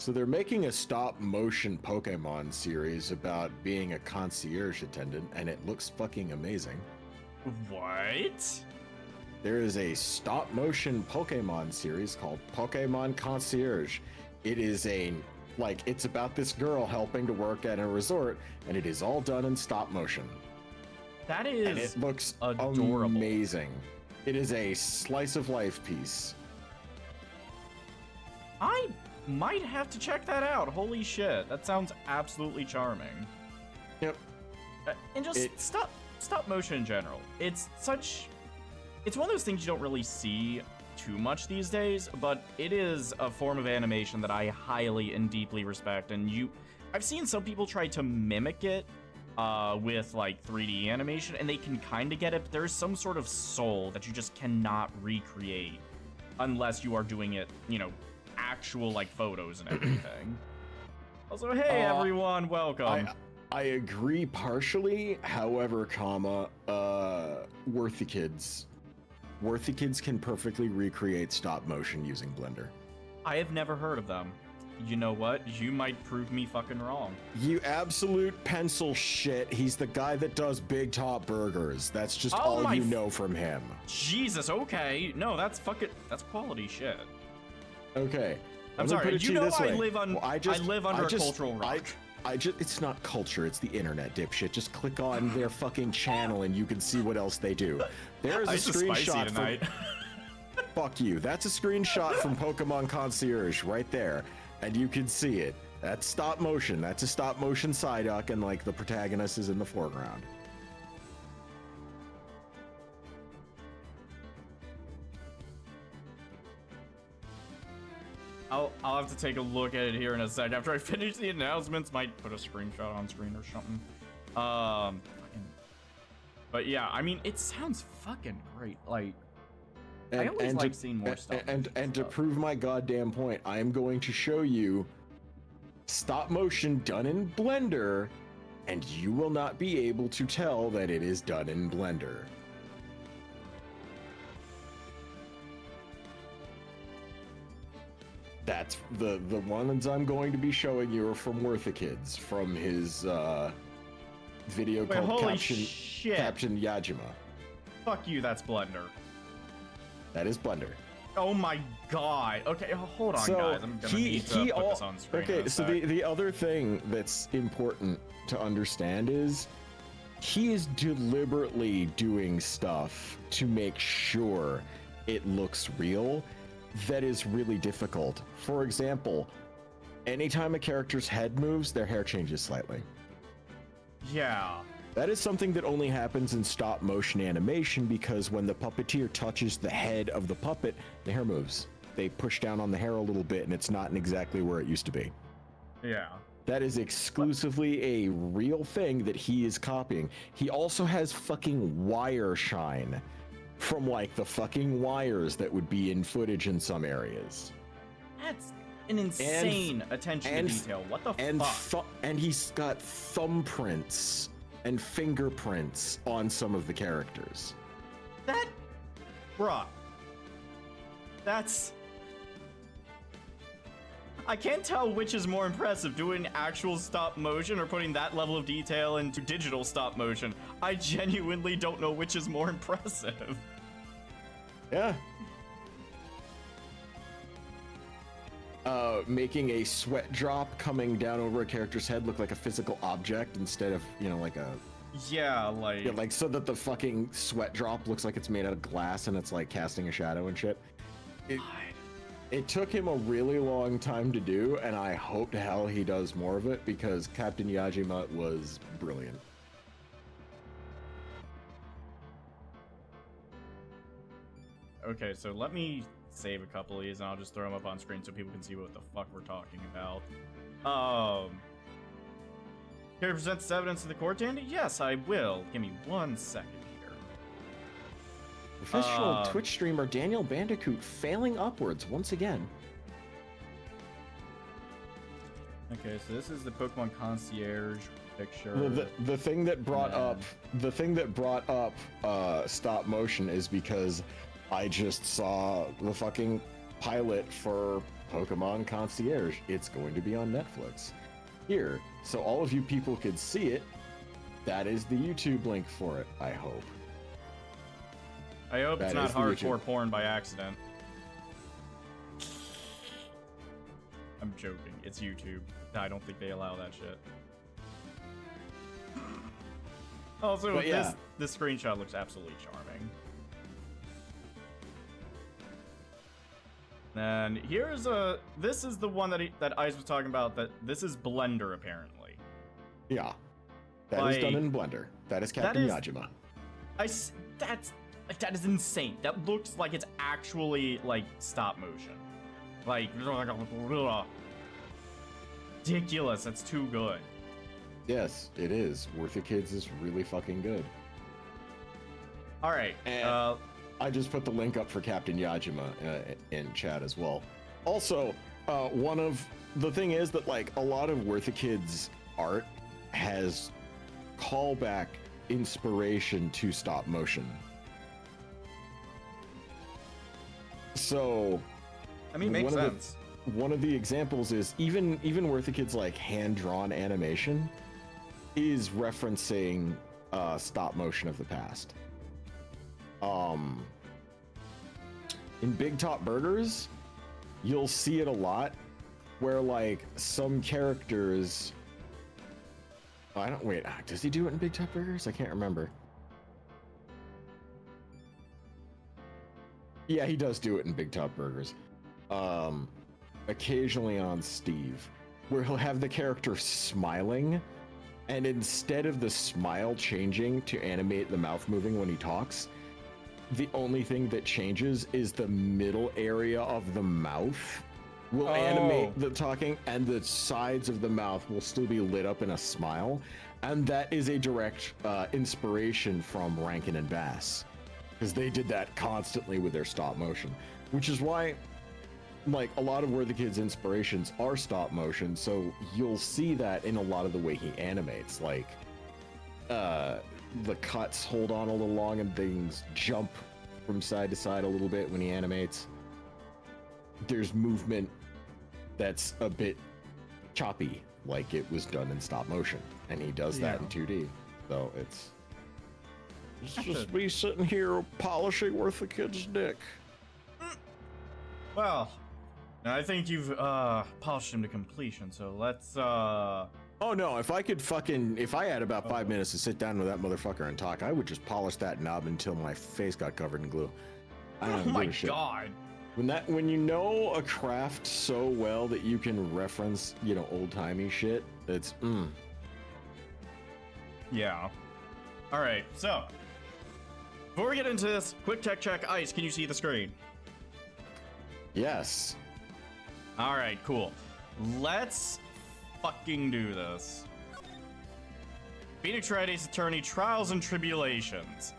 So they're making a stop-motion Pokemon series about being a concierge attendant, and it looks fucking amazing. What? There is a stop-motion Pokemon series called Pokemon Concierge. It is it's about this girl helping to work at a resort, and it is all done in stop motion. That is and it looks adorable. Amazing. It is a slice of life piece. I might have to check that out. Holy shit, that sounds absolutely charming. Yep. And just stop motion in general. It's one of those things you don't really see too much these days, but it is a form of animation that I highly and deeply respect. And I've seen some people try to mimic it with like 3D animation, and they can kind of get it, but there's some sort of soul that you just cannot recreate unless you are doing it, actual like photos and everything. Also, hey everyone, welcome. I agree partially, however, Worthy Kids can perfectly recreate stop motion using Blender. I have never heard of them. You know what? You might prove me fucking wrong. You absolute pencil shit. He's the guy that does Big Top Burgers. That's just all you know from him. Jesus, okay. No, that's quality shit. Okay. I'm sorry. You know I live under a cultural rock. It's not culture, it's the internet, dipshit. Just click on their fucking channel and you can see what else they do. There's a screenshot tonight. Fuck you. That's a screenshot from Pokemon Concierge right there. And you can see it. That's stop motion. That's a stop motion Psyduck, and like the protagonist is in the foreground. I'll have to take a look at it here in a sec. After I finish the announcements, might put a screenshot on screen or something. But yeah, I mean, it sounds fucking great. Like, I always like seeing more stuff. And to prove my goddamn point, I am going to show you stop motion done in Blender, and you will not be able to tell that it is done in Blender. That's the ones I'm going to be showing you are from Worthy Kids, from his video called Caption Yajima. Fuck you, that's Blender. That is Blender. Oh my god. Okay, hold on, guys. I'm gonna need to put this on screen. Okay, so the other thing that's important to understand is he is deliberately doing stuff to make sure it looks real. That is really difficult. For example, anytime a character's head moves, their hair changes slightly. Yeah. That is something that only happens in stop motion animation, because when the puppeteer touches the head of the puppet, the hair moves. They push down on the hair a little bit and it's not exactly where it used to be. Yeah. That is exclusively a real thing that he is copying. He also has fucking wire shine from like the fucking wires that would be in footage in some areas. That's an insane attention to detail. What the fuck? And he's got thumbprints and fingerprints on some of the characters. Bruh. That's... I can't tell which is more impressive, doing actual stop motion or putting that level of detail into digital stop motion. I genuinely don't know which is more impressive. Yeah. Making a sweat drop coming down over a character's head look like a physical object instead of, like a... Yeah, like so that the fucking sweat drop looks like it's made out of glass and it's like casting a shadow and shit. It took him a really long time to do, and I hope to hell he does more of it, because Captain Yajima was brilliant. Okay, so let me save a couple of these and I'll just throw them up on screen so people can see what the fuck we're talking about. Can I present this evidence to the court, Dandy? Yes, I will. Give me 1 second here. Professional Twitch streamer Daniel Bandicoot failing upwards once again. Okay, so this is the Pokemon Concierge picture. The thing that brought up stop motion is because I just saw the fucking pilot for Pokemon Concierge. It's going to be on Netflix. Here, so all of you people could see it, that is the YouTube link for it, I hope. I hope it's not hardcore porn by accident. I'm joking. It's YouTube. I don't think they allow that shit. Also, this screenshot looks absolutely charming. And here's this is the one that Ice was talking about, that this is Blender, apparently. Yeah. That is done in Blender. That is Captain Yajima. That is insane. That looks like it's actually, like, stop motion. Like, ridiculous. That's too good. Yes, it is. Worth the Kids is really fucking good. All right. And I just put the link up for Captain Yajima in chat as well. Also, the thing is that, like, a lot of Worth the Kids art has callback inspiration to stop motion. So, I mean, makes sense. One of the examples is even Worth the Kids, like, hand-drawn animation is referencing stop motion of the past. In Big Top Burgers, you'll see it a lot where, like, some characters, does he do it in Big Top Burgers? I can't remember. Yeah, he does do it in Big Top Burgers. Occasionally on Steve, where he'll have the character smiling, and instead of the smile changing to animate the mouth moving when he talks, the only thing that changes is the middle area of the mouth will animate the talking, and the sides of the mouth will still be lit up in a smile. And that is a direct inspiration from Rankin and Bass, because they did that constantly with their stop motion, which is why, like, a lot of Where the Kids inspirations are stop motion. So you'll see that in a lot of the way he animates, like the cuts hold on a little long and things jump from side to side a little bit when he animates. There's movement that's a bit choppy, like it was done in stop motion, and he does that in 2D. So it's just me sitting here polishing Worth the Kid's dick. Well, I think you've polished him to completion, so let's Oh no, if I had about 5 minutes to sit down with that motherfucker and talk, I would just polish that knob until my face got covered in glue. Oh my god. When you know a craft so well that you can reference, old-timey shit, it's Yeah. All right, so before we get into this, quick tech check. Ice, can you see the screen? Yes. All right, cool. Let's fucking do this. Phoenix Wright Ace Attorney Trials and Tribulations.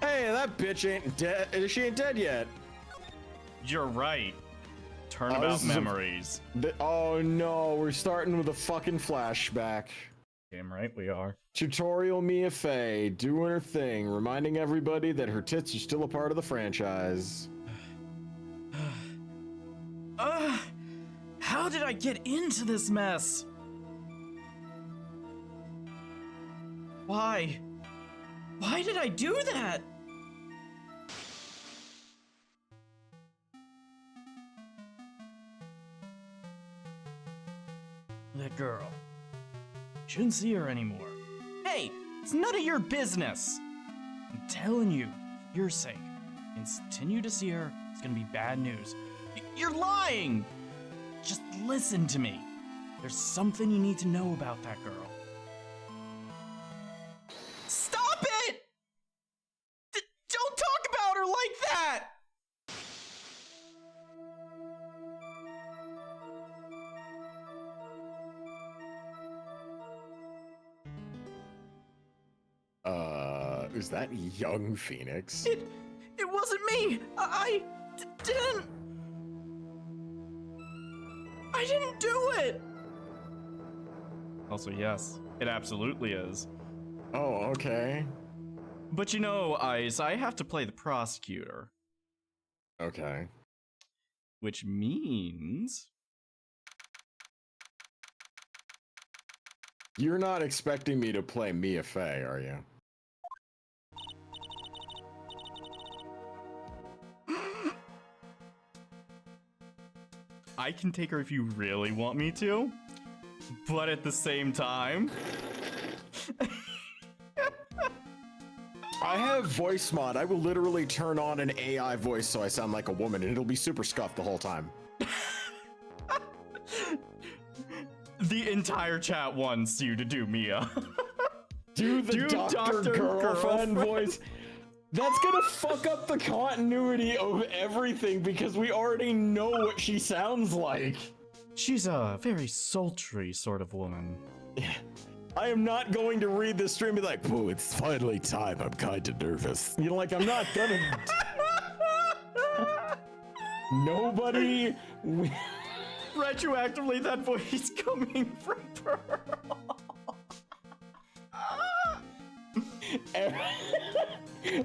Hey, that bitch ain't dead. She ain't dead yet. You're right. Turnabout memories. Oh no, we're starting with a fucking flashback. Damn right we are. Tutorial Mia Fey doing her thing, reminding everybody that her tits are still a part of the franchise. How did I get into this mess? Why? Why did I do that? That girl. Shouldn't see her anymore. Hey, it's none of your business. I'm telling you, for your sake. Continue to see her, it's gonna be bad news. You're lying! Just listen to me. There's something you need to know about that girl. Stop it! Don't talk about her like that! Is that young Phoenix? It wasn't me! I didn't do it! Also, yes, it absolutely is. Oh, okay. But Ice, I have to play the prosecutor. Okay. which means... You're not expecting me to play Mia Fey, are you? I can take her if you really want me to, but at the same time... I have voice mod. I will literally turn on an AI voice so I sound like a woman, and it'll be super scuffed the whole time. The entire chat wants you to do Mia. Do the Dr. Girlfriend voice. That's gonna fuck up the continuity of everything because we already know what she sounds like. She's a very sultry sort of woman. I am not going to read this stream and be like, "Whoa, it's finally time. I'm kind of nervous." You know, like, I'm not gonna. Nobody. Retroactively, that voice coming from Pearl.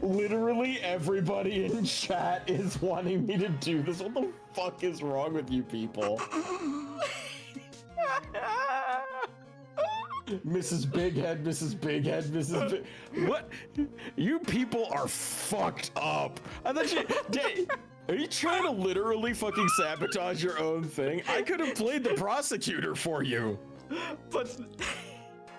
Literally everybody in chat is wanting me to do this. What the fuck is wrong with you people? Mrs. Bighead, Mrs. Bighead, Mrs. Big... What? You people are fucked up. I thought you... Are you trying to literally fucking sabotage your own thing? I could have played the prosecutor for you. But...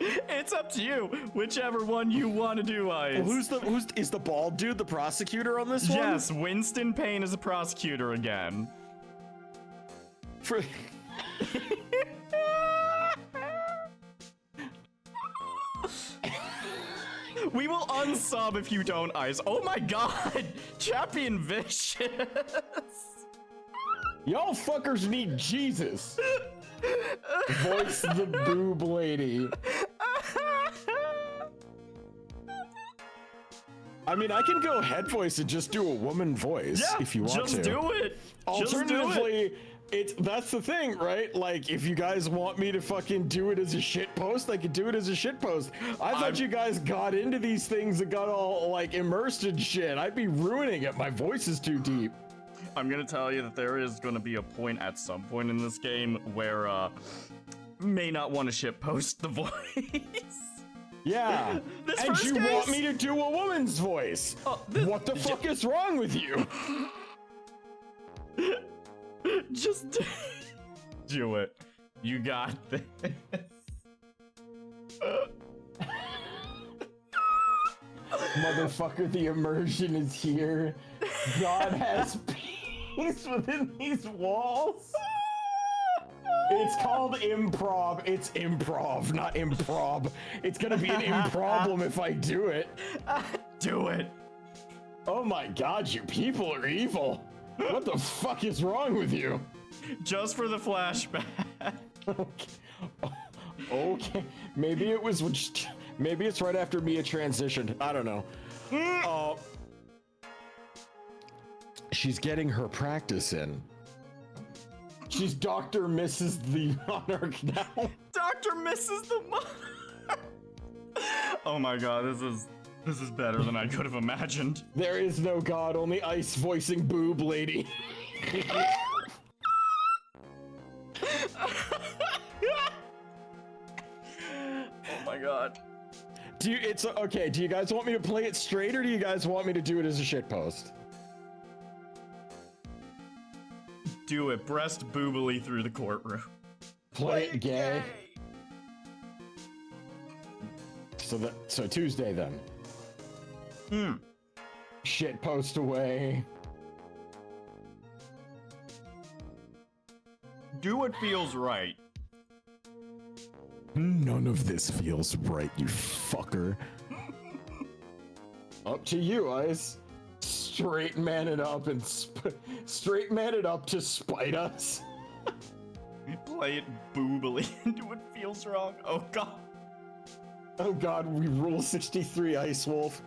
It's up to you, whichever one you want to do, Ice. Well, is the bald dude the prosecutor on this one? Yes, Winston Payne is a prosecutor again. We will unsub if you don't, Ice. Oh my god! Champion Vicious! Y'all fuckers need Jesus. Voice the boob lady. I mean, I can go head voice and just do a woman voice if you want to. Just do it. Alternatively, that's the thing, right? Like, if you guys want me to fucking do it as a shit post, I could do it as a shit post. I thought you guys got into these things and got all like immersed in shit. I'd be ruining it. My voice is too deep. I'm gonna tell you that there is gonna be a point at some point in this game where may not want to shit post the voice. Yeah, and you want me to do a woman's voice. What the fuck is wrong with you? Just do it. You got this. Motherfucker, the immersion is here. God has peace within these walls. It's called improv. It's improv, not improv. It's gonna be an improblem if I do it. Do it. Oh my god, you people are evil. What the fuck is wrong with you? Just for the flashback. Okay. Maybe it was. Maybe it's right after Mia transitioned. I don't know. She's getting her practice in. She's Dr. Mrs. the Monarch now. Dr. Mrs. the Monarch. Oh my god, this is better than I could have imagined. There is no god, only Ice voicing boob lady. Oh my god. Do you guys want me to play it straight or do you guys want me to do it as a shitpost? Do it, breast boobily through the courtroom. Play it gay. So Tuesday then. Shitpost away. Do what feels right. None of this feels right, you fucker. Up to you, Ice. Straight man it up and straight man it up to spite us. Play it boobily and do what feels wrong. Oh god. Oh god, we rule 63, Ice Wolf.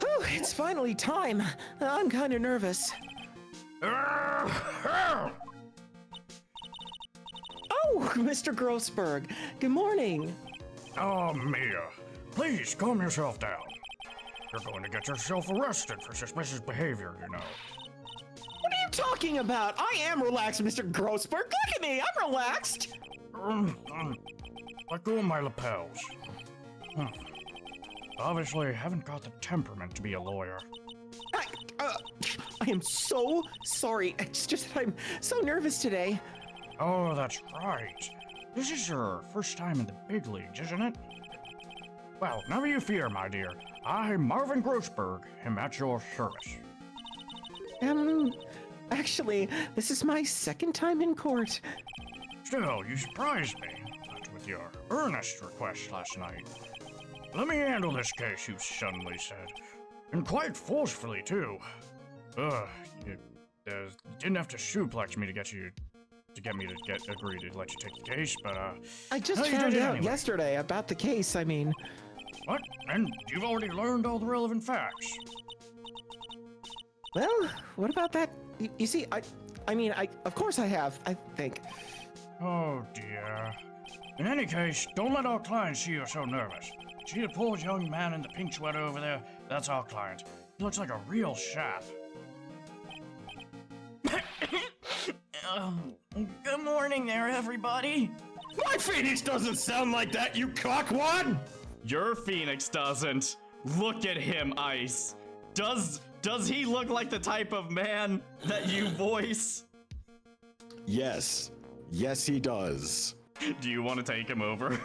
Oh, it's finally time. I'm kind of nervous. Oh, Mr. Grossberg. Good morning. Oh, Mia, please calm yourself down. You're going to get yourself arrested for suspicious behavior, you know. What are you talking about? I am relaxed, Mr. Grossberg. Look at me, I'm relaxed. Let go of my lapels. Obviously, I haven't got the temperament to be a lawyer. I am so sorry. It's just that I'm so nervous today. Oh, that's right. This is your first time in the big leagues, isn't it? Well, never you fear, my dear. I, Marvin Grossberg, am at your service. Actually, this is my second time in court. Still, you surprised me with your earnest request last night. Let me handle this case, you suddenly said. And quite forcefully, too. You didn't have to suplex me to get me to agree to let you take the case, but, I just found out yesterday about the case, I mean. What? And you've already learned all the relevant facts? Well, what about that? You see, I mean, of course I have, I think. Oh, dear. In any case, don't let our client see you're so nervous. See the poor young man in the pink sweater over there? That's our client. He looks like a real sap. Good morning there, everybody. My Phoenix doesn't sound like that, you cockwad! Your Phoenix doesn't. Look at him, Ice. Does he look like the type of man that you voice? Yes. Yes, he does. Do you want to take him over?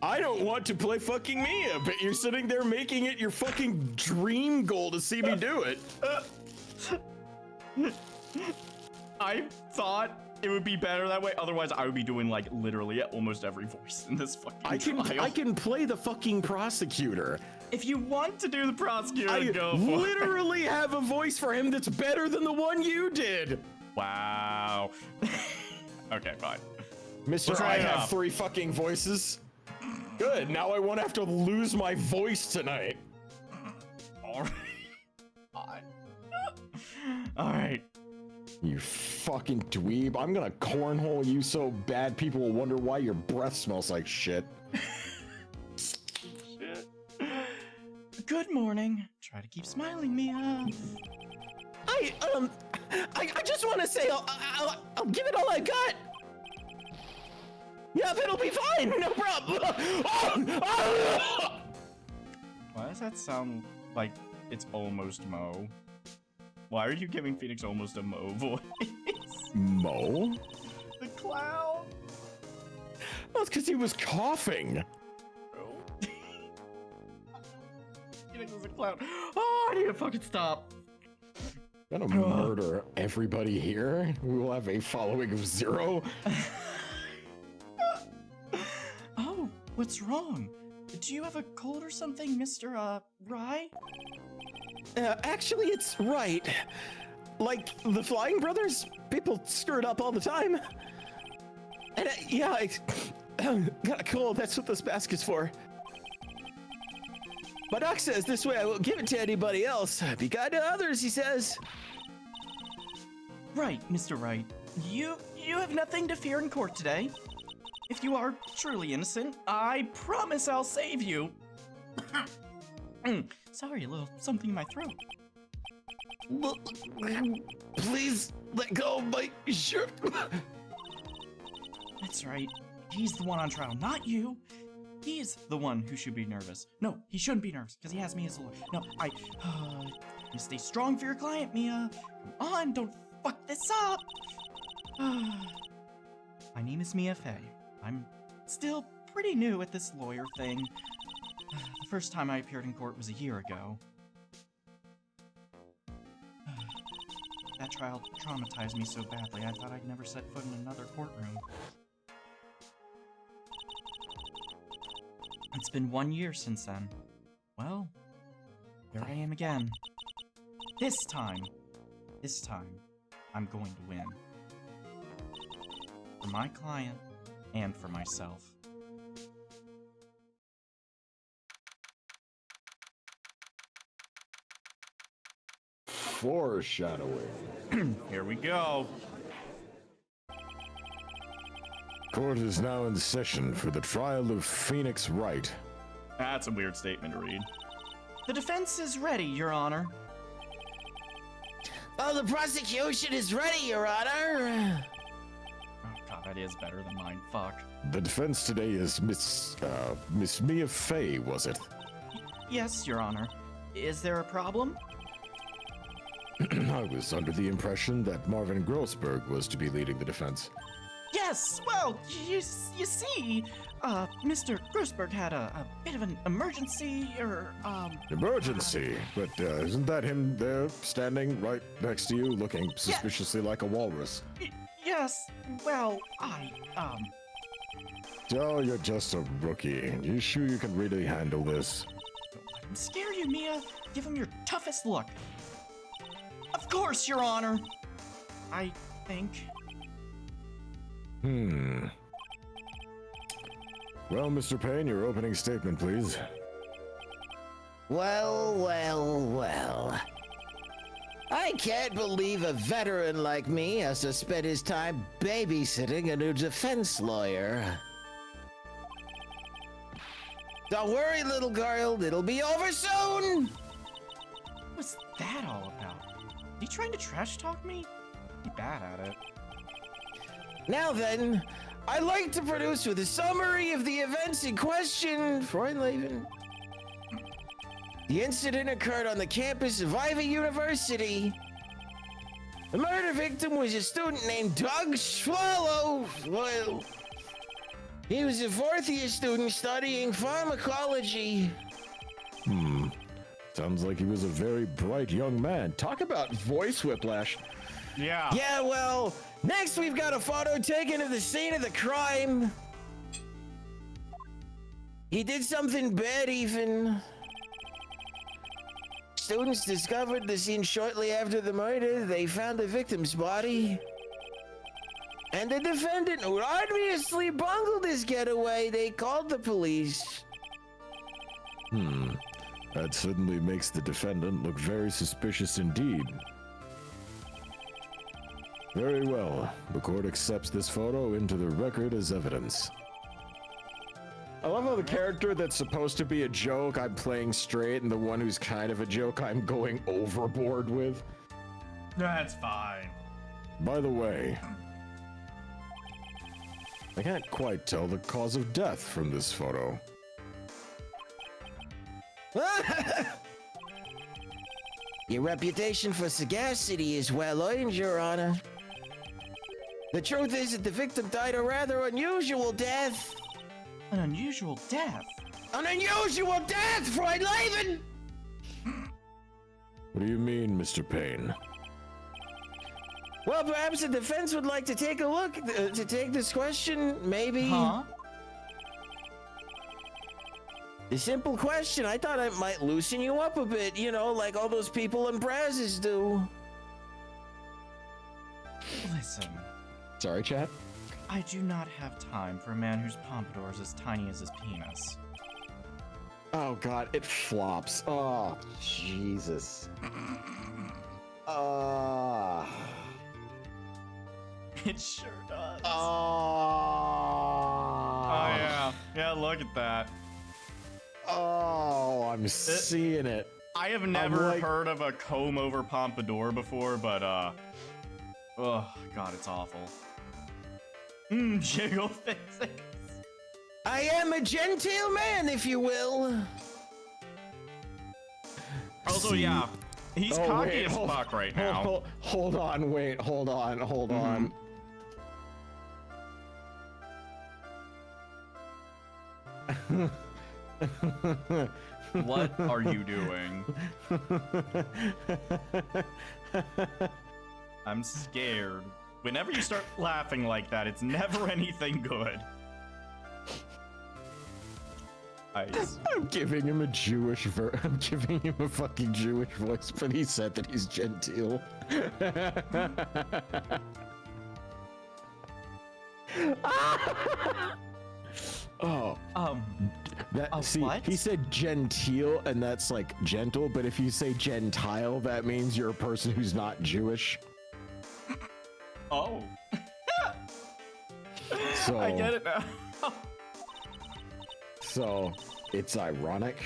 I don't want to play fucking Mia, but you're sitting there making it your fucking dream goal to see me do it. I thought it would be better that way. Otherwise, I would be doing like literally almost every voice in this fucking trial. I can play the fucking prosecutor. If you want to do the prosecutor, I go for it. literally have a voice for him that's better than the one you did. Wow. Okay, fine. Mister, I have 3 fucking voices. Good, now I won't have to lose my voice tonight. All right. All right. You fucking dweeb. I'm gonna cornhole you so bad people will wonder why your breath smells like shit. Shit. Good morning. Try to keep smiling, Mia. I just want to say I'll give it all I got. Yeah, it'll be fine. No problem. Why does that sound like it's almost Mo? Why are you giving Phoenix almost a Mo voice? Mo? The clown. Well, it's because he was coughing. Phoenix is a clown. Oh, I need to fucking stop. I'm gonna murder everybody here. We will have a following of 0. Oh, what's wrong? Do you have a cold or something, Mr. Rye? Actually, it's right. Like the Flying Brothers, people screw it up all the time. And yeah, I got a cold. That's what this basket's for. My doc says this way I won't give it to anybody else. Be kind to others, he says. Right, Mr. Wright. You have nothing to fear in court today. If you are truly innocent, I promise I'll save you. Sorry, a little something in my throat. Please let go of my shirt. That's right. He's the one on trial, not you. He's the one who should be nervous. No, he shouldn't be nervous because he has me as a lawyer. No, you stay strong for your client, Mia. Come on, don't fuck this up. My name is Mia Fey. I'm still pretty new at this lawyer thing. The first time I appeared in court was a year ago. That trial traumatized me so badly, I thought I'd never set foot in another courtroom. It's been 1 year since then. Well, here I am again. This time, I'm going to win. For my client, and for myself. Foreshadowing. Here we go. Court is now in session for the trial of Phoenix Wright. That's a weird statement to read. The defense is ready, Your Honor. Oh, the prosecution is ready, Your Honor. Oh god, that is better than mine. Fuck. The defense today is Miss Mia Fey, was it? Yes, Your Honor. Is there a problem? I was under the impression that Marvin Grossberg was to be leading the defense. Yes, well, you see, Mr. Grossberg had a bit of an emergency, Emergency? But isn't that him there, standing right next to you, looking suspiciously like a walrus? Yes, well, Oh, you're just a rookie. You sure you can really handle this? Don't let him scare you, Mia. Give him your toughest look. Of course, Your Honor. I think. Well, Mr. Payne, your opening statement, please. Well. I can't believe a veteran like me has to spend his time babysitting a new defense lawyer. Don't worry, little girl, it'll be over soon! What was that all about? Are you trying to trash talk me? Be bad at it. Now then, I'd like to produce with a summary of the events in question, Freundleben. The incident occurred on the campus of Ivy University. The murder victim was a student named Doug Swallow. Well, he was a fourth-year student studying pharmacology. Sounds like he was a very bright young man. Talk about voice whiplash. Yeah. Yeah, well, next we've got a photo taken of the scene of the crime. He did something bad even. Students discovered the scene shortly after the murder. They found the victim's body. And the defendant, who obviously bungled his getaway, they called the police. That certainly makes the defendant look very suspicious indeed. Very well. The court accepts this photo into the record as evidence. I love how the character that's supposed to be a joke, I'm playing straight, and the one who's kind of a joke, I'm going overboard with. That's fine. By the way, I can't quite tell the cause of death from this photo. Your reputation for sagacity is well earned, Your Honor. The truth is that the victim died a rather unusual death. An unusual death? An unusual death, Freundleben! What do you mean, Mr. Payne? Well, perhaps the defense would like to take a look, to take this question, maybe? Huh? The simple question, I thought it might loosen you up a bit, you know, like all those people in Brazos do. Listen. Sorry, Chad? I do not have time for a man whose pompadour is as tiny as his penis. Oh god, it flops. Oh, Jesus. It sure does. Oh yeah. Yeah, look at that. Oh, I'm seeing it. I have never heard of a comb over pompadour before, but oh god, it's awful. Jiggle physics. I am a genteel man, if you will. Also, yeah, he's cocky as fuck right now. Hold on, wait, hold on. What are you doing? I'm scared. Whenever you start laughing like that, it's never anything good. I'm giving him a I'm giving him a fucking Jewish voice, but he said that he's genteel. See, what? he said genteel, and that's like gentle, but if you say gentile, that means you're a person who's not Jewish. Oh. So, I get it now. So, it's ironic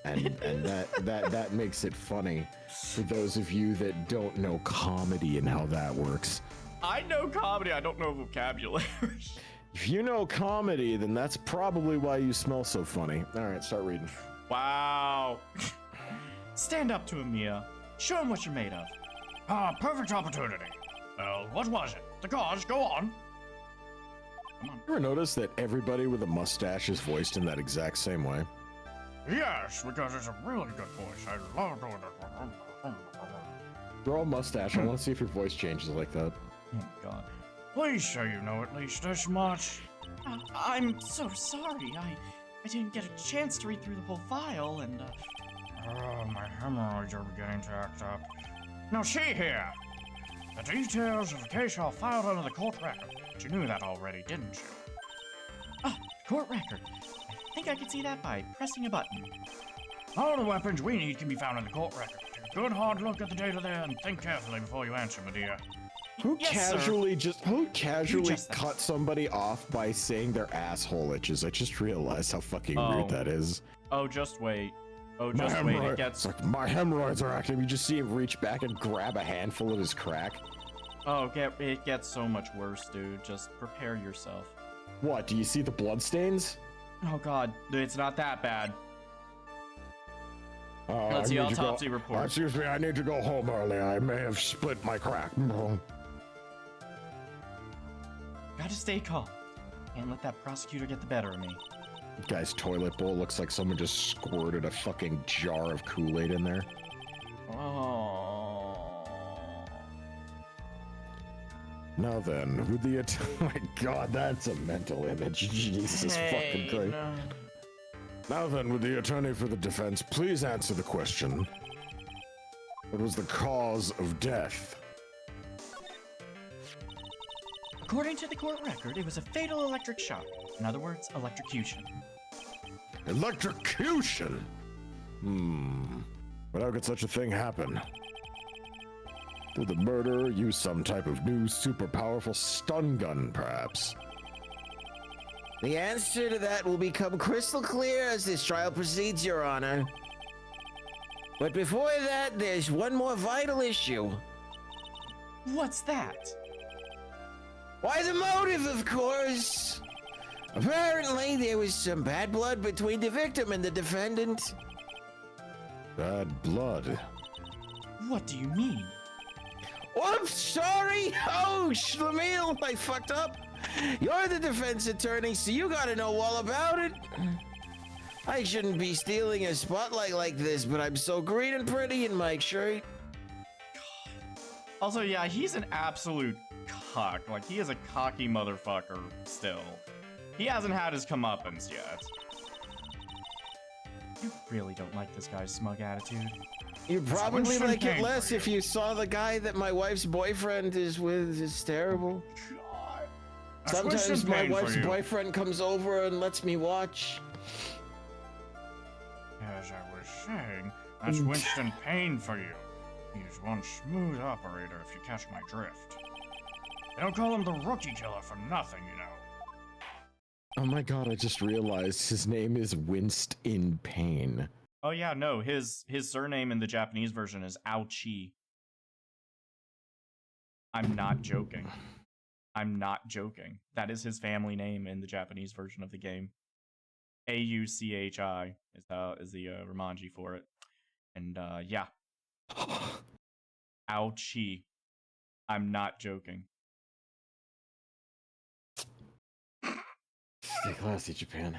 and that makes it funny for those of you that don't know comedy and how that works. I know comedy, I don't know vocabulary. If you know comedy, then that's probably why you smell so funny. All right, start reading. Wow. Stand up to him, Mia. Show him what you're made of. Perfect opportunity. Well, what was it? The cause, go on. Come on. You ever notice that everybody with a mustache is voiced in that exact same way? Yes, because it's a really good voice. I love doing it. Grow a mustache. I want to see if your voice changes like that. Oh, God. Please say you know at least this much. I'm so sorry. I didn't get a chance to read through the whole file, and, My hemorrhoids are beginning to act up. Now see here. The details of the case are filed under the court record. But you knew that already, didn't you? Court record. I think I can see that by pressing a button. All the weapons we need can be found in the court record. Take a good hard look at the data there and think carefully before you answer, my dear. Who Yes, casually just cut somebody off by saying their asshole itches? I just realized how fucking rude that is. Oh, just wait. Oh, just wait. It gets... It's like, my hemorrhoids are active. You just see him reach back and grab a handful of his crack. Oh, it gets so much worse, dude. Just prepare yourself. What, do you see the bloodstains? Oh, God. It's not that bad. Oh, Let's see autopsy report. Excuse me, I need to go home early. I may have split my crack. Gotta stay calm. Can't let that prosecutor get the better of me. Guy's toilet bowl looks like someone just squirted a fucking jar of Kool-Aid in there. Oh. Now then, with the oh my God, that's a mental image. Jesus fucking Christ. No. Now then, with the attorney for the defense, please answer the question. What was the cause of death? According to the court record, it was a fatal electric shock. In other words, electrocution. Electrocution? But how could such a thing happen? Did the murderer use some type of new super powerful stun gun, perhaps? The answer to that will become crystal clear as this trial proceeds, Your Honor. But before that, there's one more vital issue. What's that? Why, the motive, of course. Apparently, there was some bad blood between the victim and the defendant. Bad blood? What do you mean? Oops, sorry. Oh, Schlemiel, I fucked up. You're the defense attorney, so you gotta know all about it. I shouldn't be stealing a spotlight like this, but I'm so green and pretty in my shirt. Also, yeah, he's an absolute cock. Like, he is a cocky motherfucker still. He hasn't had his comeuppance yet. You really don't like this guy's smug attitude. You'd probably like it less if you saw the guy that my wife's boyfriend is with. It's terrible. Sometimes my wife's boyfriend comes over and lets me watch. As I was saying, that's Winston Payne for you. He's one smooth operator, if you catch my drift. They don't call him the Rookie Killer for nothing, you know. Oh my God, I just realized his name is Winston Payne. Oh yeah, no, his surname in the Japanese version is Aochi. I'm not joking. I'm not joking. That is his family name in the Japanese version of the game. Auchi is the Romanji for it. And yeah. Aochi. I'm not joking. Stay classy, Japan.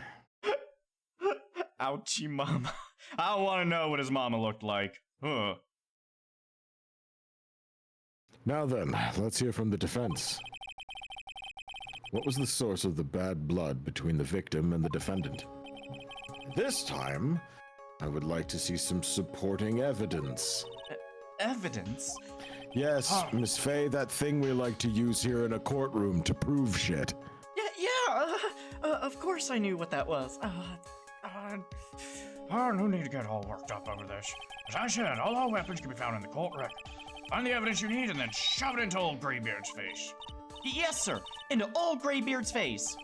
Ouchie mama. I don't want to know what his mama looked like. Huh. Now then, let's hear from the defense. What was the source of the bad blood between the victim and the defendant? This time, I would like to see some supporting evidence. Evidence? Yes, Miss Faye, that thing we like to use here in a courtroom to prove shit. Of course I knew what that was. No need to get all worked up over this. As I said, all our weapons can be found in the court record. Find the evidence you need and then shove it into old Greybeard's face. Yes, sir. Into old Greybeard's face.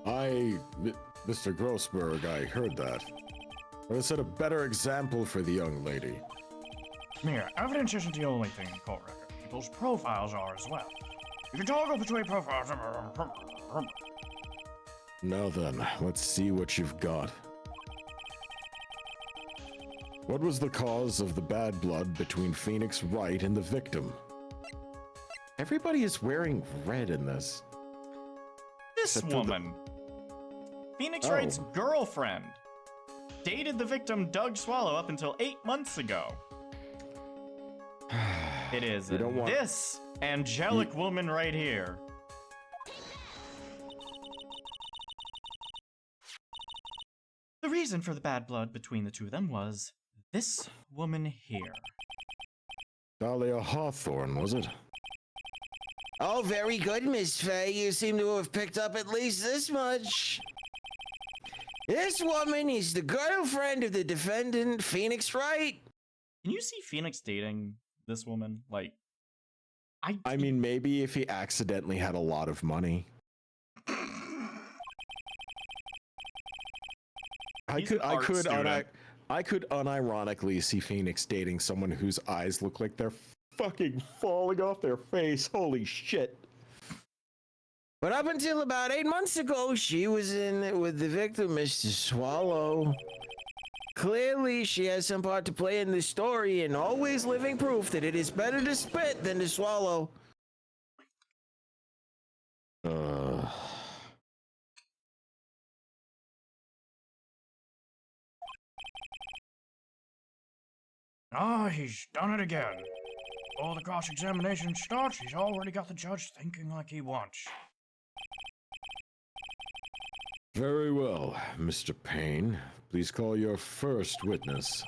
Mr. Grossberg, I heard that. Or set a better example for the young lady. Mia, evidence isn't the only thing in court record. People's profiles are as well. You can toggle between profiles. Now then, let's see what you've got. What was the cause of the bad blood between Phoenix Wright and the victim? Everybody is wearing red in this. This woman, Phoenix Wright's girlfriend, dated the victim Doug Swallow up until 8 months ago. It is this angelic woman right here. The reason for the bad blood between the two of them was this woman here. Dahlia Hawthorne, was it? Oh, very good, Miss Faye. You seem to have picked up at least this much. This woman is the girlfriend of the defendant, Phoenix Wright. Can you see Phoenix dating this woman? Like, I mean, maybe if he accidentally had a lot of money. I could unironically see Phoenix dating someone whose eyes look like they're fucking falling off their face. Holy shit. But up until about 8 months ago, she was in with the victim, Mr. Swallow. Clearly, she has some part to play in this story and always living proof that it is better to spit than to swallow. Ah, he's done it again. Before the cross-examination starts, he's already got the judge thinking like he wants. Very well, Mr. Payne. Please call your first witness.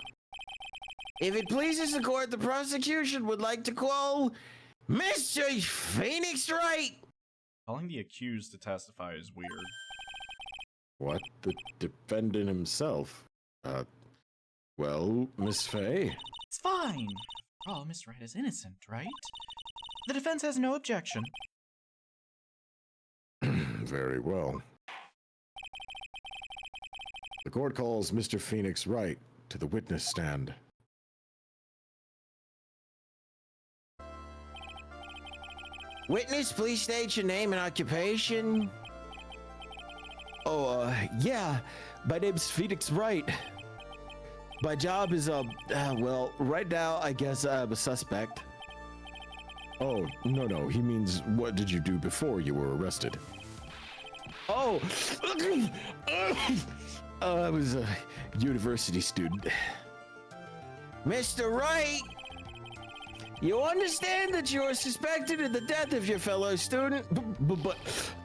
If it pleases the court, the prosecution would like to call Mr. Phoenix Wright. Calling the accused to testify is weird. What? The defendant himself? Well, Miss Faye? It's fine. Oh, Miss Wright is innocent, right? The defense has no objection. Very well. The court calls Mr. Phoenix Wright to the witness stand. Witness, please state your name and occupation. Oh, yeah. My name's Phoenix Wright. My job is, well, right now, I guess I'm a suspect. Oh, no, he means what did you do before you were arrested? Oh, I was a university student. Mr. Wright, you understand that you are suspected of the death of your fellow student, but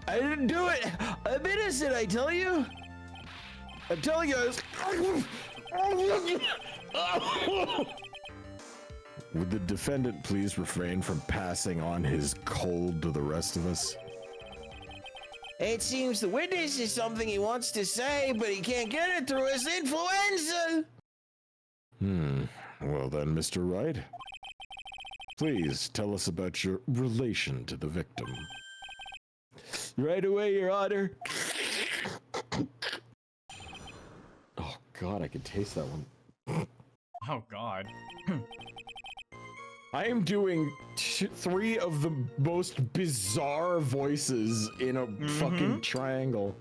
I didn't do it. I'm innocent, I tell you. I'm telling you, Would the defendant please refrain from passing on his cold to the rest of us? It seems the witness is something he wants to say, but he can't get it through his influenza. Well then, Mr. Wright, please tell us about your relation to the victim. Right away, Your Honor. Oh God, I can taste that one. Oh God. I am doing 3 of the most bizarre voices in a fucking triangle.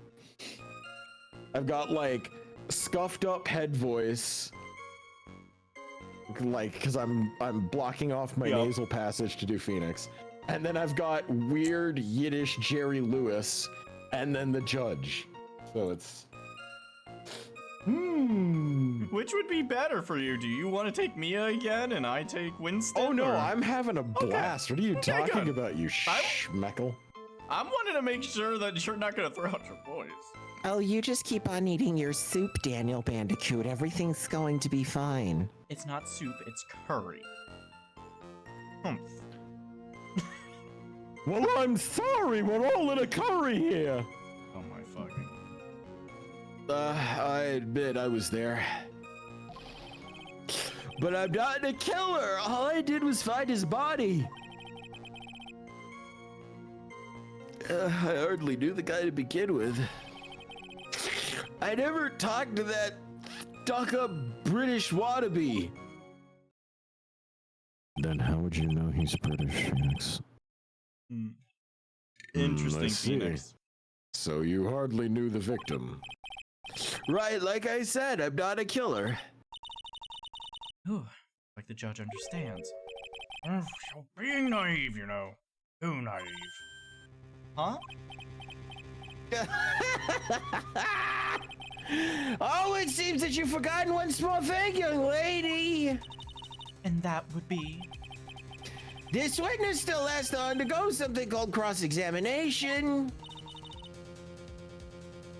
I've got like scuffed up head voice, like because I'm blocking off my nasal passage to do Phoenix, and then I've got weird Yiddish Jerry Lewis, and then the judge. So it's. Which would be better for you? Do you want to take Mia again and I take Winston? Oh no, I'm having a blast. What are you talking about, you schmeckle? I'm wanting to make sure that you're not going to throw out your boys. Oh, you just keep on eating your soup, Daniel Bandicoot. Everything's going to be fine. It's not soup, it's curry. Humph. Well, I'm sorry. We're all in a curry here. Oh my fucking. I admit I was there. But I'm not a killer. All I did was find his body. I hardly knew the guy to begin with. I never talked to that stuck-up British wannabe. Then how would you know he's British, Phoenix? Interesting, I see. Phoenix. So you hardly knew the victim. Right, like I said, I'm not a killer. Ooh, like the judge understands. You're being naive, you know. Too naive. Huh? Oh, it seems that you've forgotten one small thing, young lady. And that would be? This witness still has to undergo something called cross-examination.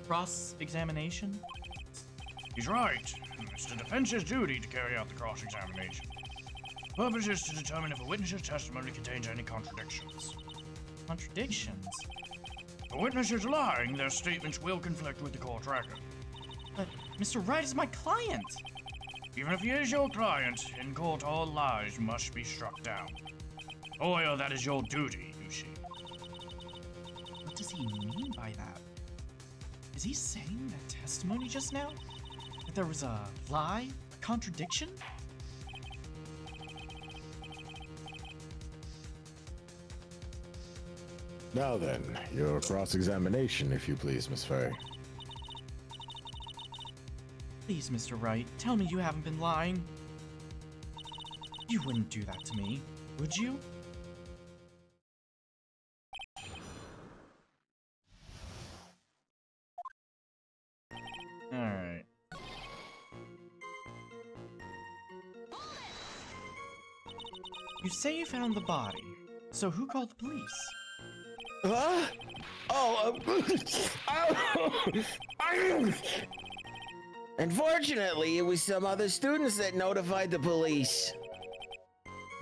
Cross-examination? He's right. It's the defense's duty to carry out the cross-examination. The purpose is to determine if a witness's testimony contains any contradictions. Contradictions? If a witness is lying, their statements will conflict with the court record. But Mr. Wright is my client! Even if he is your client, in court all lies must be struck down. Lawyer, that is your duty, you see. What does he mean by that? Is he saying that testimony just now? That there was a lie? A contradiction? Now then, your cross-examination, if you please, Miss Faye. Please, Mr. Wright, tell me you haven't been lying. You wouldn't do that to me, would you? Alright. You say you found the body, so who called the police? Huh? Oh, unfortunately, it was some other students that notified the police.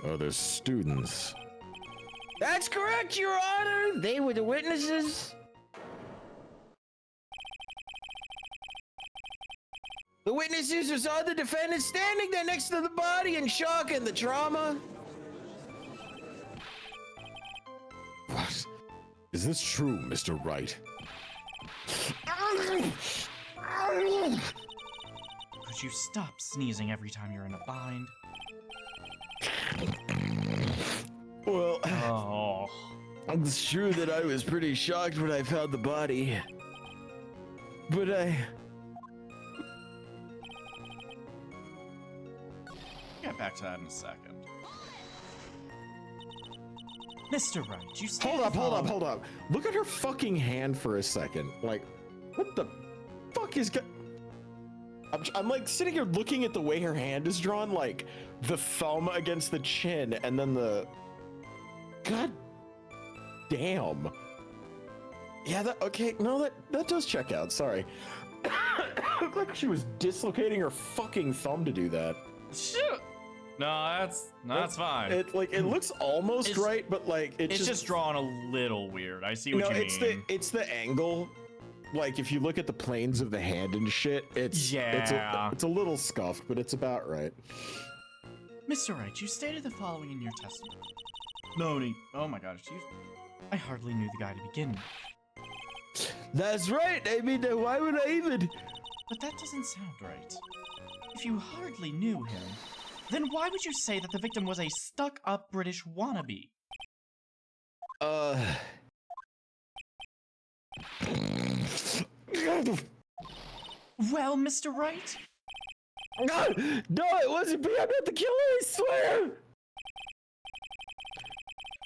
Other students. That's correct, Your Honor. They were the witnesses. The witnesses who saw the defendant standing there next to the body in shock and the trauma. What? Is this true, Mr. Wright? Could you stop sneezing every time you're in a bind? Well, Oh. it's true that I was pretty shocked when I found the body. But Get back to that in a second. Mr. Wright, you stated Hold up. Look at her fucking hand for a second. Like, what the fuck is I'm like sitting here looking at the way her hand is drawn, like the thumb against the chin and then the... God damn. Yeah, okay, no, that does check out, sorry. Looked like she was dislocating her fucking thumb to do that. Shit. No, that's fine. It looks almost right, but like it's just drawn a little weird. I see what you mean. It's the angle. Like if you look at the planes of the hand and shit, it's a little scuffed, but it's about right. Mr. Wright, you stated the following in your testimony. Noni. Oh my god, excuse me. I hardly knew the guy to begin with. that's right. I mean, why would I even? But that doesn't sound right. If you hardly knew him, then why would you say that the victim was a stuck-up British wannabe? Well, Mr. Wright? No, it wasn't me. I'm not the killer, I swear.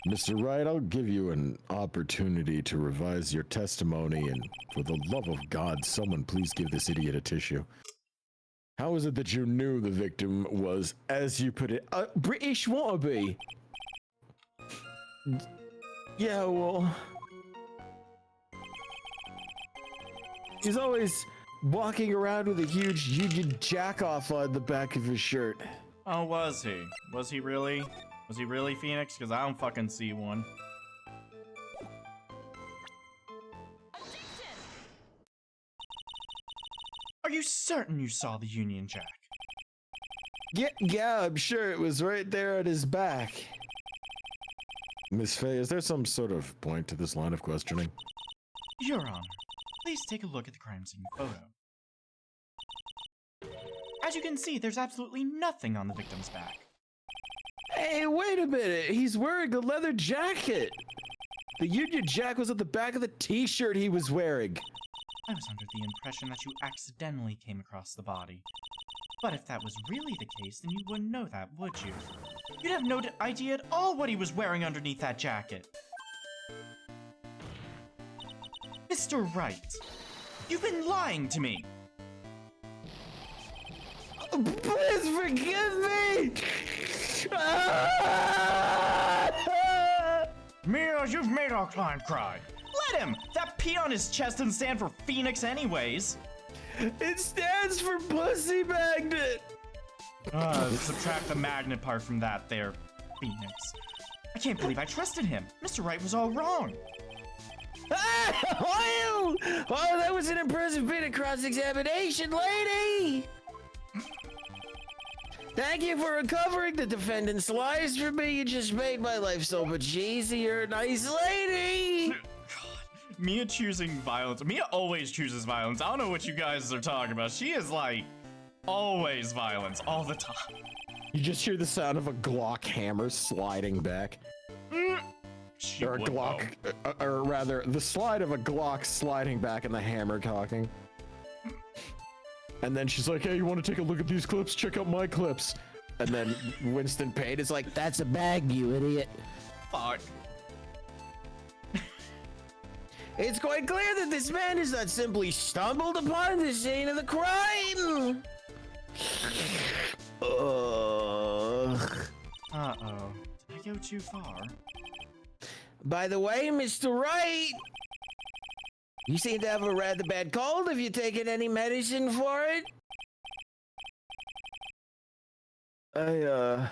Mr. Wright, I'll give you an opportunity to revise your testimony, and for the love of God, someone please give this idiot a tissue. How is it that you knew the victim was, as you put it, a British wannabe? Yeah, well, he's always walking around with a huge Union Jack-off on the back of his shirt. Oh, was he? Was he really? Was he really, Phoenix? Because I don't fucking see one. Are you certain you saw the Union Jack? Yeah, I'm sure it was right there at his back. Miss Faye, is there some sort of point to this line of questioning? Your Honor, please take a look at the crime scene photo. As you can see, there's absolutely nothing on the victim's back. Hey, wait a minute. He's wearing a leather jacket. The Union Jack was at the back of the t-shirt he was wearing. I was under the impression that you accidentally came across the body. But if that was really the case, then you wouldn't know that, would you? You'd have no idea at all what he was wearing underneath that jacket. Mr. Wright, you've been lying to me. Please forgive me! Mia, you've made our client cry. Let him! That P on his chest doesn't stand for Phoenix anyways. It stands for pussy magnet! Subtract the magnet part from that there, Phoenix. I can't believe I trusted him. Mr. Wright was all wrong. Oh, that was an impressive bit of cross-examination, lady! Thank you for recovering the defendant's lies for me. You just made my life so much easier. Nice lady! God, Mia choosing violence. Mia always chooses violence. I don't know what you guys are talking about. She is like, always violence, all the time. You just hear the sound of a Glock hammer sliding back. Or a Glock, or rather, the slide of a Glock sliding back and the hammer talking. And then she's like, hey, you want to take a look at these clips? Check out my clips. And then Winston Payne is like, That's a bag, you idiot. Fuck. It's quite clear that this man has not simply stumbled upon the scene of the crime. Uh-oh. Did I go too far? By the way, Mr. Wright, you seem to have a rather bad cold. Have you taken any medicine for it?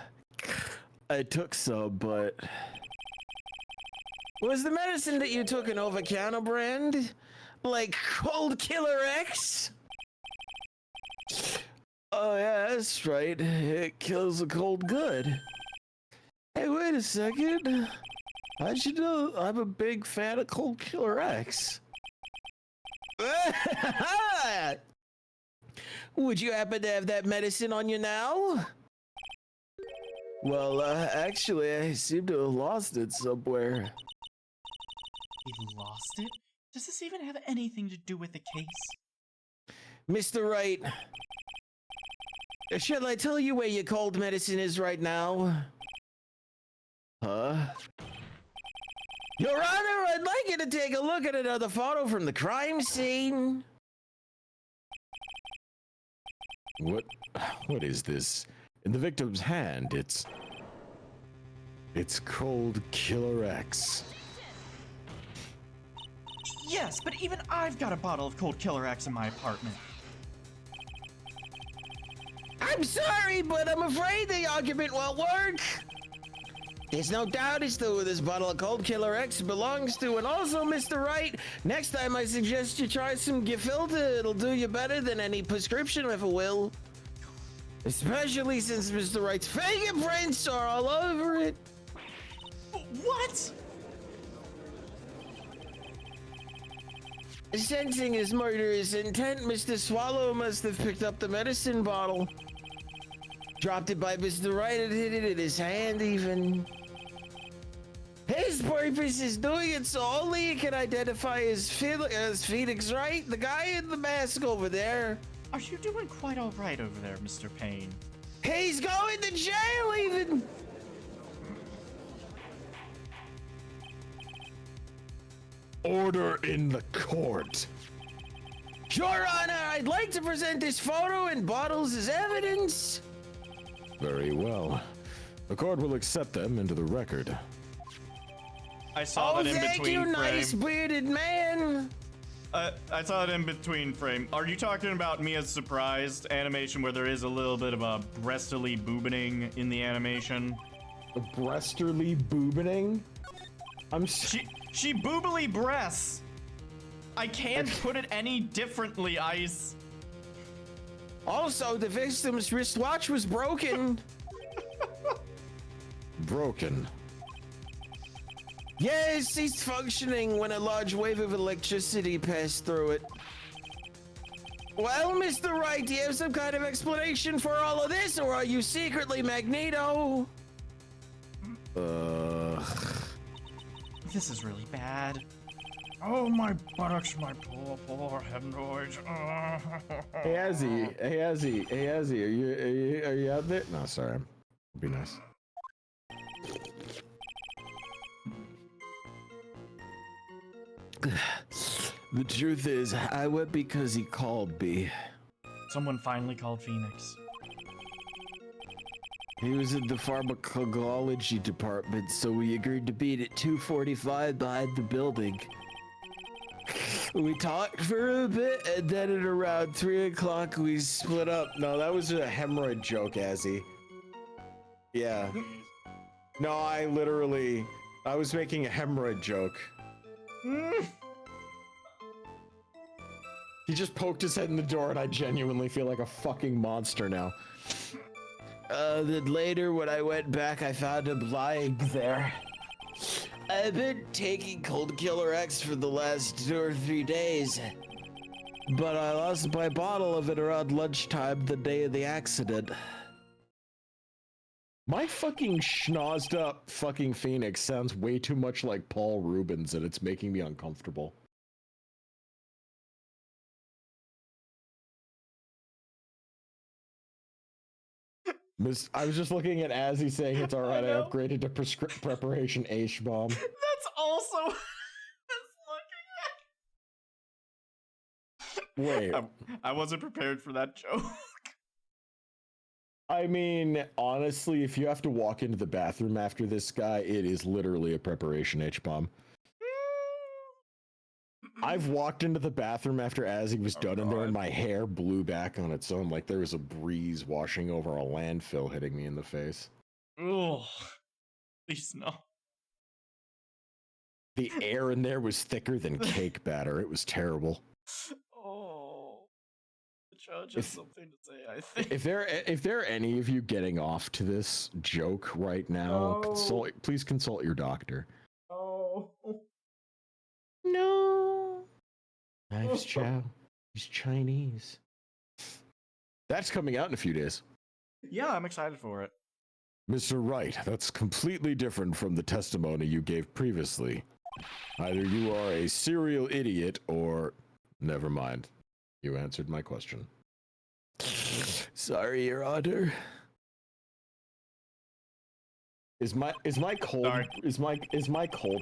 I took some, but... Was the medicine that you took an over-counter brand? Like Cold Killer X? Oh, yeah, that's right. It kills a cold good. Hey, wait a second. How'd you know I'm a big fan of Cold Killer X? Would you happen to have that medicine on you now? Well, actually, I seem to have lost it somewhere. He lost it? Does this even have anything to do with the case? Mr. Wright, shall I tell you where your cold medicine is right now? Huh? Your Honor, I'd like you to take a look at another photo from the crime scene. What is this? In the victim's hand, it's Cold Killer X. Yes, but even I've got a bottle of Cold Killer X in my apartment. I'm sorry, but I'm afraid the argument won't work. There's no doubt as to who this bottle of Cold Killer X belongs to, and also, Mr. Wright, next time I suggest you try some Gefilter. It'll do you better than any prescription ever will. Especially since Mr. Wright's fingerprints are all over it. What? Sensing his murderous intent, Mr. Swallow must have picked up the medicine bottle. Dropped it by Mr. Wright and hid it in his hand even. His purpose is doing it so only he can identify as Phoenix Wright, the guy in the mask over there. Are you doing quite all right over there, Mr. Payne? He's going to jail even. Order in the court. Your Honor, I'd like to present this photo and bottles as evidence. Very well. The court will accept them into the record. I saw that in thank between you, frame. nice bearded man. I saw it in between frame. Are you talking about Mia's surprised animation where there is a little bit of a breastily boobining in the animation? A breasterly boobining? She boobily breasts. I can't put it any differently, Ice. Also, the victim's wristwatch was broken. Broken. Yeah, it ceased functioning when a large wave of electricity passed through it. Well, Mr. Wright, do you have some kind of explanation for all of this, or are you secretly Magneto? This is really bad. Oh, my buttocks, my poor hemorrhoids. Hey, Azzy, are you out there? No, sorry. Be nice. The truth is, I went because he called me. Someone finally called Phoenix. He was in the pharmacology department, so we agreed to meet at 2:45 behind the building. We talked for a bit, and then at around 3 o'clock, we split up. No, that was a hemorrhoid joke, Azzy. Yeah. No, I was making a hemorrhoid joke. He just poked his head in the door, and I genuinely feel like a fucking monster now. Then later, when I went back, I found him lying there. I've been taking Cold Killer X for the last 2 or 3 days, but I lost my bottle of it around lunchtime the day of the accident. My fucking schnozzed up fucking Phoenix sounds way too much like Paul Rubens, and it's making me uncomfortable. I was just looking at Azzy saying it's alright, I upgraded to preparation H-bomb. That's also Wait. I wasn't prepared for that joke. I mean, honestly, if you have to walk into the bathroom after this guy, it is literally a preparation H-bomb. I've walked into the bathroom after Azzy was done in there and my hair blew back on its own like there was a breeze washing over a landfill hitting me in the face. Ugh. Please no. The air in there was thicker than cake batter. It was terrible. Oh. The judge has something to say, I think. If there are any of you getting off to this joke right now, please consult your doctor. Oh. No. Knives Chow. He's Chinese. That's coming out in a few days. Yeah, I'm excited for it. Mr. Wright, that's completely different from the testimony you gave previously. Either you are a serial idiot or... Never mind. You answered my question. Sorry, Your Honor. Is my cold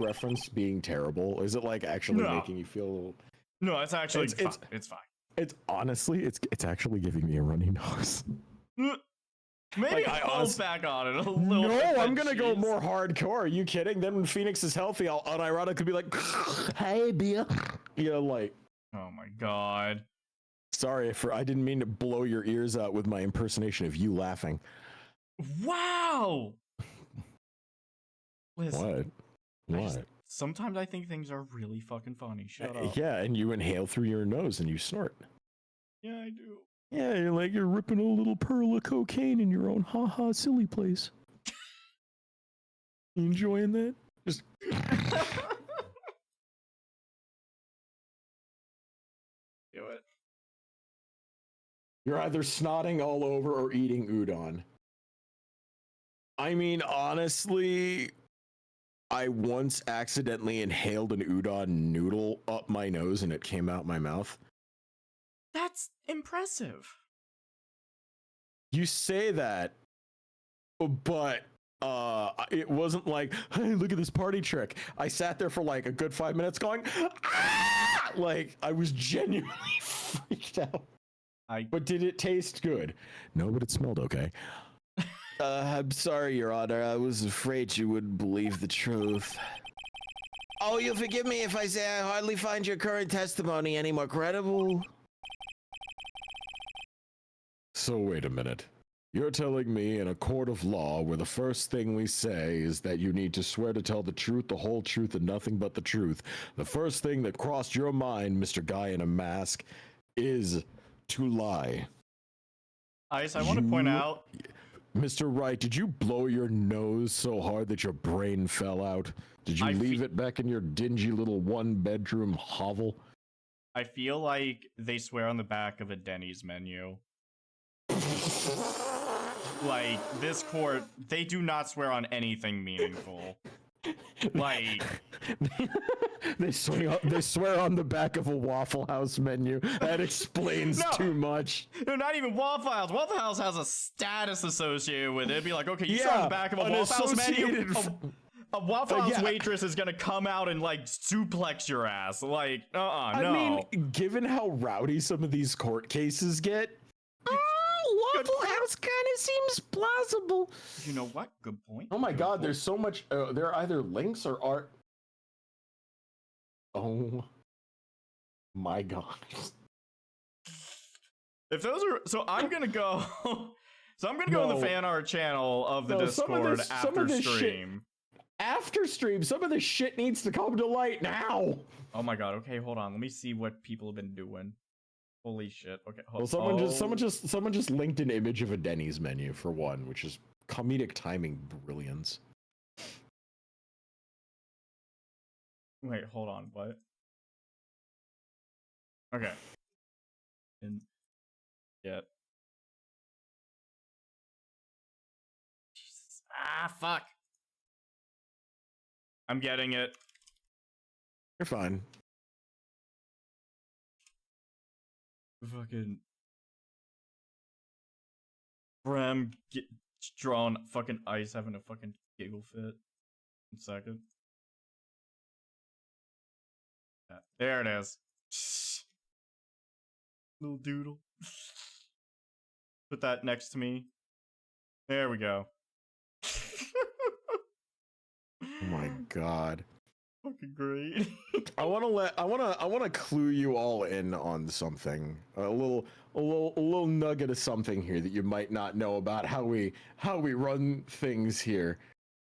reference being terrible? Is it like actually making you feel? No, it's actually fine. It's fine. It's honestly, it's actually giving me a runny nose. Maybe I'll back on it a little. No, I'm gonna go more hardcore. Are you kidding? Then when Phoenix is healthy, I'll unironically be like, "Hey, Bia." You know, like. Oh my god. Sorry I didn't mean to blow your ears out with my impersonation of you laughing. Wow. Listen, What? Sometimes I think things are really fucking funny. Shut up. Yeah, and you inhale through your nose and you snort. Yeah, I do. Yeah, you're ripping a little pearl of cocaine in your own ha-ha silly place. You enjoying that? Just... Do it. You're either snotting all over or eating udon. I mean, honestly, I once accidentally inhaled an udon noodle up my nose and it came out my mouth. That's impressive. You say that, but it wasn't like, hey, look at this party trick. I sat there for like a good 5 minutes going, ah! Like I was genuinely freaked out. But did it taste good? No, but it smelled okay. I'm sorry, Your Honor. I was afraid you wouldn't believe the truth. Oh, you'll forgive me if I say I hardly find your current testimony any more credible. So wait a minute. You're telling me in a court of law where the first thing we say is that you need to swear to tell the truth, the whole truth, and nothing but the truth. The first thing that crossed your mind, Mr. Guy in a mask, is to lie. Ice, I want to point out... Mr. Wright, did you blow your nose so hard that your brain fell out? Did you leave it back in your dingy little one-bedroom hovel? I feel like they swear on the back of a Denny's menu. Like, this court, they do not swear on anything meaningful. Like... they swear on the back of a Waffle House menu. That explains too much. No, not even Waffle House. Waffle House has a status associated with it. It'd be like, okay, you swear on the back of a Waffle House menu? A Waffle House waitress is gonna come out and, like, suplex your ass. Like, no. I mean, given how rowdy some of these court cases get, Waffle House kind of seems plausible. You know what? Good point. Oh my God, there's so much. There are either links or art. Oh my God. If those are, so I'm gonna go. So I'm gonna go in the fan art channel of the Discord after stream. After stream, some of this shit needs to come to light now. Oh my God. Okay, hold on. Let me see what people have been doing. Holy shit. Okay. Well, someone just linked an image of a Denny's menu for one, which is comedic timing brilliance. Wait, hold on. What? Okay. And yet. Jesus. Ah, fuck. I'm getting it. You're fine. Fucking Bram drawing fucking ice having a fucking giggle fit. 1 second. Yeah, there it is. Little doodle. Put that next to me. There we go. Oh my God. Fucking great. I want to clue you all in on something. A little nugget of something here that you might not know about how we run things here.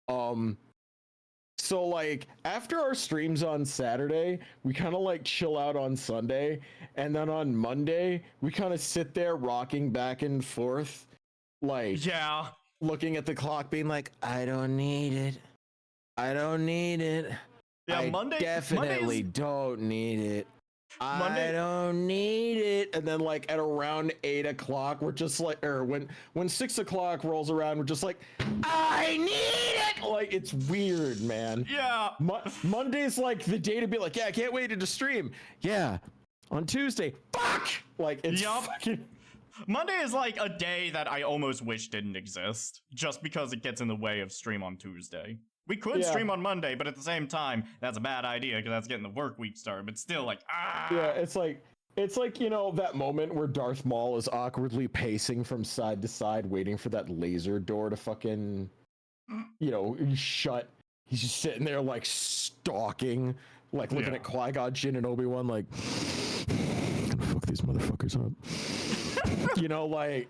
So like after our streams on Saturday, we kind of like chill out on Sunday, and then on Monday we kind of sit there rocking back and forth, like looking at the clock, being like, I don't need it. I don't need it. Yeah, I definitely don't need it. I don't need it. And then like at around 8 o'clock, we're just like, or when 6 o'clock rolls around, we're just like, I need it. Like, it's weird, man. Yeah. Monday's like the day to be like, yeah, I can't wait to stream. Yeah. On Tuesday, fuck. Like, it's fucking. Monday is like a day that I almost wish didn't exist, just because it gets in the way of stream on Tuesday. We could stream on Monday, but at the same time, that's a bad idea because that's getting the work week started. But still, like, Yeah, it's like, you know, that moment where Darth Maul is awkwardly pacing from side to side, waiting for that laser door to fucking, you know, shut. He's just sitting there, like, stalking, like, looking at Qui-Gon Jinn and Obi-Wan, like, I'm gonna fuck these motherfuckers up. You know, like,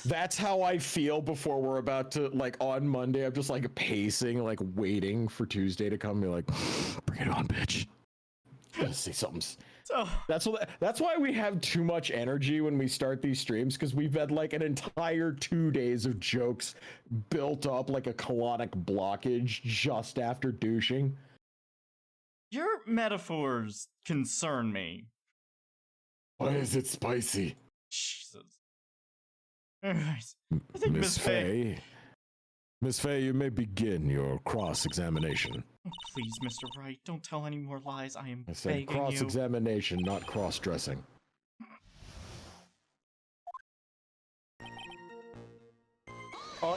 that's how I feel before we're about to, like, on Monday. I'm just like pacing, like waiting for Tuesday to come and be like, bring it on, bitch. Let's see something. So that's why we have too much energy when we start these streams, because we've had like an entire 2 days of jokes built up like a colonic blockage just after douching. Your metaphors concern me. Why is it spicy? Jesus. I think Miss Faye. Miss Faye, you may begin your cross-examination. Oh, please, Mr. Wright, don't tell any more lies. I am I said begging cross-examination, not cross-dressing.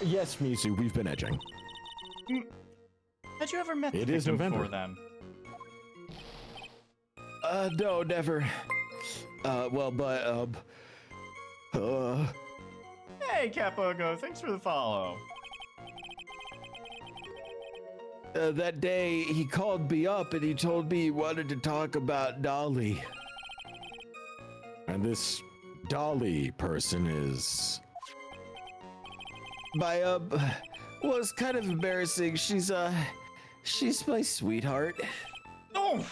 Yes, Mizu, we've been edging. Had you ever met the It is victim November. before then? No, never. Hey, Capogo, thanks for the follow. That day, he called me up and he told me he wanted to talk about Dolly. And this Dolly person is... well, it's kind of embarrassing. She's my sweetheart. Oh!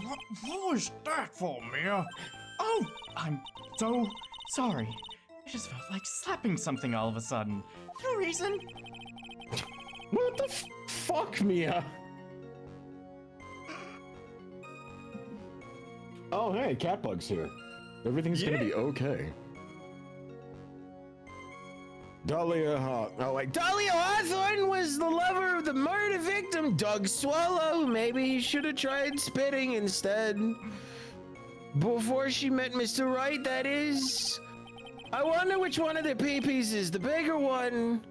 What was that for, Mia? Oh, I'm so sorry. I just felt like slapping something all of a sudden. No reason. What the fuck, Mia? Oh, hey, Catbug's here. Everything's gonna be okay. Dahlia Dahlia Hawthorne was the lover of the murder victim, Doug Swallow. Maybe he should have tried spitting instead. Before she met Mr. Wright, that is. I wonder which one of the peepees is the bigger one.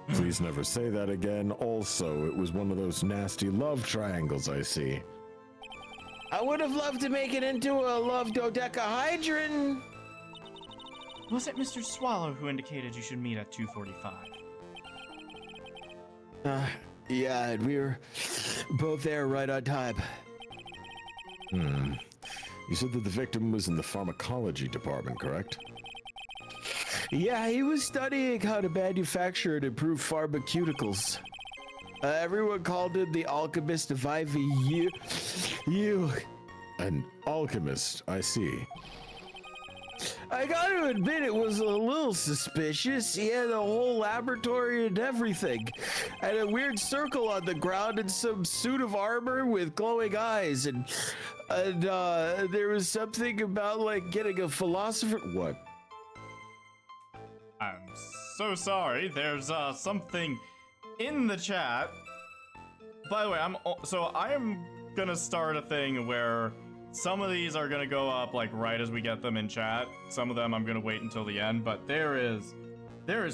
Please never say that again. Also, it was one of those nasty love triangles I see. I would have loved to make it into a love dodecahedron. Was it Mr. Swallow who indicated you should meet at 2:45? Yeah, we were both there right on time. You said that the victim was in the pharmacology department, correct? Yeah, he was studying how to manufacture and improve pharmaceuticals. Everyone called him the alchemist of IVU. An alchemist, I see. I gotta admit, it was a little suspicious. He had a whole laboratory and everything, and a weird circle on the ground and some suit of armor with glowing eyes, and there was something about like getting a philosopher. What? I'm so sorry. There's something in the chat. By the way, I am gonna start a thing where some of these are gonna go up like right as we get them in chat. Some of them I'm gonna wait until the end, but there is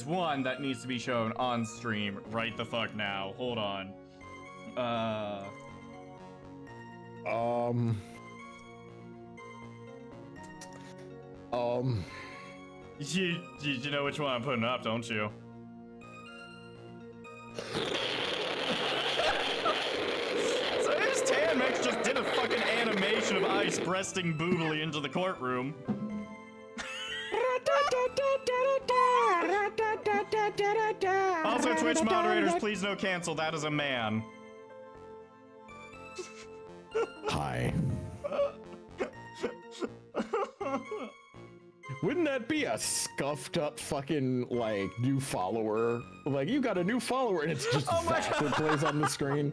one that needs to be shown on stream right the fuck now. Hold on. You know which one I'm putting up, don't you? So his Tanmex just did a fucking animation of Ice breasting boobily into the courtroom. Also, Twitch moderators, please no cancel. That is a man. Hi. Wouldn't that be a scuffed up fucking like new follower? Like you got a new follower and it's just that that plays on the screen.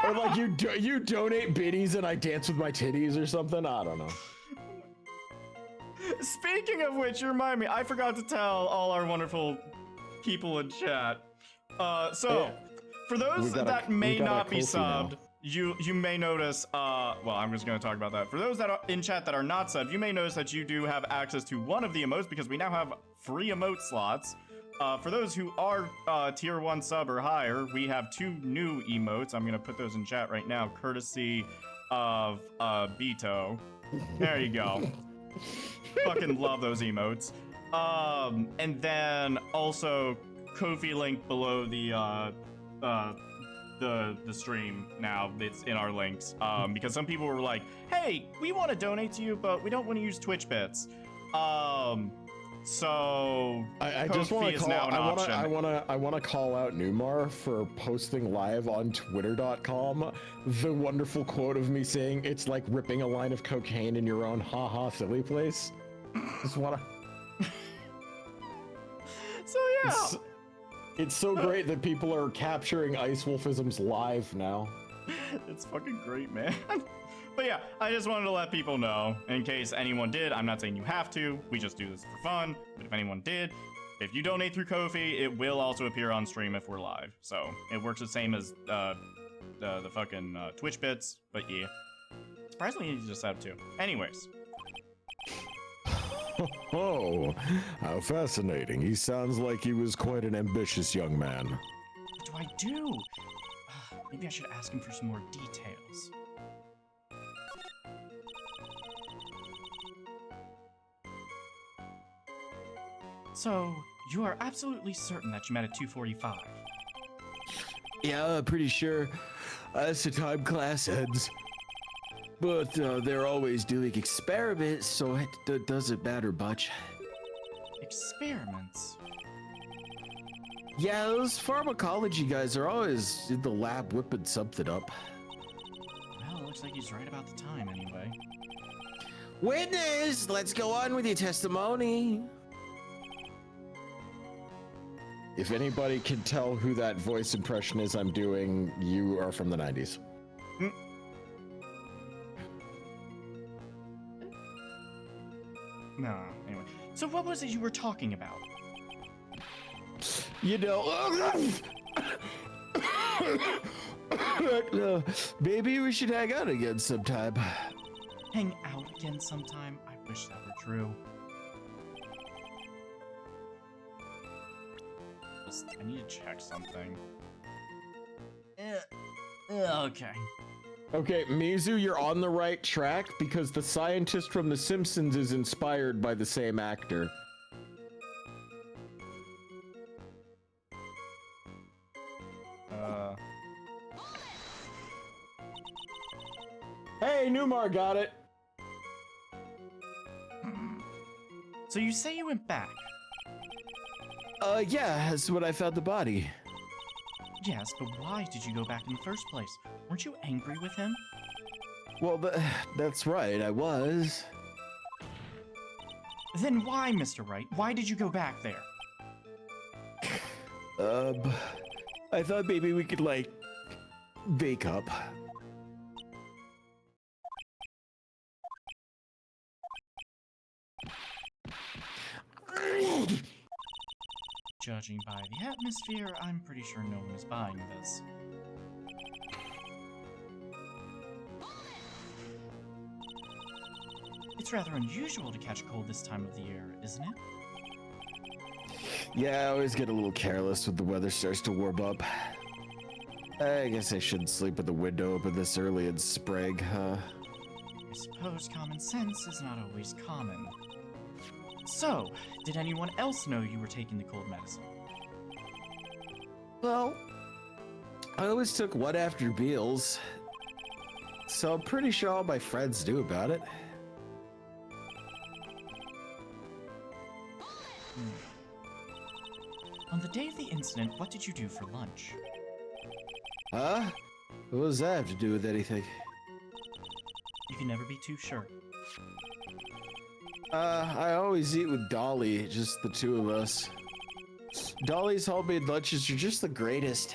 Or like you donate biddies and I dance with my titties or something. I don't know. Speaking of which, you remind me, I forgot to tell all our wonderful people in chat. For those that may not be subbed, you may notice, well, I'm just going to talk about that. For those that are in chat that are not subbed, you may notice that you do have access to one of the emotes because we now have free emote slots. For those who are tier 1 sub or higher, we have 2 new emotes. I'm going to put those in chat right now, courtesy of Beto. There you go. Fucking love those emotes. And then also Ko-fi link below the stream now. It's in our links because some people were like, hey, we want to donate to you, but we don't want to use Twitch bits. So I just want to call. I want to call out Newmar for posting live on Twitter.com the wonderful quote of me saying it's like ripping a line of cocaine in your own haha silly place. Just wanna. So yeah. It's so great that people are capturing Ice Wolfisms live now. It's fucking great, man. But yeah, I just wanted to let people know, in case anyone did. I'm not saying you have to, we just do this for fun, but if anyone did, if you donate through Ko-fi, it will also appear on stream if we're live. So, it works the same as the fucking Twitch bits, but yeah. Surprisingly, you just have to. Anyways. Oh, how fascinating. He sounds like he was quite an ambitious young man. What do I do? Maybe I should ask him for some more details. So, you are absolutely certain that you met at 2:45? Yeah, I'm pretty sure that's the time class ends. But they're always doing experiments, so it doesn't matter much. Experiments? Yeah, those pharmacology guys are always in the lab whipping something up. Well, it looks like he's right about the time anyway. Witness, let's go on with your testimony. If anybody can tell who that voice impression is I'm doing, you are from the 90s. No, anyway. So what was it you were talking about? You know, maybe we should hang out again sometime. Hang out again sometime? I wish that were true. I need to check something. Okay. Okay, Mizu, you're on the right track because the scientist from The Simpsons is inspired by the same actor. Hey, Numar got it. So you say you went back? Yeah, that's when I found the body. Yes, but why did you go back in the first place? Weren't you angry with him? Well, that's right, I was. Then why, Mr. Wright? Why did you go back there? I thought maybe we could, like, make up. Judging by the atmosphere, I'm pretty sure no one is buying this. It's rather unusual to catch a cold this time of the year, isn't it? Yeah, I always get a little careless when the weather starts to warm up. I guess I shouldn't sleep with the window open this early in spring, huh? I suppose common sense is not always common. So, did anyone else know you were taking the cold medicine? Well, I always took one after meals, so I'm pretty sure all my friends knew about it. On the day of the incident, what did you do for lunch? Huh? What does that have to do with anything? You can never be too sure. I always eat with Dolly, just the two of us. Dolly's homemade lunches are just the greatest.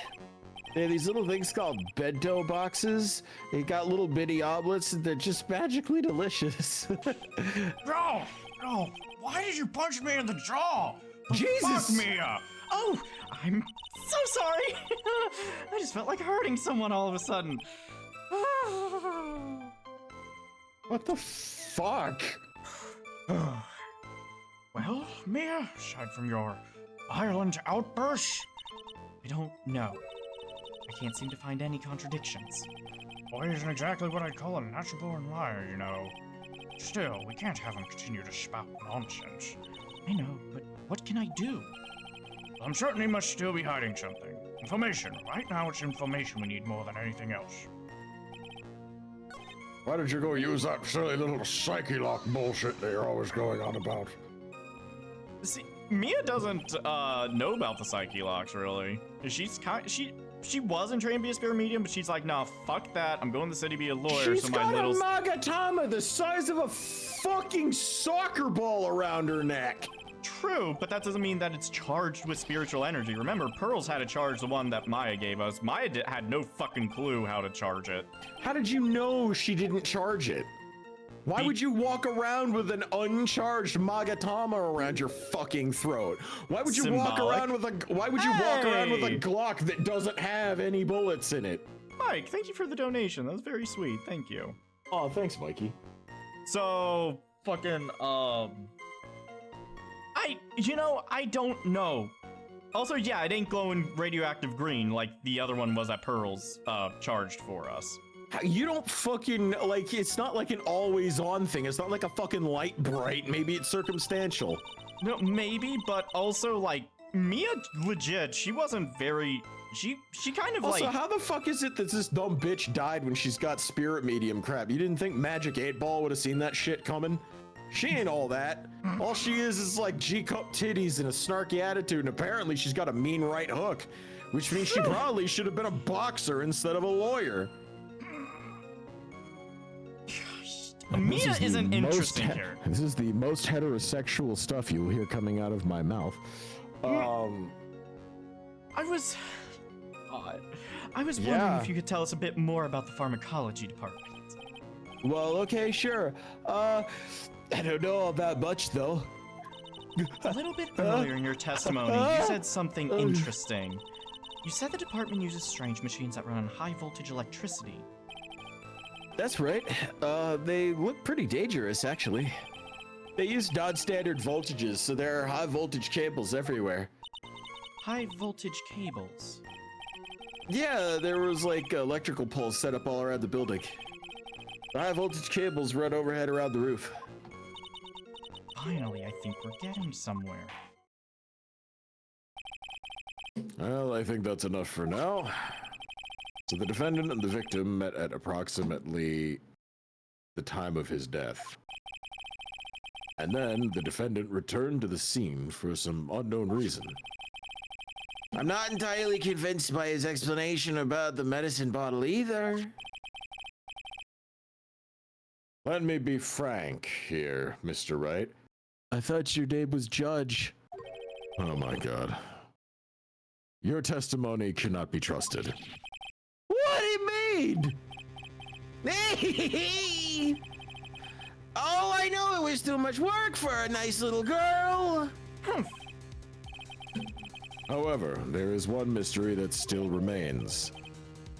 They have these little things called bento boxes. They got little mini omelets and they're just magically delicious. Bro! No! Why did you punch me in the jaw? Jesus! Fuck me up! Oh, I'm so sorry! I just felt like hurting someone all of a sudden. What the fuck? Well, Mia, aside from your violent outbursts, I don't know. I can't seem to find any contradictions. boy isn't exactly what I'd call a natural-born liar, you know. Still, we can't have him continue to spout nonsense. I know, but what can I do? I'm certain he must still be hiding something. Information. Right now, it's information we need more than anything else. Why did you go use that silly little psyche lock bullshit that you're always going on about? See, Mia doesn't know about the psyche locks really. She wasn't trained to be a spirit medium, but she's like, nah, fuck that. I'm going to the city to be a lawyer. She's got a Magatama the size of a fucking soccer ball around her neck. True, but that doesn't mean that it's charged with spiritual energy. Remember, Pearls had to charge the one that Maya gave us. Maya had no fucking clue how to charge it. How did you know she didn't charge it? Why would you walk around with an uncharged Magatama around your fucking throat? Why would you walk around with a Glock that doesn't have any bullets in it? Mike, thank you for the donation. That was very sweet. Thank you. Oh, thanks, Mikey. So, fucking, I don't know. Also, yeah, it ain't glowing radioactive green like the other one was that Pearls, charged for us. You don't fucking, like, it's not like an always-on thing. It's not like a fucking light bright. Maybe it's circumstantial. No, maybe, but also, like, Mia legit, she wasn't very... She kind of also, like... how the fuck is it that this dumb bitch died when she's got spirit medium crap? You didn't think Magic 8-Ball would have seen that shit coming? She ain't all that. All she is like G-cup titties and a snarky attitude, and apparently she's got a mean right hook, which means she probably should have been a boxer instead of a lawyer. Mia is an interesting character. This is the most heterosexual stuff you will hear coming out of my mouth. I was wondering if you could tell us a bit more about the pharmacology department. Well, okay, sure. I don't know about much, though. A little bit earlier in your testimony, you said something interesting. You said the department uses strange machines that run on high voltage electricity. That's right. They look pretty dangerous, actually. They use non-standard voltages, so there are high voltage cables everywhere. High voltage cables? Yeah, there was like electrical poles set up all around the building. The high voltage cables run overhead around the roof. Finally, I think we're getting somewhere. Well, I think that's enough for now. So the defendant and the victim met at approximately the time of his death. And then the defendant returned to the scene for some unknown reason. I'm not entirely convinced by his explanation about the medicine bottle either. Let me be frank here, Mr. Wright. I thought your name was Judge. Oh my god. Your testimony cannot be trusted. What do you mean? Oh, I know it was too much work for a nice little girl. However, there is one mystery that still remains.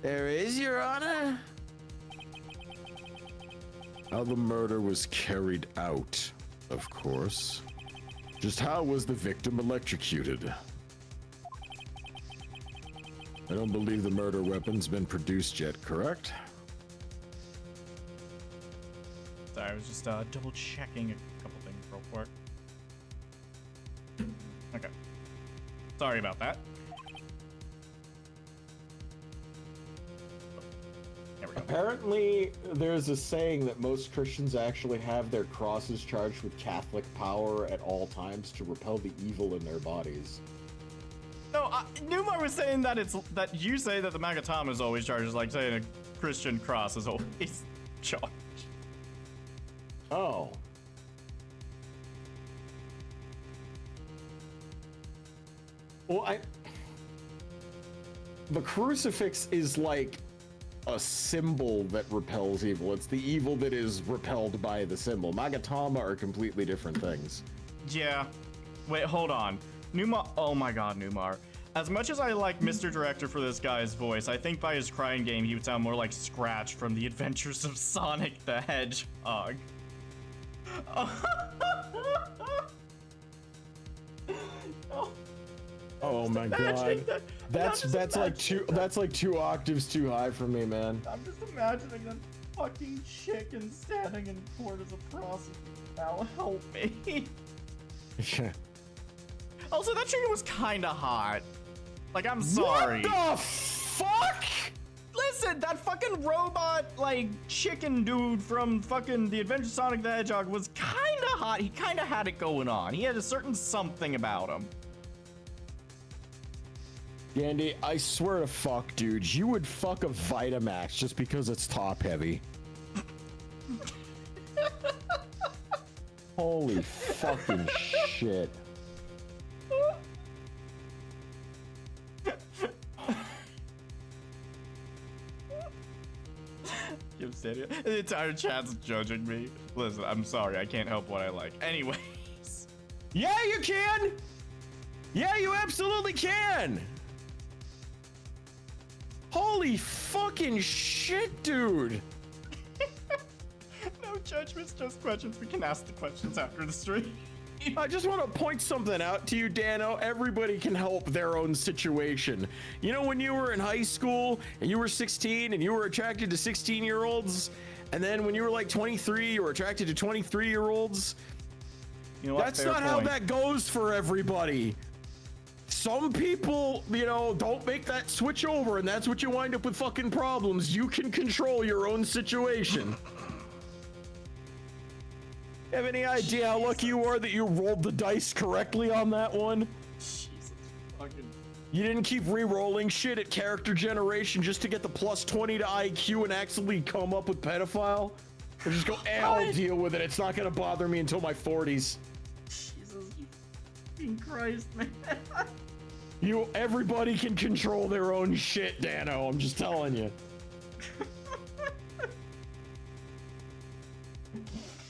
There is, Your Honor. How the murder was carried out, of course. Just how was the victim electrocuted? I don't believe the murder weapon's been produced yet, correct? Sorry, I was just double checking a couple things real quick. Okay. Sorry about that. There we go. Apparently, there's a saying that most Christians actually have their crosses charged with Catholic power at all times to repel the evil in their bodies. No, Numar was saying that that you say that the Magatama is always charged, is like saying a Christian cross is always charged. Oh. Well, the crucifix is like a symbol that repels evil. It's the evil that is repelled by the symbol. Magatama are completely different things. Yeah. Wait, hold on. Numar, oh my god, Numar. As much as I like Mr. Director for this guy's voice, I think by his crying game he would sound more like Scratch from The Adventures of Sonic the Hedgehog. Oh my god. That's like two octaves too high for me, man. I'm just imagining that fucking chicken standing in court as a prostitute. Now help me. Also, that chicken was kinda hot. Like, I'm sorry. What the fuck? Listen, that fucking robot, like, chicken dude from fucking The Adventures of Sonic the Hedgehog was kinda hot. He kinda had it going on. He had a certain something about him. Andy, I swear to fuck, dude, you would fuck a Vitamax just because it's top heavy. Holy fucking shit. The entire chat's judging me. Listen, I'm sorry. I can't help what I like. Anyways. Yeah, you can! Yeah, you absolutely can! Holy fucking shit, dude! No judgments, just questions. We can ask the questions after the stream. I just want to point something out to you, Dano. Everybody can help their own situation. You know, when you were in high school and you were 16 and you were attracted to 16-year-olds, and then when you were like 23, you were attracted to 23-year-olds? You know what? That's Fair not how point. that goes for everybody. Some people, you know, don't make that switch over, and that's what you wind up with fucking problems. You can control your own situation. Have any idea how lucky you are that you rolled the dice correctly on that one? Jesus fucking. You didn't keep re-rolling shit at character generation just to get the plus 20 to IQ and actually come up with pedophile? Or just go, I'll deal with it. It's not gonna bother me until my 40s. Jesus fucking Christ, man. Everybody can control their own shit, Dano. I'm just telling you.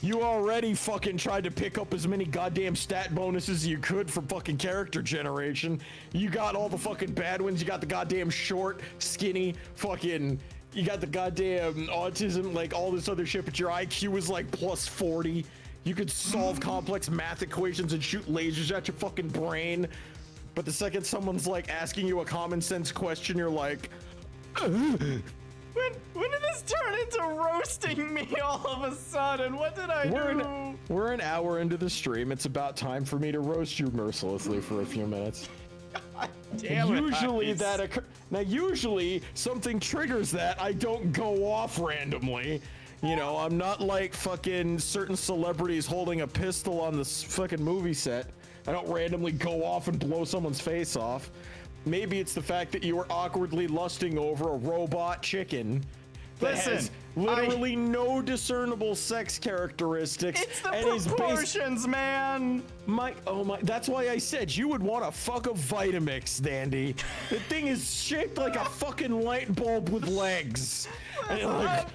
You already fucking tried to pick up as many goddamn stat bonuses as you could for fucking character generation. You got all the fucking bad ones. You got the goddamn short, skinny, fucking... You got the goddamn autism, like all this other shit, but your IQ is like plus 40. You could solve complex math equations and shoot lasers at your fucking brain. But the second someone's like asking you a common sense question, you're like... When did this turn into roasting me all of a sudden? What did I do? We're an hour into the stream. It's about time for me to roast you mercilessly for a few minutes. Usually something triggers that. I don't go off randomly. You know, I'm not like fucking certain celebrities holding a pistol on this fucking movie set. I don't randomly go off and blow someone's face off. Maybe it's the fact that you were awkwardly lusting over a robot chicken that has literally no discernible sex characteristics. It's the proportions, man. That's why I said you would want to fuck a Vitamix, Dandy. The thing is shaped like a fucking light bulb with legs. And you're like,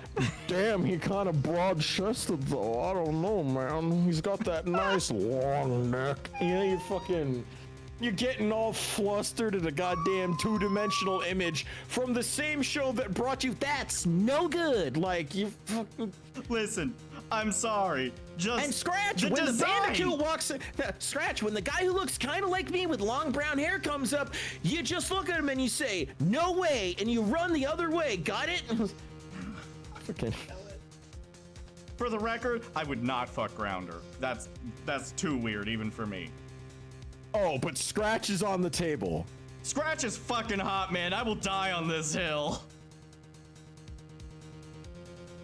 damn, he kind of broad-chested though. I don't know, man. He's got that nice long neck. Yeah, you're getting all flustered at a goddamn two-dimensional image from the same show that brought you That's No Good. Like, you fucking... Listen, I'm sorry. And Scratch, when the Bandicoot walks in... Scratch, when the guy who looks kind of like me with long brown hair comes up, you just look at him and you say, no way, and you run the other way. Got it? Okay. For the record, I would not fuck Grounder. That's too weird, even for me. Oh, but Scratch is on the table. Scratch is fucking hot, man. I will die on this hill.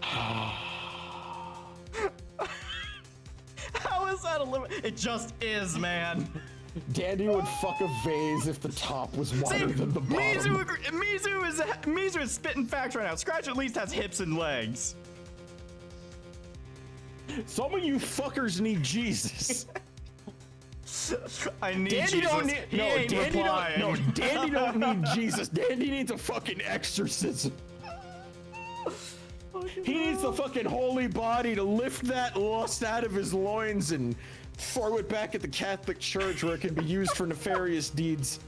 How is that a limit? It just is, man. Dandy would fuck a vase if the top was wider than the bottom. Mizu is spitting facts right now. Scratch at least has hips and legs. Some of you fuckers need Jesus. I need Dandy Jesus. don't need, He no, ain't Dandy replying. don't, no, Dandy don't need Jesus. Dandy needs a fucking exorcism. He needs the fucking holy body to lift that lust out of his loins and throw it back at the Catholic Church where it can be used for nefarious deeds.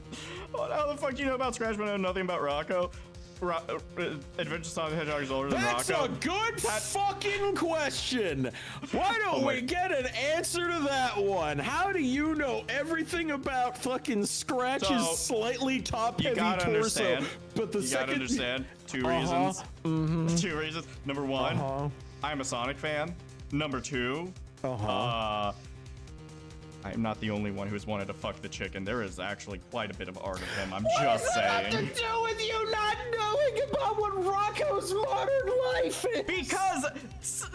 How the fuck do you know about Scratch but know nothing about Rocco? Adventure Sonic the Hedgehog is older than Rocco. That's a good fucking question. Why don't we get an answer to that one? How do you know everything about fucking Scratch's slightly top-heavy torso? Understand. But the you second... gotta understand two reasons. Two reasons. Number one, I'm a Sonic fan. Number two, I'm not the only one who's wanted to fuck the chicken. There is actually quite a bit of art of him. I'm just saying. What does that have to do with you not knowing about what Rocco's modern life is? Because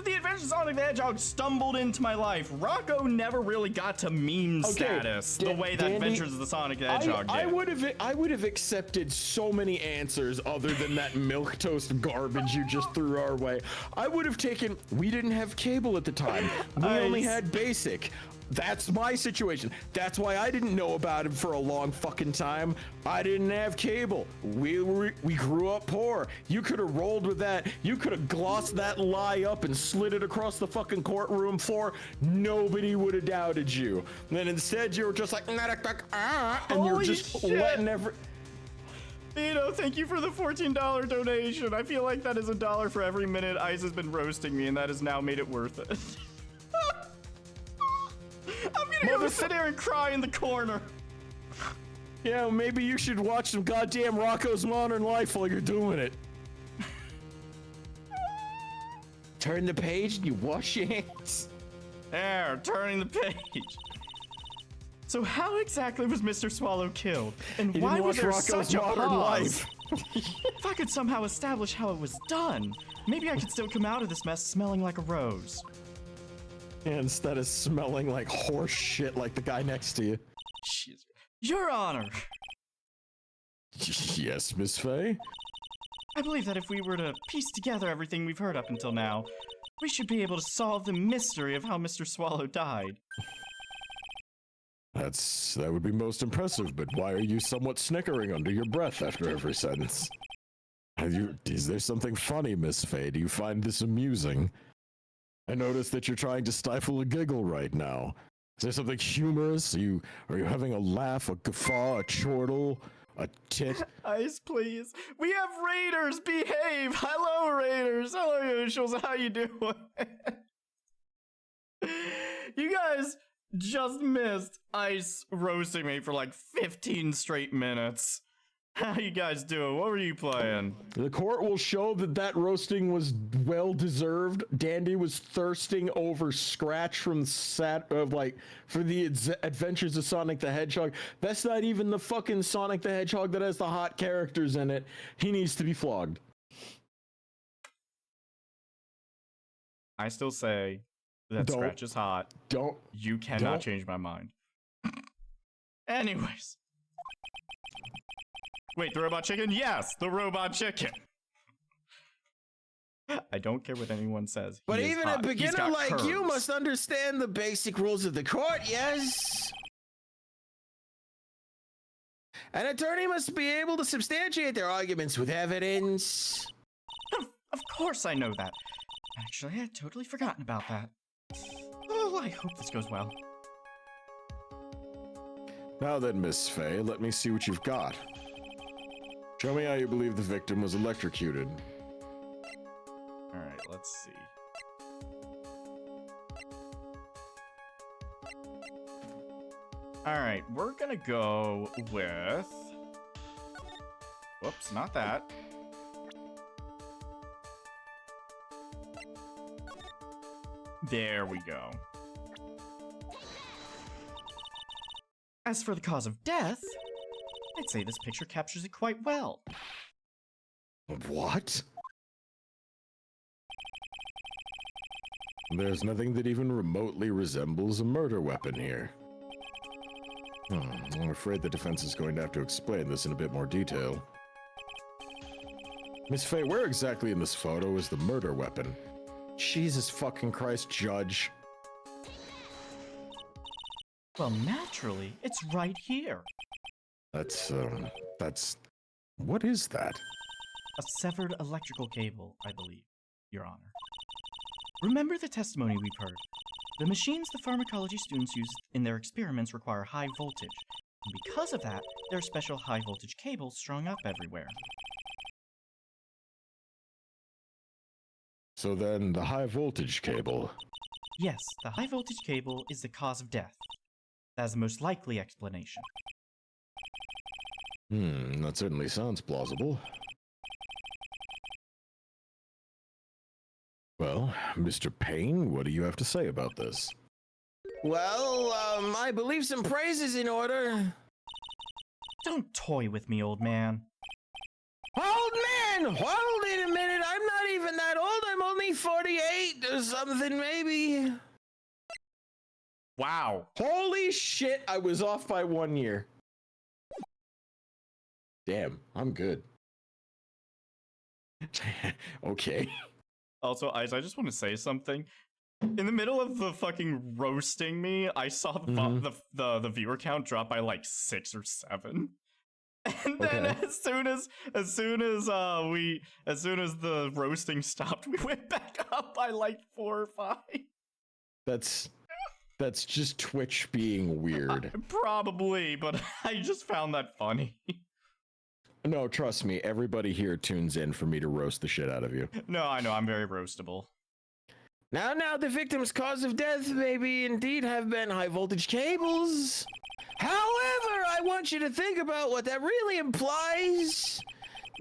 the Adventures of Sonic the Hedgehog stumbled into my life. Rocco never really got to meme status the way that Dandy, Adventures of the Sonic the Hedgehog did. I would have accepted so many answers other than that milquetoast garbage you just threw our way. I would have taken. We didn't have cable at the time. We only had basic. That's my situation. That's why I didn't know about him for a long fucking time. I didn't have cable. We grew up poor. You could have rolled with that. You could have glossed that lie up and slid it across the fucking courtroom floor. Nobody would have doubted you. And then instead you were just like, and you're just letting every... Thank you for the $14 donation. I feel like that is $1 for every minute Ice has been roasting me, and that has now made it worth it. I'm gonna go sit here and cry in the corner. Yeah, maybe you should watch some goddamn Rocco's Modern Life while you're doing it. Turn the page and you wash your hands. There, turning the page. So how exactly was Mr. Swallow killed? And why was there such a pause? If I could somehow establish how it was done, maybe I could still come out of this mess smelling like a rose. Instead of smelling like horse shit like the guy next to you. Jeez. Your Honor! Yes, Miss Faye? I believe that if we were to piece together everything we've heard up until now, we should be able to solve the mystery of how Mr. Swallow died. That would be most impressive, but why are you somewhat snickering under your breath after every sentence? Is there something funny, Miss Faye? Do you find this amusing? I notice that you're trying to stifle a giggle right now. Is there something humorous? Are you having a laugh, a guffaw, a chortle, a tit? Ice, please. We have raiders. Behave. Hello, raiders. Hello, usuals. How you doing? You guys just missed Ice roasting me for like 15 straight minutes. How you guys doing? What were you playing? The court will show that roasting was well deserved. Dandy was thirsting over Scratch from for the Adventures of Sonic the Hedgehog. That's not even the fucking Sonic the Hedgehog that has the hot characters in it. He needs to be flogged. I still say that Scratch is hot. You cannot change my mind. Anyways. Wait, the robot chicken? Yes, the robot chicken. I don't care what anyone says. But even a beginner like you must understand the basic rules of the court, yes? An attorney must be able to substantiate their arguments with evidence. Of course I know that. Actually, I had totally forgotten about that. Oh, I hope this goes well. Now then, Miss Faye, let me see what you've got. Show me how you believe the victim was electrocuted. Alright, let's see. Alright, we're gonna go with... Whoops, not that. There we go. As for the cause of death, I'd say this picture captures it quite well. What? There's nothing that even remotely resembles a murder weapon here. I'm afraid the defense is going to have to explain this in a bit more detail. Miss Faye, where exactly in this photo is the murder weapon? Jesus fucking Christ, Judge. Well, naturally, it's right here. That's, what is that? A severed electrical cable, I believe, Your Honor. Remember the testimony we've heard. The machines the pharmacology students use in their experiments require high voltage, and because of that, there are special high voltage cables strung up everywhere. So then, the high voltage cable. Yes, the high voltage cable is the cause of death. That is the most likely explanation. That certainly sounds plausible. Well, Mr. Payne, what do you have to say about this? Well, I believe some praise is in order. Don't toy with me, old man. Old man! Hold it a minute, I'm not even that old, I'm only 48 or something, maybe. Wow. Holy shit, I was off by 1 year. Damn, I'm good. Okay. Also, Ice, I just want to say something. In the middle of the fucking roasting me, I saw the viewer count drop by like 6 or 7. And then as soon as the roasting stopped, we went back up by like 4 or 5. That's just Twitch being weird. Probably, but I just found that funny. No, trust me, everybody here tunes in for me to roast the shit out of you. No, I know, I'm very roastable. Now, the victim's cause of death may be indeed have been high voltage cables. However, I want you to think about what that really implies.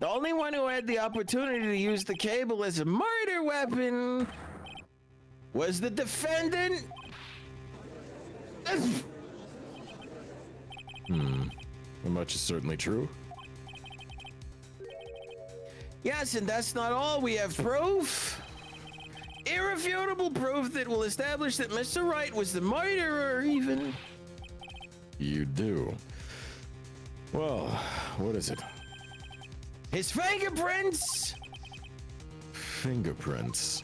The only one who had the opportunity to use the cable as a murder weapon was the defendant. Much is certainly true. Yes, and that's not all. We have proof. Irrefutable proof that will establish that Mr. Wright was the murderer, even. You do. Well, what is it? His fingerprints! Fingerprints?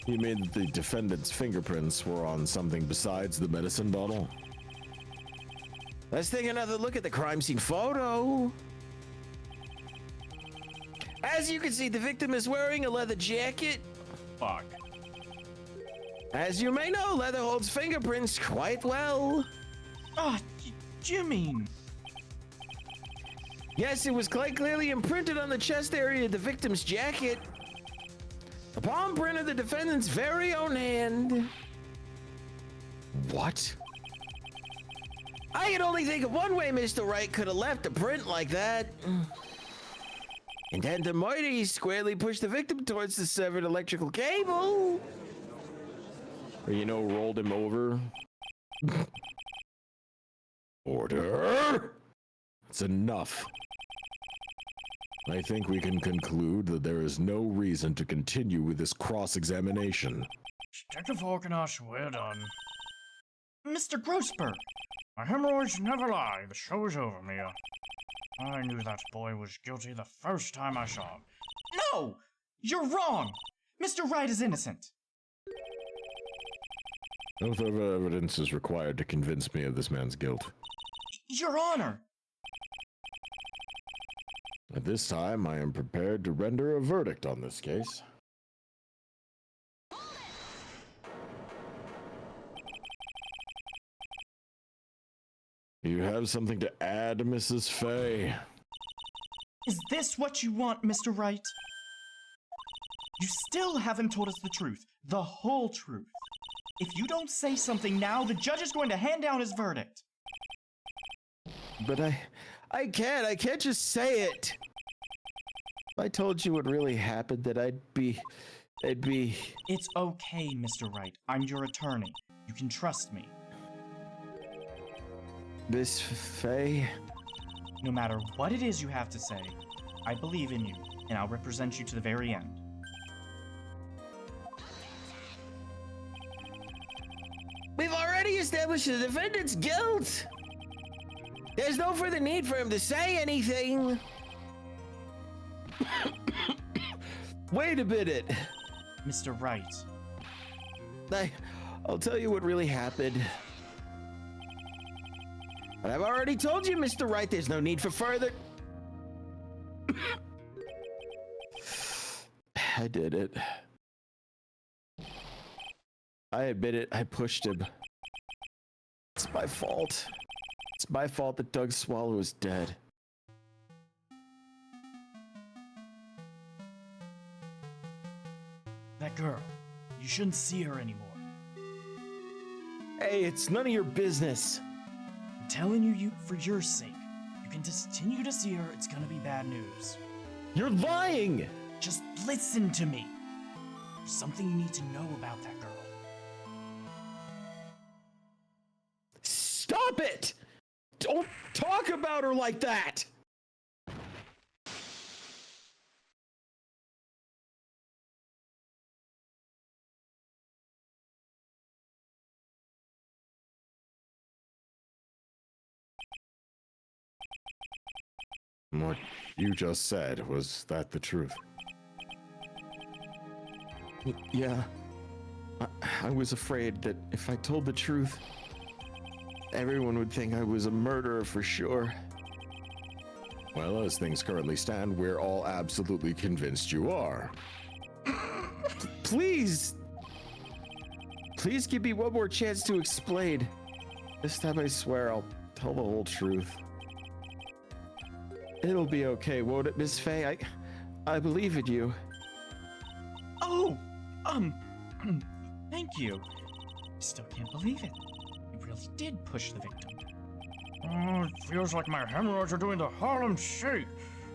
You mean that the defendant's fingerprints were on something besides the medicine bottle? Let's take another look at the crime scene photo. As you can see, the victim is wearing a leather jacket. Fuck. As you may know, Leather holds fingerprints quite well. Oh, Jimmy. Yes, it was quite clearly imprinted on the chest area of the victim's jacket. A palm print of the defendant's very own hand. What? I can only think of one way Mr. Wright could have left a print like that. Intent to murder, he squarely pushed the victim towards the severed electrical cable. Or, you know, rolled him over. Order! It's enough. I think we can conclude that there is no reason to continue with this cross-examination. Detective Orkanosh, we're done. Mr. Grossberg. My hemorrhoids never lie. The show is over, Mia. I knew that boy was guilty the first time I saw him. No! You're wrong! Mr. Wright is innocent. No further evidence is required to convince me of this man's guilt. Your Honor! At this time, I am prepared to render a verdict on this case. Do you have something to add, Mrs. Fay? Is this what you want, Mr. Wright? You still haven't told us the truth. The whole truth. If you don't say something now, the judge is going to hand down his verdict. But I can't just say it. If I told you what really happened, that it'd be... It's okay, Mr. Wright. I'm your attorney. You can trust me. Miss Fay? No matter what it is you have to say, I believe in you, and I'll represent you to the very end. We've already established the defendant's guilt. There's no further need for him to say anything. Wait a minute. Mr. Wright. I'll tell you what really happened. But I've already told you, Mr. Wright, there's no need for further... I did it. I admit it, I pushed him. It's my fault. It's my fault that Doug Swallow is dead. That girl. You shouldn't see her anymore. Hey, it's none of your business. I'm telling you for your sake. You can continue to see her, it's gonna be bad news. You're lying! Just listen to me. There's something you need to know about that girl. Stop it! Don't talk about her like that! What you just said, was that the truth? Yeah. I was afraid that if I told the truth, everyone would think I was a murderer for sure. Well, as things currently stand, we're all absolutely convinced you are. Please! Please give me one more chance to explain. This time I swear I'll tell the whole truth. It'll be okay, won't it, Miss Fay? I believe in you. Oh! Thank you. I still can't believe it. You really did push the victim. Oh, it feels like my hemorrhoids are doing the Harlem Shake.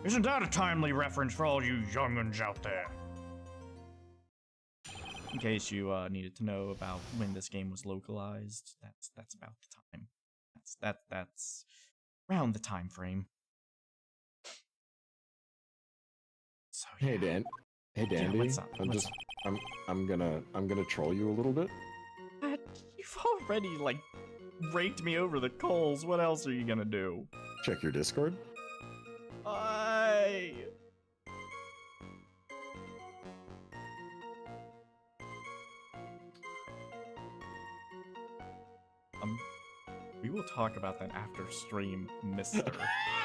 Isn't that a timely reference for all you young'uns out there? In case you needed to know about when this game was localized, that's about the time. That's around the time frame. So, yeah. Hey Dan. Hey Dandy. what's up? I'm gonna troll you a little bit. You've already raked me over the coals. What else are you gonna do? Check your Discord. We will talk about that after stream, mister.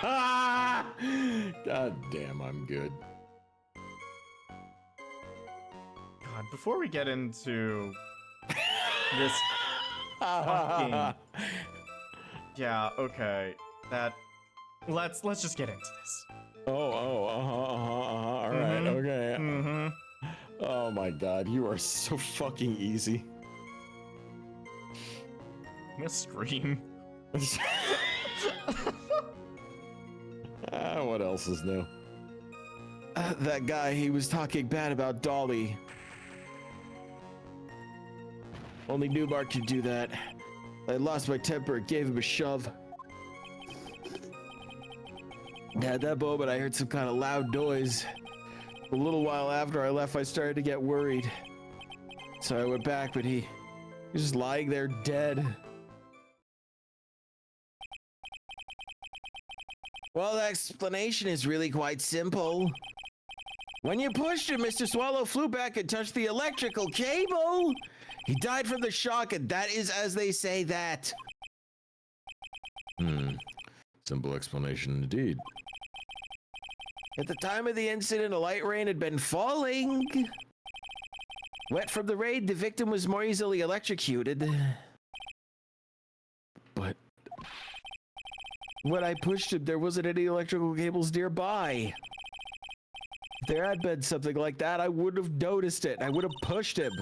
God damn, I'm good. God, before we get into This fucking... Yeah, okay. That... Let's just get into this. All right, okay. Oh my god, you are so fucking easy. I'm gonna scream. What else is new? That guy, he was talking bad about Dolly. Only Newmark could do that. I lost my temper and gave him a shove. At that moment, I heard some kind of loud noise. A little while after I left, I started to get worried. So I went back, but he was just lying there dead. Well, the explanation is really quite simple. When you pushed him, Mr. Swallow flew back and touched the electrical cable. He died from the shock, and that is as they say that. Simple explanation indeed. At the time of the incident, a light rain had been falling. Wet from the rain, the victim was more easily electrocuted. But when I pushed him, there wasn't any electrical cables nearby. If there had been something like that, I would have noticed it. I would have pushed him.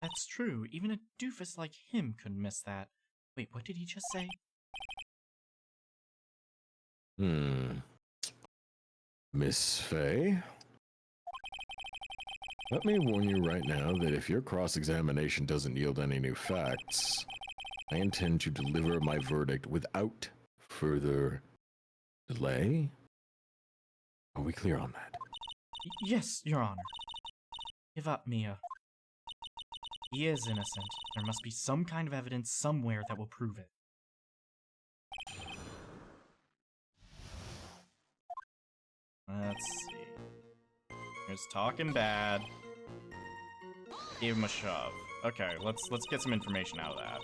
That's true. Even a doofus like him couldn't miss that. Wait, what did he just say? Miss Faye? Let me warn you right now that if your cross-examination doesn't yield any new facts, I intend to deliver my verdict without further delay. Are we clear on that? Yes, Your Honor. Give up, Mia. He is innocent. There must be some kind of evidence somewhere that will prove it. Let's see. Here's talking bad. Gave him a shove. Okay, let's get some information out of that.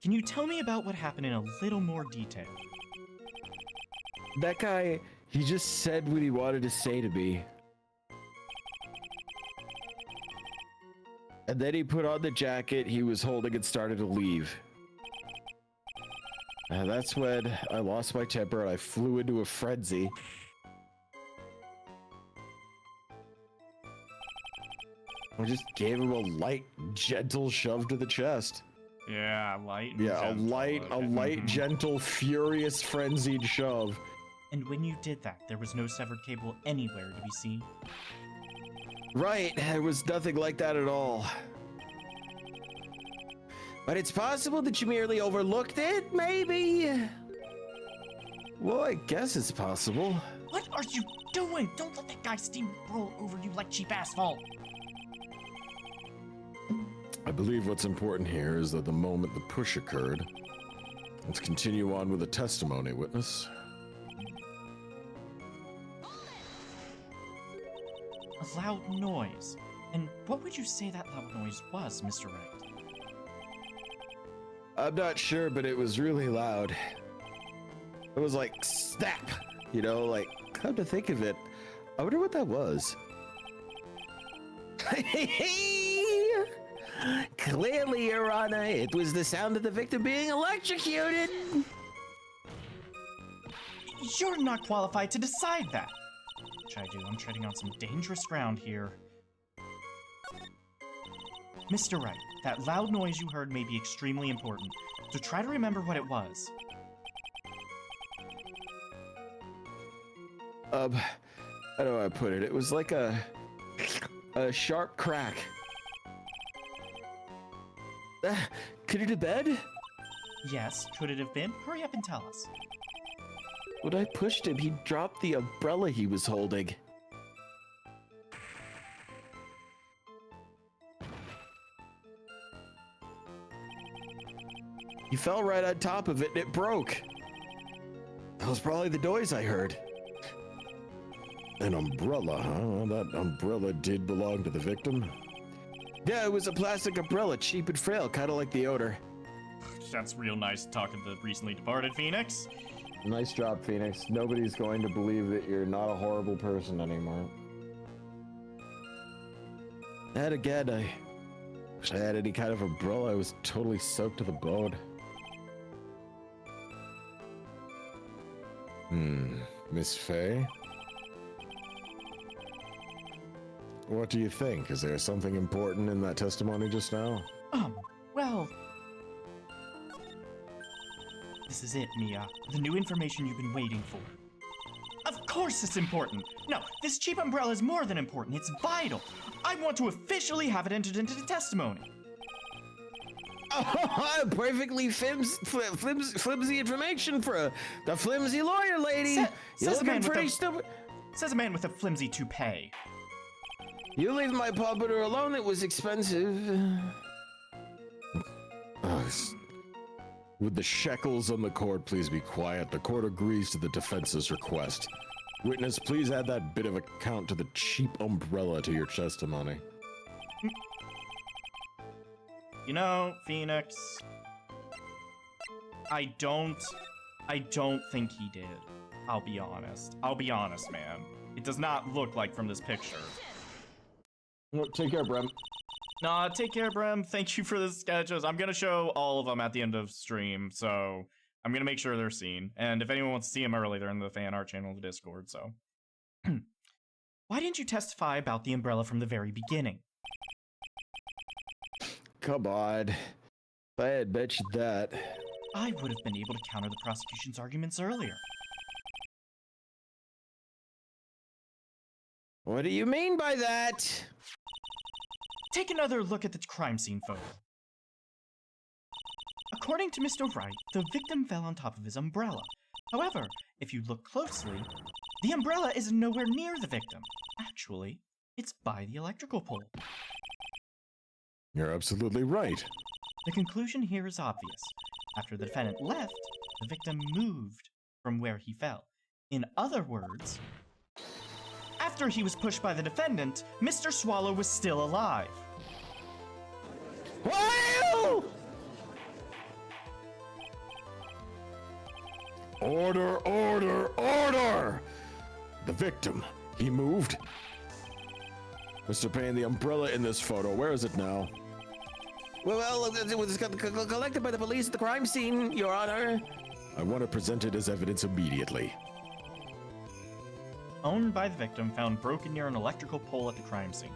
Can you tell me about what happened in a little more detail? That guy, he just said what he wanted to say to me. And then he put on the jacket he was holding and started to leave. And that's when I lost my temper and I flew into a frenzy. I just gave him a light, gentle shove to the chest. Yeah, light and Yeah, gentle. a light, gentle, furious, frenzied shove. And when you did that, there was no severed cable anywhere to be seen? Right, there was nothing like that at all. But it's possible that you merely overlooked it, maybe? Well, I guess it's possible. What are you doing? Don't let that guy steamroll over you like cheap asphalt. I believe what's important here is that the moment the push occurred, let's continue on with the testimony, witness. A loud noise. And what would you say that loud noise was, Mr. Wright? I'm not sure, but it was really loud. It was like, snap! You know, like, come to think of it, I wonder what that was. Clearly, Your Honor, it was the sound of the victim being electrocuted. You're not qualified to decide that. Which I do. I'm treading on some dangerous ground here. Mr. Wright, that loud noise you heard may be extremely important, so try to remember what it was. How do I put it? It was like a sharp crack. Could it have been? Yes, could it have been? Hurry up and tell us. When I pushed him, he dropped the umbrella he was holding. He fell right on top of it and it broke. That was probably the noise I heard. An umbrella, huh? Well, that umbrella did belong to the victim. Yeah, it was a plastic umbrella, cheap and frail, kind of like the odor. That's real nice talking to the recently departed Phoenix. Nice job, Phoenix. Nobody's going to believe that you're not a horrible person anymore. And again, Wish I had any kind of umbrella. I was totally soaked to the bone. Miss Faye? What do you think? Is there something important in that testimony just now? Well... This is it, Mia. The new information you've been waiting for. Of course it's important! No, this cheap umbrella is more than important, it's vital! I want to officially have it entered into the testimony! Oh, perfectly flimsy information for the flimsy lawyer lady. You're looking pretty stupid. Says a man with a flimsy toupee. You leave my pompadour alone, it was expensive. Would the shekels on the court please be quiet? The court agrees to the defense's request. Witness, please add that bit of account to the cheap umbrella to your testimony. You know, Phoenix, I don't think he did. I'll be honest, man. It does not look like from this picture. Well, take care, Brem. Nah, take care, Brem. Thank you for the sketches. I'm gonna show all of them at the end of stream, so I'm gonna make sure they're seen. And if anyone wants to see them early, they're in the fan art channel of the Discord, so. Why didn't you testify about the umbrella from the very beginning? Come on. I had bet you that. I would have been able to counter the prosecution's arguments earlier. What do you mean by that? Take another look at the crime scene photo. According to Mr. Wright, the victim fell on top of his umbrella. However, if you look closely, the umbrella is nowhere near the victim. Actually, it's by the electrical pole. You're absolutely right. The conclusion here is obvious. After the defendant left, the victim moved from where he fell. In other words, after he was pushed by the defendant, Mr. Swallow was still alive. Wow! Order, order, order! The victim, he moved. Mr. Payne, the umbrella in this photo, where is it now? Well, it was collected by the police at the crime scene, Your Honor. I want to present it as evidence immediately. Owned by the victim, found broken near an electrical pole at the crime scene.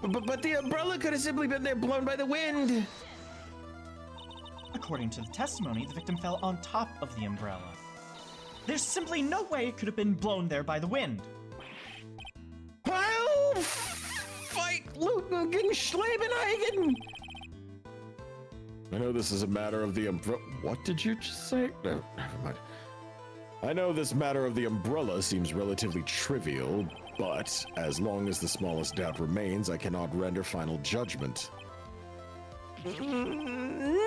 Perfect. But the umbrella could have simply been there blown by the wind. According to the testimony, the victim fell on top of the umbrella. There's simply no way it could have been blown there by the wind. Well, fight Luton Schlebenhagen. I know this is a matter of the umbrella. What did you just say? No, never mind. I know this matter of the umbrella seems relatively trivial, but as long as the smallest doubt remains, I cannot render final judgment. No!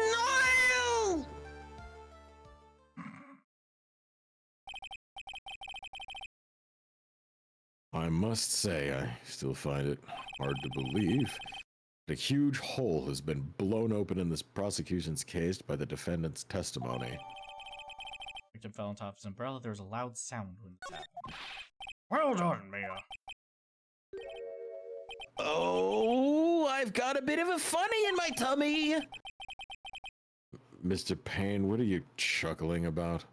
I must say, I still find it hard to believe that a huge hole has been blown open in this prosecution's case by the defendant's testimony. Victim fell on top of his umbrella. There was a loud sound when this happened. Well done, Mia. Oh, I've got a bit of a funny in my tummy. Mr. Payne, what are you chuckling about?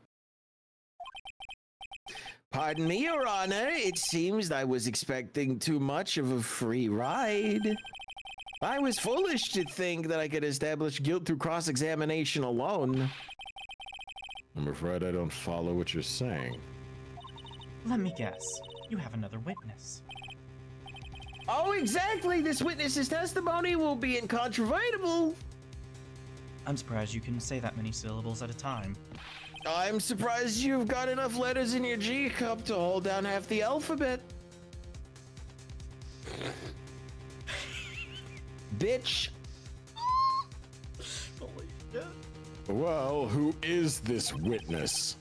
Pardon me, Your Honor. It seems I was expecting too much of a free ride. I was foolish to think that I could establish guilt through cross-examination alone. I'm afraid I don't follow what you're saying. Let me guess. You have another witness. Oh, exactly. This witness's testimony will be incontrovertible. I'm surprised you can say that many syllables at a time. I'm surprised you've got enough letters in your G cup to hold down half the alphabet. Bitch. Holy shit. Well, who is this witness?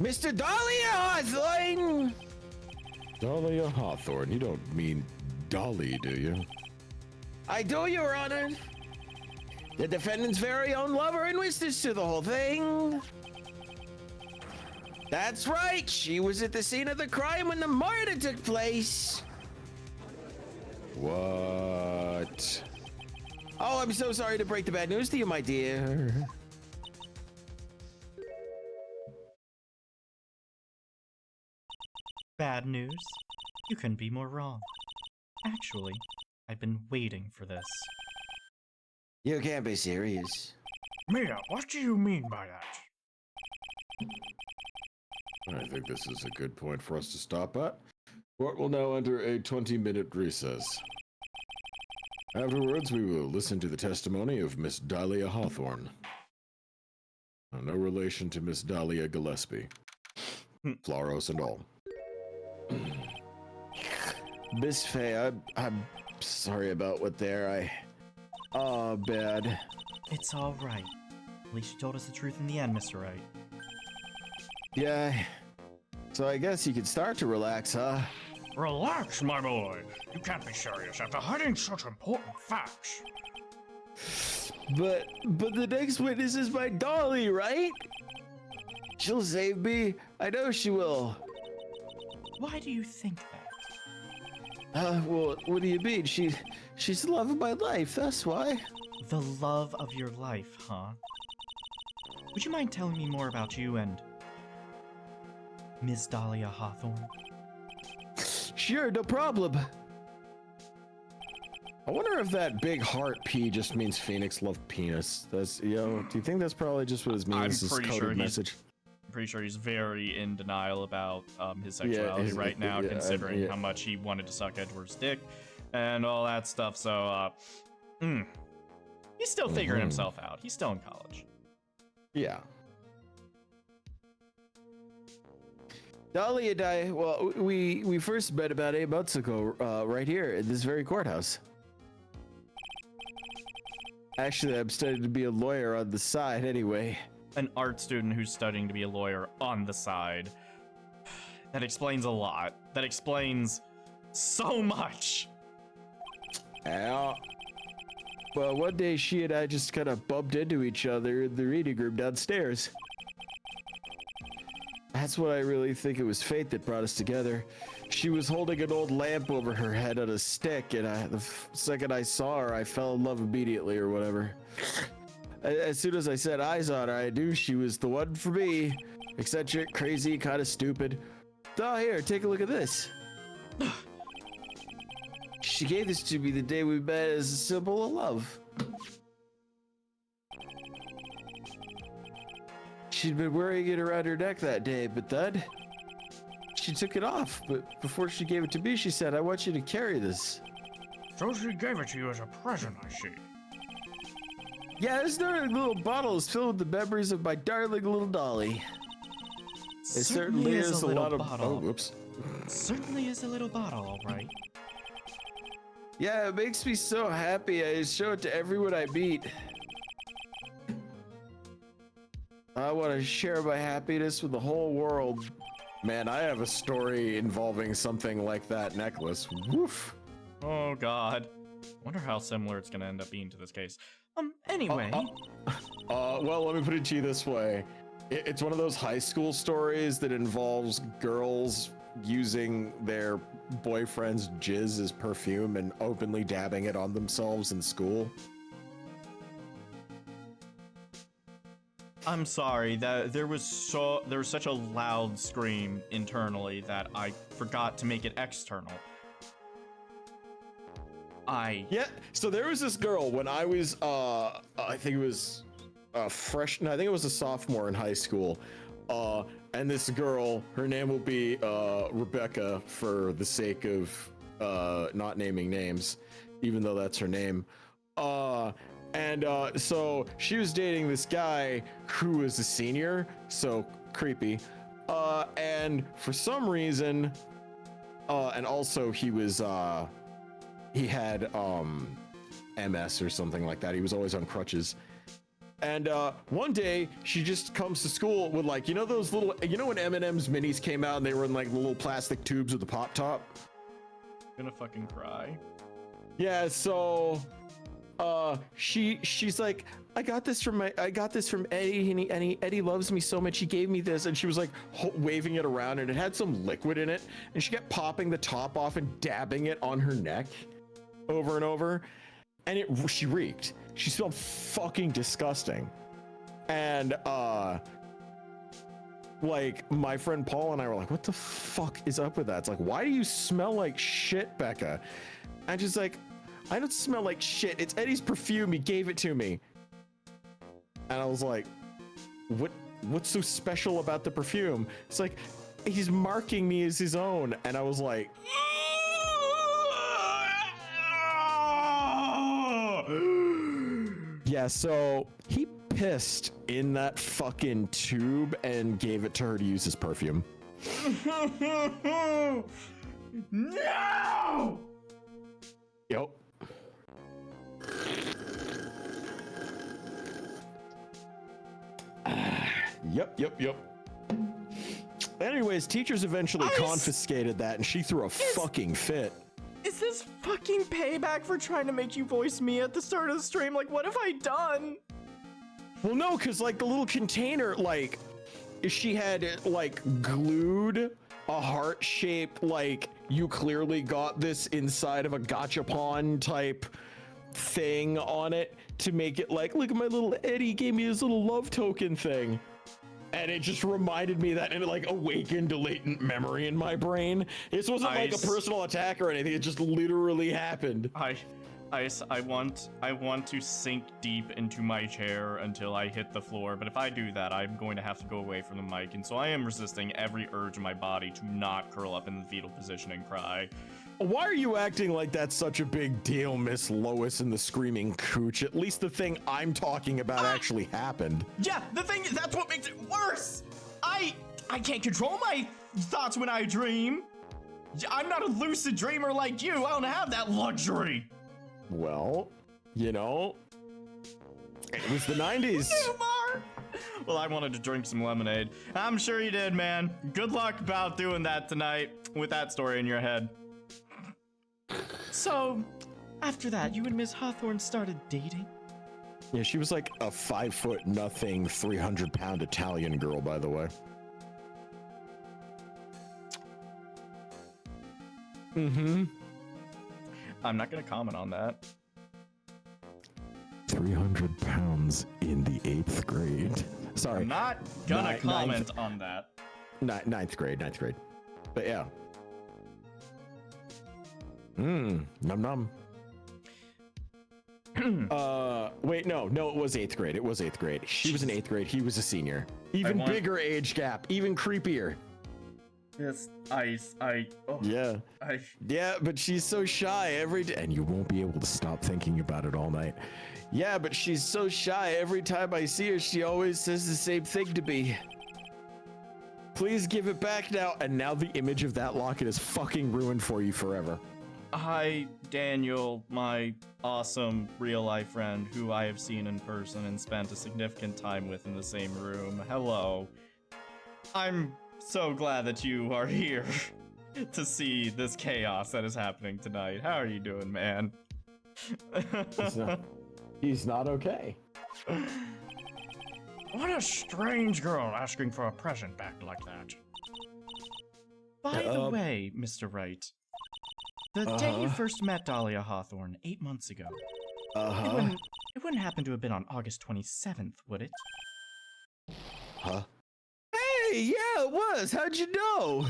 Mr. Dahlia Hawthorne! Dahlia Hawthorne. You don't mean Dolly, do you? I do, Your Honor. The defendant's very own lover and witness to the whole thing. That's right. She was at the scene of the crime when the murder took place. What? Oh, I'm so sorry to break the bad news to you, my dear. Bad news? You couldn't be more wrong. Actually, I've been waiting for this. You can't be serious. Mia, what do you mean by that? I think this is a good point for us to stop at. Court will now enter a 20-minute recess. Afterwards, we will listen to the testimony of Miss Dahlia Hawthorne. No relation to Miss Dahlia Gillespie. Floros and all. Miss Faye, I'm sorry about what there. Oh, bad. It's alright. At least you told us the truth in the end, Mr. Wright. Yeah. So I guess you could start to relax, huh? Relax, my boy. You can't be serious after hiding such important facts. But the next witness is my Dolly, right? She'll save me. I know she will. Why do you think that? Well, what do you mean? She's the love of my life, that's why. The love of your life, huh? Would you mind telling me more about you and Ms. Dahlia Hawthorne? Sure, no problem. I wonder if that big heart P just means Phoenix love penis. That's, do you think that's probably just what it means? I'm pretty sure message. I'm pretty sure he's very in denial about his sexuality right now, considering how much he wanted to suck Edward's dick and all that stuff. So, he's still figuring himself out. He's still in college. Yeah. Dolly and I, well, we first met about 8 months ago, right here in this very courthouse. Actually, I'm studying to be a lawyer on the side anyway. An art student who's studying to be a lawyer on the side. That explains a lot. That explains so much. Yeah. Well, one day she and I just kind of bumped into each other in the reading room downstairs. That's what I really think it was fate that brought us together. She was holding an old lamp over her head on a stick, and the second I saw her, I fell in love immediately or whatever. As soon as I set eyes on her, I knew she was the one for me. Eccentric, crazy, kind of stupid. Oh, here, take a look at this. She gave this to me the day we met as a symbol of love. She'd been wearing it around her neck that day, but then she took it off. But before she gave it to me, she said, I want you to carry this. So she gave it to you as a present, I see. Yeah, this darling little bottle is filled with the memories of my darling little Dolly. It certainly is a lot of bottle. Oh, whoops. Certainly is a little bottle, all right. Yeah, it makes me so happy. I show it to everyone I meet. I want to share my happiness with the whole world. Man, I have a story involving something like that necklace. Woof. Oh God. Wonder how similar it's gonna end up being to this case. Anyway. Well, let me put it to you this way. It's one of those high school stories that involves girls using their boyfriend's jizz as perfume and openly dabbing it on themselves in school. I'm sorry that there was such a loud scream internally that I forgot to make it external. Yeah, so there was this girl when I was I think it was a freshman, I think it was a sophomore in high school. And this girl, her name will be Rebecca for the sake of not naming names, even though that's her name. So she was dating this guy who was a senior, so creepy. And for some reason, and also he was he had MS or something like that. He was always on crutches. And one day she just comes to school with, like, you know those little, you know when M&M's minis came out and they were in like little plastic tubes with the pop top? I'm gonna fucking cry. Yeah, so she's like, I got this from Eddie, and Eddie loves me so much, he gave me this. And she was like waving it around, and it had some liquid in it, and she kept popping the top off and dabbing it on her neck over and over, and she reeked. She smelled fucking disgusting. And like my friend Paul and I were like, what the fuck is up with that? It's like, why do you smell like shit, Becca? I'm just like, I don't smell like shit. It's Eddie's perfume. He gave it to me. And I was like, what's so special about the perfume? It's like, he's marking me as his own. And I was like, yeah, so he pissed in that fucking tube and gave it to her to use as perfume. No! Yep. Yep. Anyways, teachers eventually confiscated that and she threw a fucking fit. Is this fucking payback for trying to make you voice me at the start of the stream? Like, what have I done? Well, no, because like the little container, like she had like glued a heart-shaped, like you clearly got this inside of a gachapon type thing on it to make it like, look at my little Eddie gave me this little love token thing. And it just reminded me that, and it like awakened a latent memory in my brain. This wasn't like a personal attack or anything. It just literally happened. I want to sink deep into my chair until I hit the floor, but if I do that, I'm going to have to go away from the mic, and so I am resisting every urge in my body to not curl up in the fetal position and cry. Why are you acting like that's such a big deal, Miss Lois and the Screaming Cooch? At least the thing I'm talking about actually happened. Yeah, the thing is, that's what makes it worse. I can't control my thoughts when I dream. I'm not a lucid dreamer like you. I don't have that luxury. Well, you know, it was the 90s. Well, I wanted to drink some lemonade. I'm sure you did, man. Good luck about doing that tonight with that story in your head. So, after that, you and Miss Hawthorne started dating? Yeah, she was like a 5'0" 300-pound Italian girl, by the way. Mm-hmm. I'm not gonna comment on that. 300 pounds in the 8th grade. Sorry. I'm not gonna comment on that. Ninth grade. But yeah. Num num. Wait, no, it was 8th grade. It was 8th grade. She was in 8th grade. He was a senior. Even bigger age gap. Even creepier. Yes, Yeah, but she's so shy every day, and you won't be able to stop thinking about it all night. Yeah, but she's so shy. Every time I see her, she always says the same thing to me. Please give it back now. And now the image of that locket is fucking ruined for you forever. Hi, Daniel, my awesome real-life friend who I have seen in person and spent a significant time with in the same room. Hello. I'm so glad that you are here to see this chaos that is happening tonight. How are you doing, man? He's not okay. What a strange girl asking for a present back like that. By the way, Mr. Wright, the day you first met Dahlia Hawthorne 8 months ago, it wouldn't happen to have been on August 27th, would it? Huh? Hey, yeah, it was. How'd you know?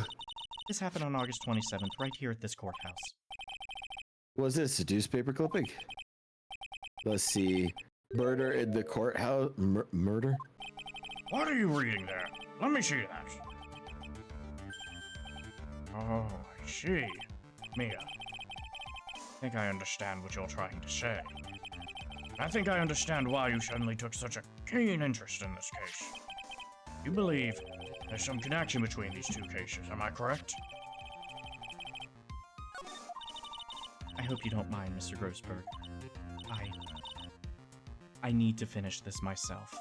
This happened on August 27th, right here at this courthouse. Was this a newspaper clipping? Let's see. Murder in the courthouse. Murder? What are you reading there? Let me see that. Oh, I see. Mia, I think I understand what you're trying to say. I think I understand why you suddenly took such a keen interest in this case. You believe there's some connection between these two cases, am I correct? I hope you don't mind, Mr. Grossberg. I need to finish this myself.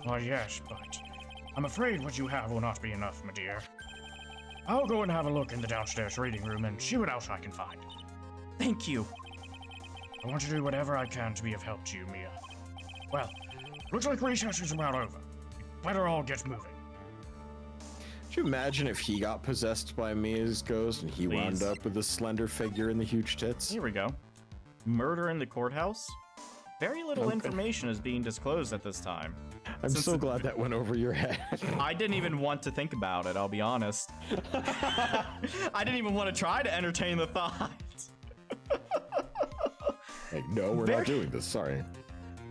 Well, yes, but I'm afraid what you have will not be enough, my dear. I'll go and have a look in the downstairs reading room and see what else I can find. Thank you. I want to do whatever I can to be of help to you, Mia. Well, looks like recess is about over. We'd better all get moving. Could you imagine if he got possessed by Mia's ghost and he wound up with a slender figure and the huge tits? Here we go. Murder in the courthouse? Very little information is being disclosed at this time. I'm so glad that went over your head. I didn't even want to think about it, I'll be honest. I didn't even want to try to entertain the thought. Like, no, we're not doing this, sorry.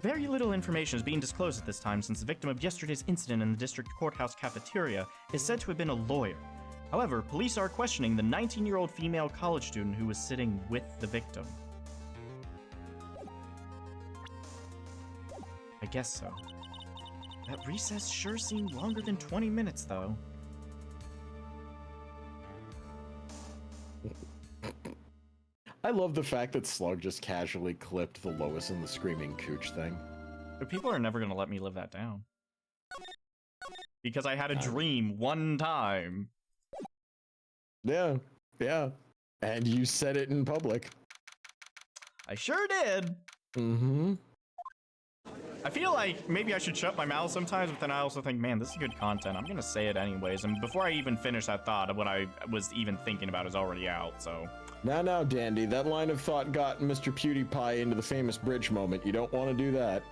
Very little information is being disclosed at this time since the victim of yesterday's incident in the district courthouse cafeteria is said to have been a lawyer. However, police are questioning the 19-year-old female college student who was sitting with the victim. I guess so. That recess sure seemed longer than 20 minutes, though. I love the fact that Slug just casually clipped the Lois and the Screaming Cooch thing. But people are never gonna let me live that down. Because I had a dream one time. Yeah, yeah. And you said it in public. I sure did! Mm-hmm. I feel like maybe I should shut my mouth sometimes, but then I also think, man, this is good content. I'm gonna say it anyways. And before I even finish that thought, what I was even thinking about is already out, so... Now, Dandy, that line of thought got Mr. PewDiePie into the famous bridge moment. You don't want to do that.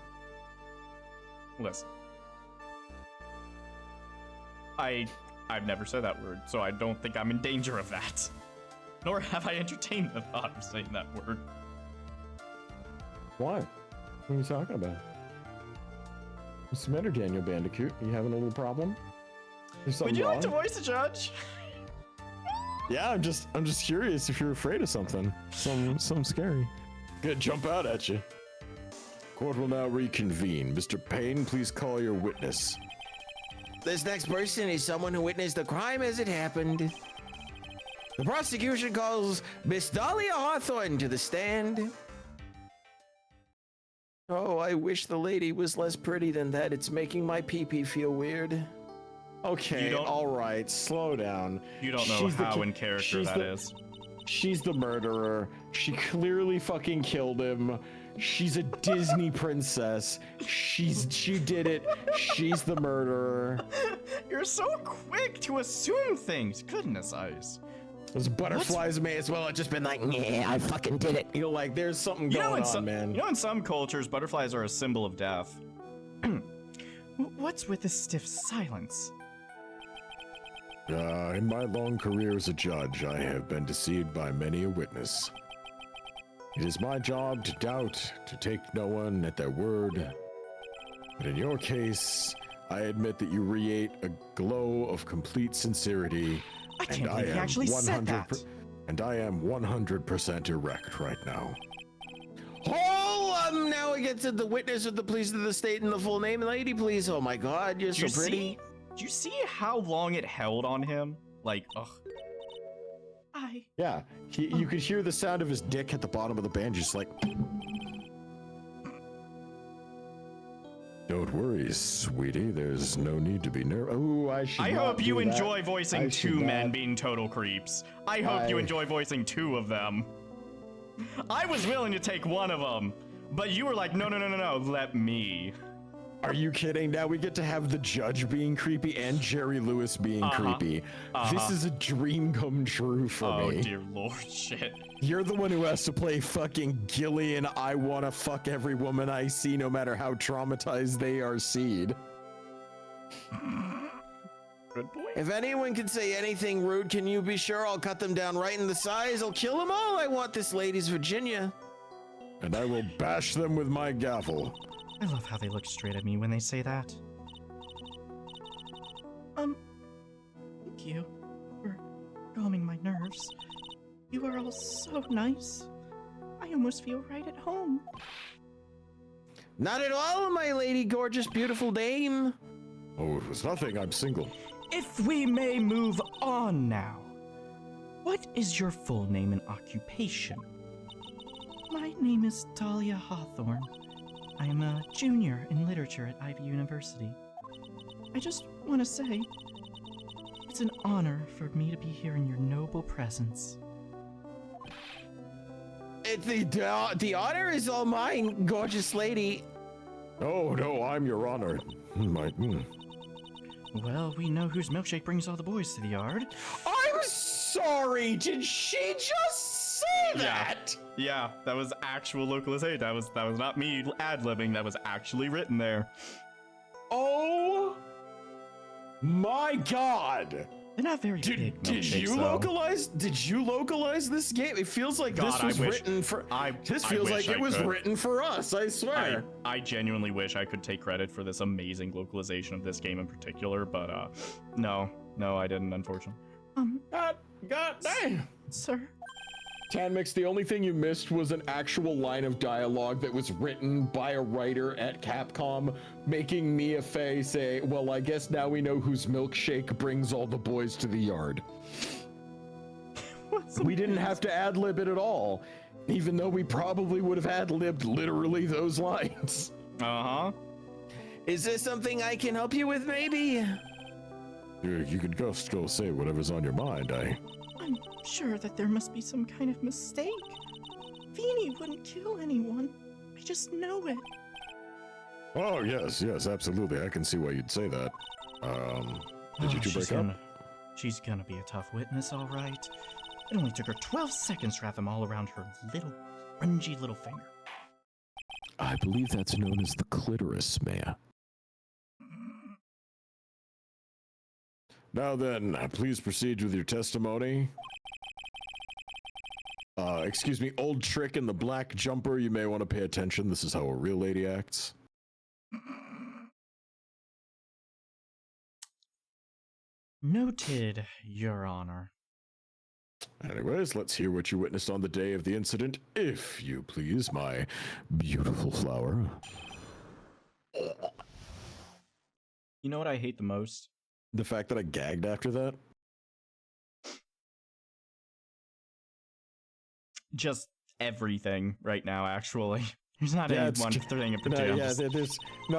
Listen. I've never said that word, so I don't think I'm in danger of that. Nor have I entertained the thought of saying that word. Why? What are you talking about? What's the matter, Daniel Bandicoot? Are you having a little problem? Would you like to voice a judge? Yeah, I'm just curious if you're afraid of something. Something scary. Good, jump out at you. Court will now reconvene. Mr. Payne, please call your witness. This next person is someone who witnessed the crime as it happened. The prosecution calls Miss Dahlia Hawthorne to the stand. Oh, I wish the lady was less pretty than that. It's making my pee-pee feel weird. Okay, all right, slow down. You don't know how in character that is. She's the murderer. She clearly fucking killed him. She's a Disney princess. She did it. She's the murderer. You're so quick to assume things. Goodness ice. Those butterflies may as well have just been like, yeah, I fucking did it. You're like, there's something going on, man. You know, in some cultures, butterflies are a symbol of death. What's with the stiff silence? In my long career as a judge, I have been deceived by many a witness. It is my job to doubt, to take no one at their word. But in your case, I admit that you radiate a glow of complete sincerity. I can't believe he actually said that. And I am 100% erect right now. Oh, now we get to the witness of the police of the state and the full name. Lady, please. Oh my God, you're so pretty. Do you see how long it held on him? Like, ugh. Yeah, you could hear the sound of his dick at the bottom of the band, just like... Don't worry, sweetie. There's no need to be nervous. Oh, I hope you enjoy voicing two men being total creeps. I hope you enjoy voicing two of them. I was willing to take one of them, but you were like, no, let me. Are you kidding? Now we get to have the judge being creepy and Jerry Lewis being creepy. This is a dream come true for me. Oh, dear Lord, shit. You're the one who has to play fucking Gillian. I want to fuck every woman I see, no matter how traumatized they are seed. Good boy. If anyone can say anything rude, can you be sure I'll cut them down right in the size? I'll kill them all. I want this lady's Virginia. And I will bash them with my gavel. I love how they look straight at me when they say that. Thank you for calming my nerves. You are all so nice. I almost feel right at home. Not at all, my lady, gorgeous, beautiful dame. Oh, it was nothing. I'm single. If we may move on now. What is your full name and occupation? My name is Dahlia Hawthorne. I am a junior in literature at Ivy University. I just want to say, it's an honor for me to be here in your noble presence. The honor is all mine, gorgeous lady. Oh, no, I'm your honor. Well, we know whose milkshake brings all the boys to the yard. I'm sorry, did she just say that? Yeah, that was actual localization. That was not me ad-libbing. That was actually written there. Oh my god! They're not very big. Did you localize? Did you localize this game? It feels like this was written for. This feels like it was written for us. I swear. I genuinely wish I could take credit for this amazing localization of this game in particular, but no, I didn't, unfortunately. God damn, sir. Tanmix, the only thing you missed was an actual line of dialogue that was written by a writer at Capcom, making Mia Fey say, well, I guess now we know whose milkshake brings all the boys to the yard. We didn't have to ad-lib it at all, even though we probably would have ad-libbed literally those lines. Uh-huh. Is there something I can help you with, maybe? You could go say whatever's on your mind. I'm sure that there must be some kind of mistake. Feeny wouldn't kill anyone. I just know it. Oh, yes, absolutely. I can see why you'd say that. Did you two break up? She's gonna be a tough witness, all right. It only took her 12 seconds to wrap them all around her little, grungy little finger. I believe that's known as the clitoris, Maya. Now then, please proceed with your testimony. Excuse me, old trick in the black jumper, you may want to pay attention. This is how a real lady acts. Noted, Your Honor. Anyways, let's hear what you witnessed on the day of the incident, if you please, my beautiful flower. You know what I hate the most? The fact that I gagged after that? Just everything right now, actually. There's not any one thing in particular.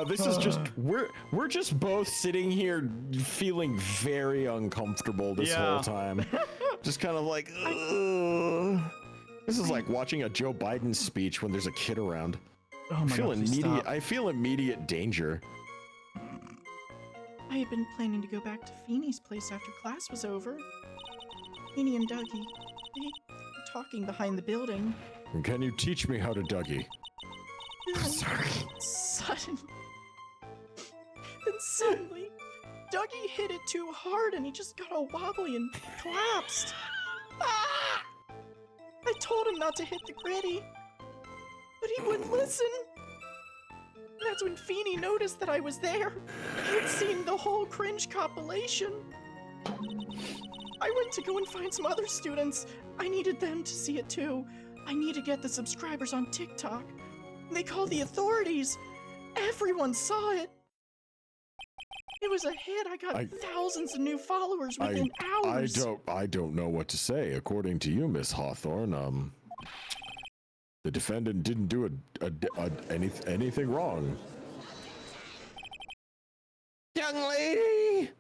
This is just we're just both sitting here feeling very uncomfortable this whole time. Just kind of like, ugh. This is like watching a Joe Biden speech when there's a kid around. Oh my God, I feel immediate danger. I had been planning to go back to Feeny's place after class was over. Feeny and Dougie, they were talking behind the building. And can you teach me how to Dougie? Then suddenly, Dougie hit it too hard and he just got all wobbly and collapsed. Ah! I told him not to hit the gritty, but he wouldn't listen. That's when Feeny noticed that I was there. He had seen the whole cringe compilation. I went to go and find some other students. I needed them to see it too. I need to get the subscribers on TikTok. They called the authorities. Everyone saw it. It was a hit. I got thousands of new followers within hours. I don't know what to say. According to you, Miss Hawthorne, the defendant didn't do anything wrong. Young lady!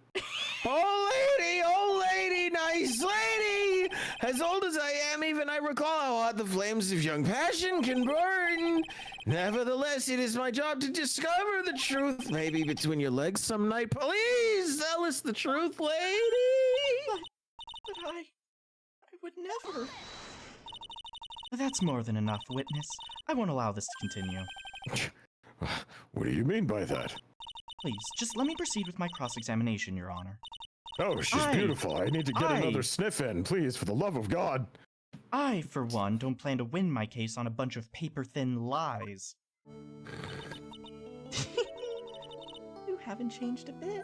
Old lady, nice lady! As old as I am, even I recall how hot the flames of young passion can burn. Nevertheless, it is my job to discover the truth. Maybe between your legs some night. Please tell us the truth, lady! But I would never. That's more than enough, witness. I won't allow this to continue. What do you mean by that? Please, just let me proceed with my cross-examination, Your Honor. Oh, she's beautiful. I need to get another sniff in, please, for the love of God. I, for one, don't plan to win my case on a bunch of paper-thin lies. You haven't changed a bit.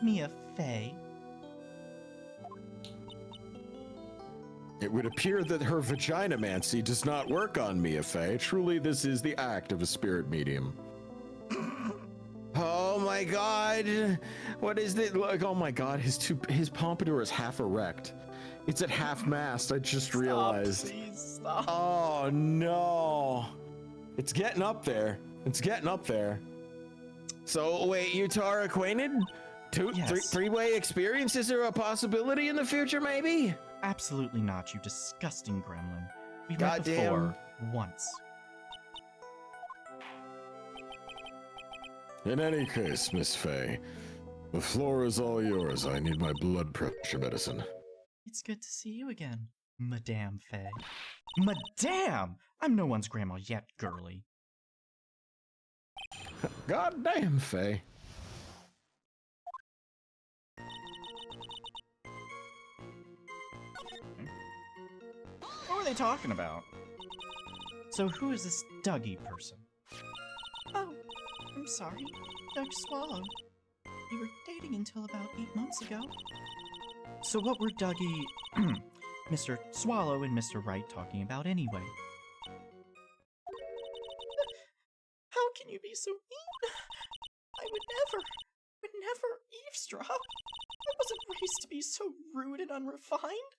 Mia Fey. It would appear that her vaginamancy does not work on Mia Fey. Truly, this is the act of a spirit medium. Oh my God! What is this? Like, oh my God, his pompadour is half erect. It's at half mast. I just realized. Please stop. Oh no! It's getting up there. It's getting up there. So wait, you two are acquainted? Three-way experience? Is there a possibility in the future, maybe? Absolutely not, you disgusting gremlin. We've met Goddamn. before, once. In any case, Miss Fey, the floor is all yours. I need my blood pressure medicine. It's good to see you again, Madame Fey. Madame! I'm no one's grandma yet, girly. God damn, Faye. What were they talking about? So who is this Dougie person? Oh, I'm sorry. Doug Swallow. We were dating until about 8 months ago. So what were Dougie, Mr. Swallow and Mr. Wright talking about anyway? How can you be so mean? I would never eavesdrop. I wasn't raised to be so rude and unrefined.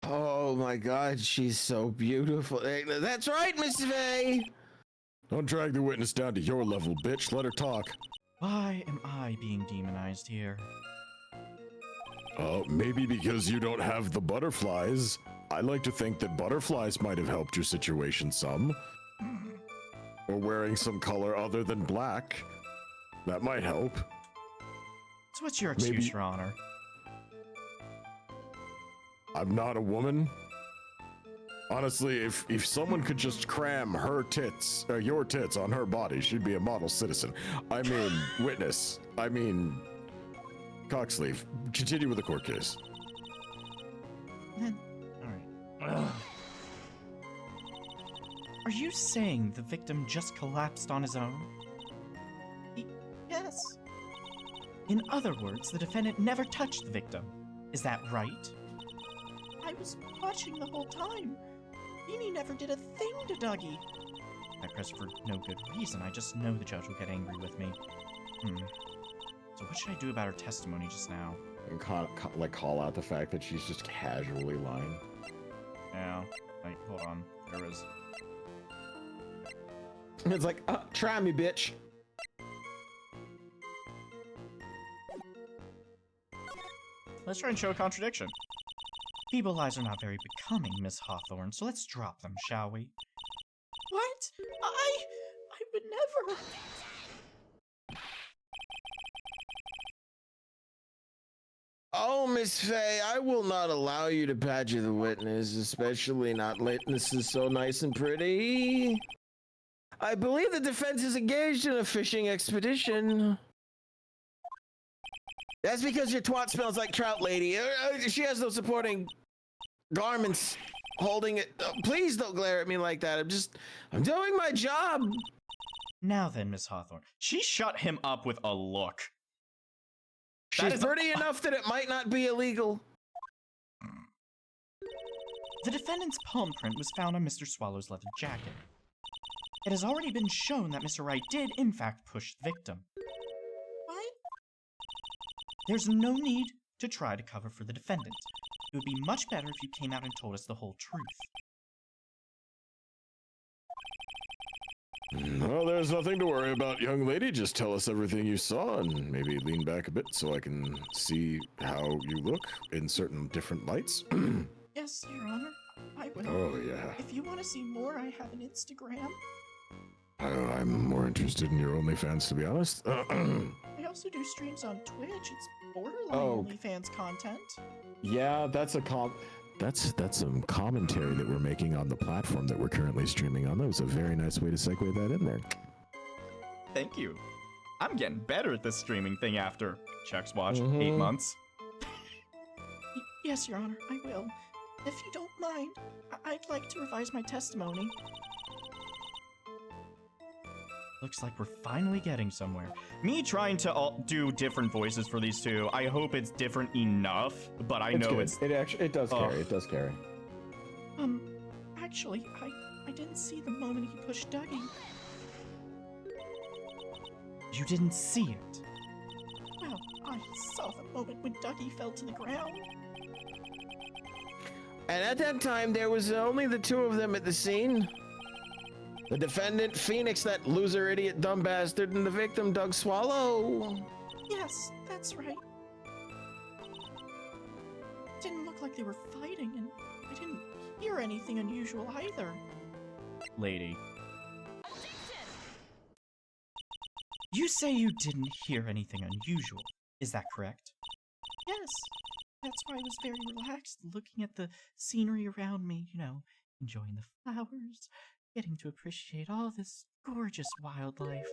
Oh my god, she's so beautiful. That's right, Miss Faye! Don't drag the witness down to your level, bitch. Let her talk. Why am I being demonized here? Maybe because you don't have the butterflies. I like to think that butterflies might have helped your situation some. Or wearing some color other than black. That might help. So what's your excuse, Your Honor? I'm not a woman. Honestly, if someone could just cram her tits, your tits on her body, she'd be a model citizen. I mean, witness. I mean, cocksleeve. Continue with the court case. Alright. Are you saying the victim just collapsed on his own? Yes. In other words, the defendant never touched the victim. Is that right? I was watching the whole time. Beanie never did a thing to Dougie. I pressed for no good reason. I just know the judge will get angry with me. So what should I do about her testimony just now? And call out the fact that she's just casually lying. Yeah. Like, hold on. There was... It's like, try me, bitch. Let's try and show a contradiction. Feeble lies are not very becoming, Miss Hawthorne, so let's drop them, shall we? What? I would never. Oh, Miss Faye, I will not allow you to badger the witness, especially not witnesses so nice and pretty. I believe the defense is engaged in a fishing expedition. That's because your twat smells like trout, lady. She has no supporting garments holding it. Please don't glare at me like that. I'm doing my job. Now then, Miss Hawthorne. She shut him up with a look. She's pretty enough that it might not be illegal. The defendant's palm print was found on Mr. Swallow's leather jacket. It has already been shown that Mr. Wright did, in fact, push the victim. What? There's no need to try to cover for the defendant. It would be much better if you came out and told us the whole truth. Well, there's nothing to worry about, young lady. Just tell us everything you saw and maybe lean back a bit so I can see how you look in certain different lights. Yes, Your Honor. I will. Oh, yeah. If you want to see more, I have an Instagram. I'm more interested in your OnlyFans, to be honest. I also do streams on Twitch. It's borderline OnlyFans content. Yeah, that's some commentary that we're making on the platform that we're currently streaming on. That was a very nice way to segue that in there. Thank you. I'm getting better at this streaming thing after checks watch 8 months. Yes, Your Honor, I will. If you don't mind, I'd like to revise my testimony. Looks like we're finally getting somewhere. Me trying to do different voices for these two, I hope it's different enough, but I know it's... It does carry, it does carry. Actually, I didn't see the moment he pushed Dougie. You didn't see it? Well, I saw the moment when Dougie fell to the ground. And at that time, there was only the two of them at the scene. The defendant, Phoenix, that loser, idiot, dumb bastard, and the victim, Doug Swallow. Yes, that's right. Didn't look like they were fighting, and I didn't hear anything unusual either. Lady. You say you didn't hear anything unusual. Is that correct? Yes. That's why I was very relaxed, looking at the scenery around me, enjoying the flowers, getting to appreciate all this gorgeous wildlife.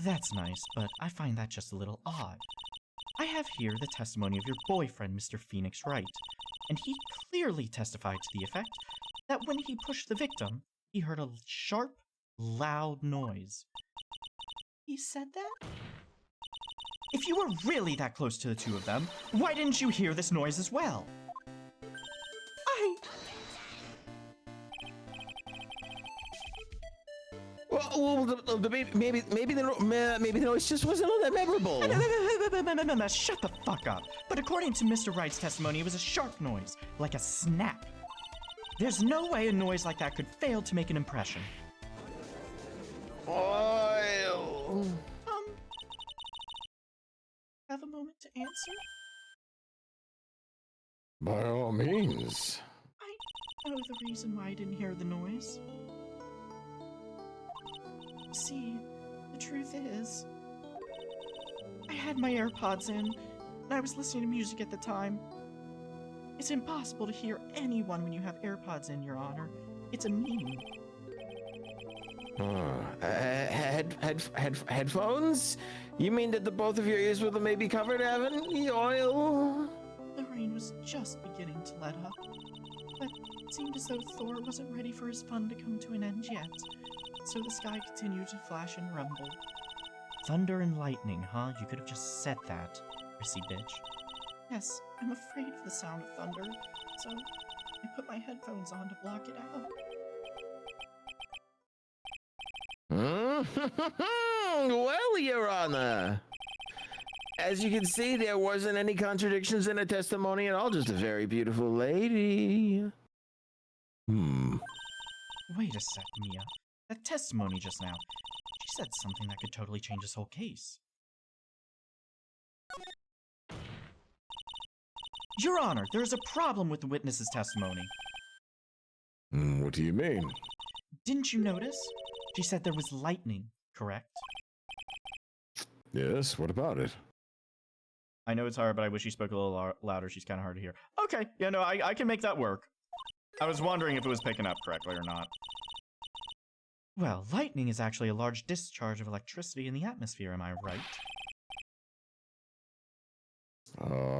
That's nice, but I find that just a little odd. I have here the testimony of your boyfriend, Mr. Phoenix Wright, and he clearly testified to the effect that when he pushed the victim, he heard a sharp, loud noise. He said that? If you were really that close to the two of them, why didn't you hear this noise as well? Maybe the noise just wasn't all that memorable. Shut the fuck up. But according to Mr. Wright's testimony, it was a sharp noise, like a snap. There's no way a noise like that could fail to make an impression. Have a moment to answer? By all means. I know the reason why I didn't hear the noise. See, the truth is, I had my AirPods in, and I was listening to music at the time. It's impossible to hear anyone when you have AirPods in, Your Honor. It's a meme. Headphones? You mean that the both of your ears were maybe covered, Evan? Oil? The rain was just beginning to let up, but it seemed as though Thor wasn't ready for his fun to come to an end yet, so the sky continued to flash and rumble. Thunder and lightning, huh? You could have just said that, prissy bitch. Yes, I'm afraid of the sound of thunder, so I put my headphones on to block it out. Well, Your Honor, as you can see, there wasn't any contradictions in her testimony at all, just a very beautiful lady. Wait a sec, Mia. That testimony just now, she said something that could totally change this whole case. Your Honor, there is a problem with the witness's testimony. What do you mean? Didn't you notice? She said there was lightning, correct? Yes, what about it? I know it's hard, but I wish she spoke a little louder. She's kind of hard to hear. Okay, yeah, no, I can make that work. I was wondering if it was picking up correctly or not. Well, lightning is actually a large discharge of electricity in the atmosphere, am I right?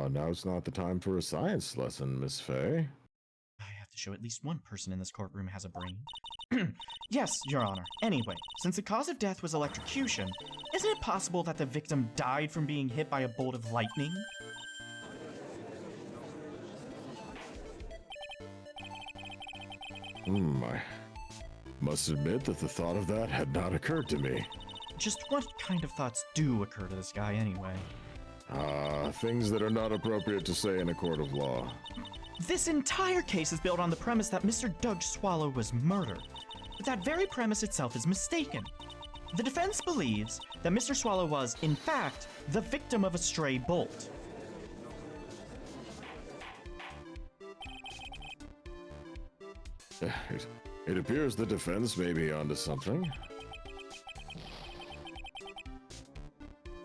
Now's not the time for a science lesson, Miss Faye. I have to show at least one person in this courtroom has a brain. Yes, Your Honor. Anyway, since the cause of death was electrocution, isn't it possible that the victim died from being hit by a bolt of lightning? I must admit that the thought of that had not occurred to me. Just what kind of thoughts do occur to this guy anyway? Things that are not appropriate to say in a court of law. This entire case is built on the premise that Mr. Doug Swallow was murdered, but that very premise itself is mistaken. The defense believes that Mr. Swallow was, in fact, the victim of a stray bolt. It appears the defense may be onto something.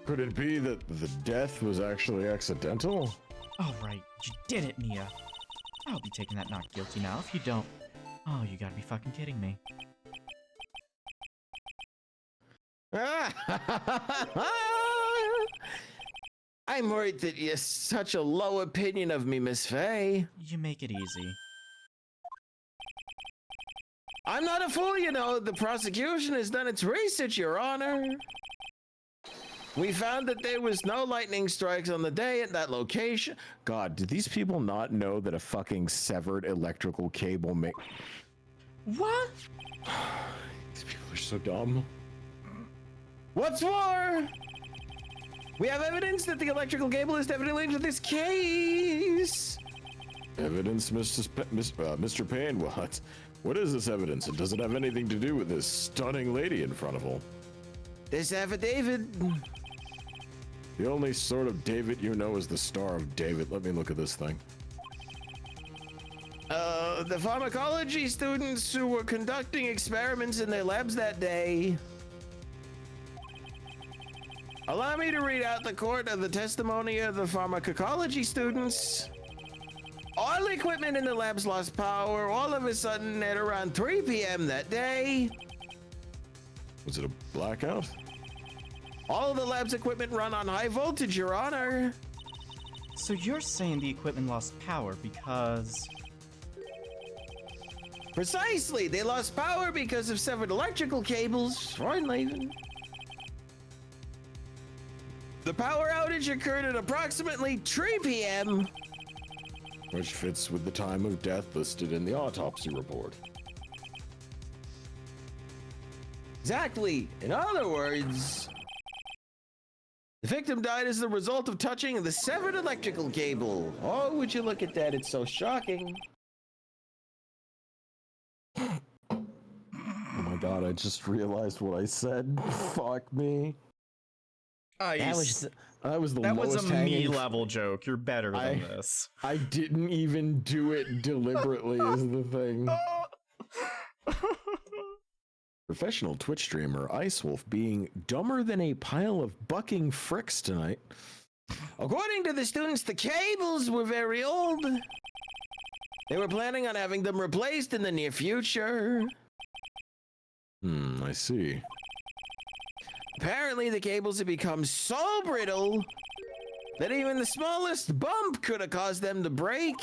Could it be that the death was actually accidental? All right, you did it, Mia. I'll be taking that not guilty now if you don't. Oh, you gotta be fucking kidding me. I'm worried that you have such a low opinion of me, Miss Faye. You make it easy. I'm not a fool, you know. The prosecution has done its research, Your Honor. We found that there was no lightning strikes on the day at that location. God, did these people not know that a fucking severed electrical cable What? These people are so dumb. What's more, we have evidence that the electrical cable is definitely linked to this case. Evidence, Mr. Payne? What is this evidence? It doesn't have anything to do with this stunning lady in front of him. This affidavit. The only sort of David you know is the Star of David. Let me look at this thing. The pharmacology students who were conducting experiments in their labs that day Allow me to read out the court of the testimony of the pharmacology students. All equipment in the labs lost power all of a sudden at around 3 p.m. that day. Was it a blackout? All of the lab's equipment run on high voltage, Your Honor. So you're saying the equipment lost power because... Precisely, they lost power because of severed electrical cables. Freundleben. The power outage occurred at approximately 3 p.m. Which fits with the time of death listed in the autopsy report. Exactly. In other words, the victim died as the result of touching the severed electrical cable. Oh, would you look at that? It's so shocking. Oh my god, I just realized what I said. Fuck me. That was the That was lowest a me hanging level joke. You're better than this. I didn't even do it deliberately is the thing. Professional Twitch streamer Icewolf being dumber than a pile of bucking fricks tonight. According to the students, the cables were very old. They were planning on having them replaced in the near future. I see. Apparently, the cables had become so brittle that even the smallest bump could have caused them to break.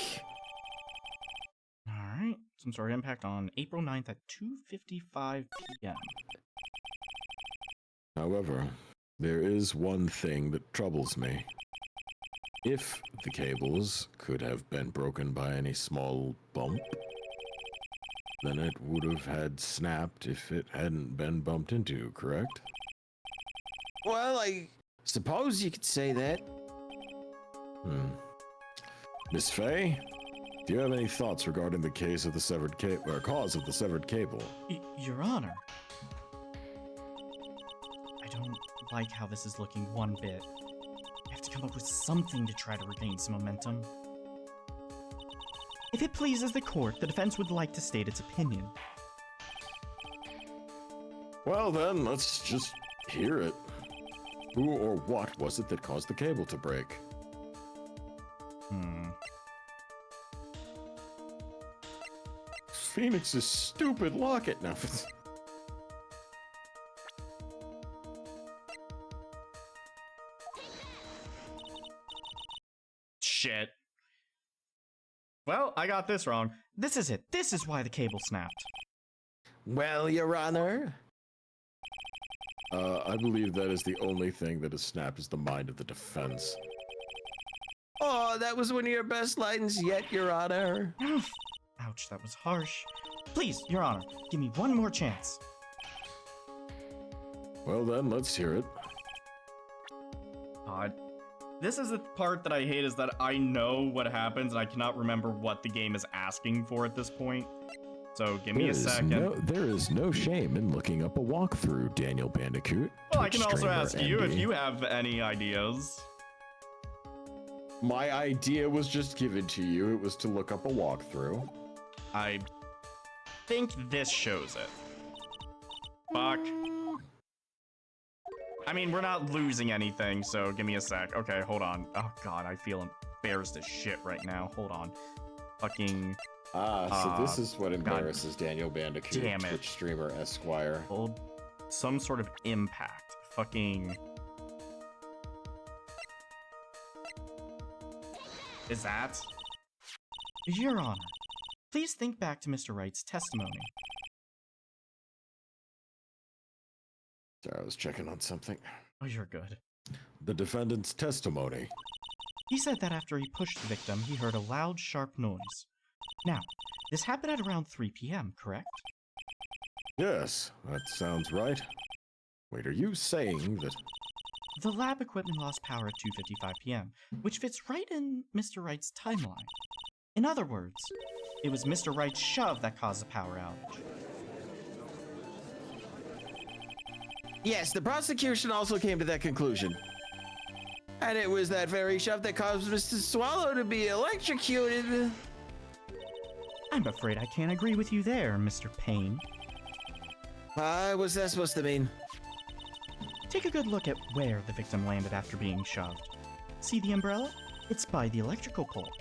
Alright. Some sort of impact on April 9th at 2:55 p.m. However, there is one thing that troubles me. If the cables could have been broken by any small bump, then it would have had snapped if it hadn't been bumped into, correct? Well, I suppose you could say that. Miss Faye, do you have any thoughts regarding the case of the severed cable, or cause of the severed cable? Your Honor. I don't like how this is looking one bit. I have to come up with something to try to regain some momentum. If it pleases the court, the defense would like to state its opinion. Well then, let's just hear it. Who or what was it that caused the cable to break? Phoenix's stupid locket now. Shit. Well, I got this wrong. This is it. This is why the cable snapped. Well, Your Honor. I believe that is the only thing that has snapped is the mind of the defense. Oh, that was one of your best lines yet, Your Honor. Ouch, that was harsh. Please, Your Honor, give me one more chance. Well then, let's hear it. This is the part that I hate, is that I know what happens and I cannot remember what the game is asking for at this point. So give me a second. There is no shame in looking up a walkthrough, Daniel Bandicoot. Well, I can also ask you if you have any ideas. My idea was just given to you. It was to look up a walkthrough. I think this shows it. Fuck. I mean, we're not losing anything, so give me a sec. Okay, hold on. Oh god, I feel embarrassed as shit right now. Hold on. Fucking... so this is what embarrasses Daniel Bandicoot, damn it. Twitch streamer Esquire. Hold some sort of impact. Fucking... Is that? Your Honor, please think back to Mr. Wright's testimony. Sorry, I was checking on something. Oh, you're good. The defendant's testimony. He said that after he pushed the victim, he heard a loud, sharp noise. Now, this happened at around 3 p.m., correct? Yes, that sounds right. Wait, are you saying that... The lab equipment lost power at 2:55 p.m., which fits right in Mr. Wright's timeline. In other words, it was Mr. Wright's shove that caused the power outage. Yes, the prosecution also came to that conclusion. And it was that very shove that caused Mr. Swallow to be electrocuted. I'm afraid I can't agree with you there, Mr. Payne. What's that supposed to mean? Take a good look at where the victim landed after being shoved. See the umbrella? It's by the electrical pole.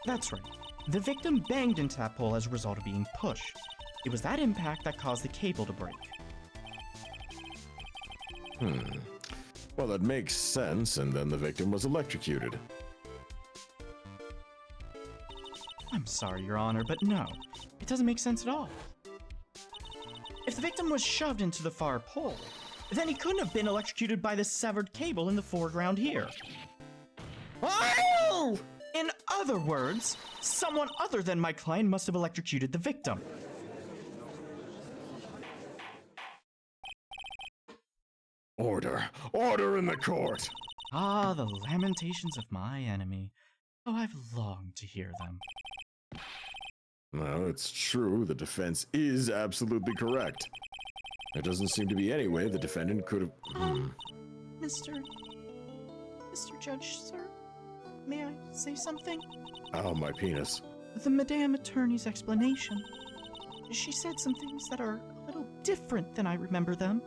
That's right. The victim banged into that pole as a result of being pushed. It was that impact that caused the cable to break. Well, that makes sense, and then the victim was electrocuted. I'm sorry, Your Honor, but no. It doesn't make sense at all. If the victim was shoved into the far pole, then he couldn't have been electrocuted by the severed cable in the foreground here. Oh! In other words, someone other than my client must have electrocuted the victim. Order! Order in the court! Ah, the lamentations of my enemy. Oh, I've longed to hear them. Well, it's true, the defense is absolutely correct. There doesn't seem to be any way the defendant could have... Mr. Judge, sir, may I say something? Oh, my penis. The Madame Attorney's explanation. She said some things that are a little different than I remember them.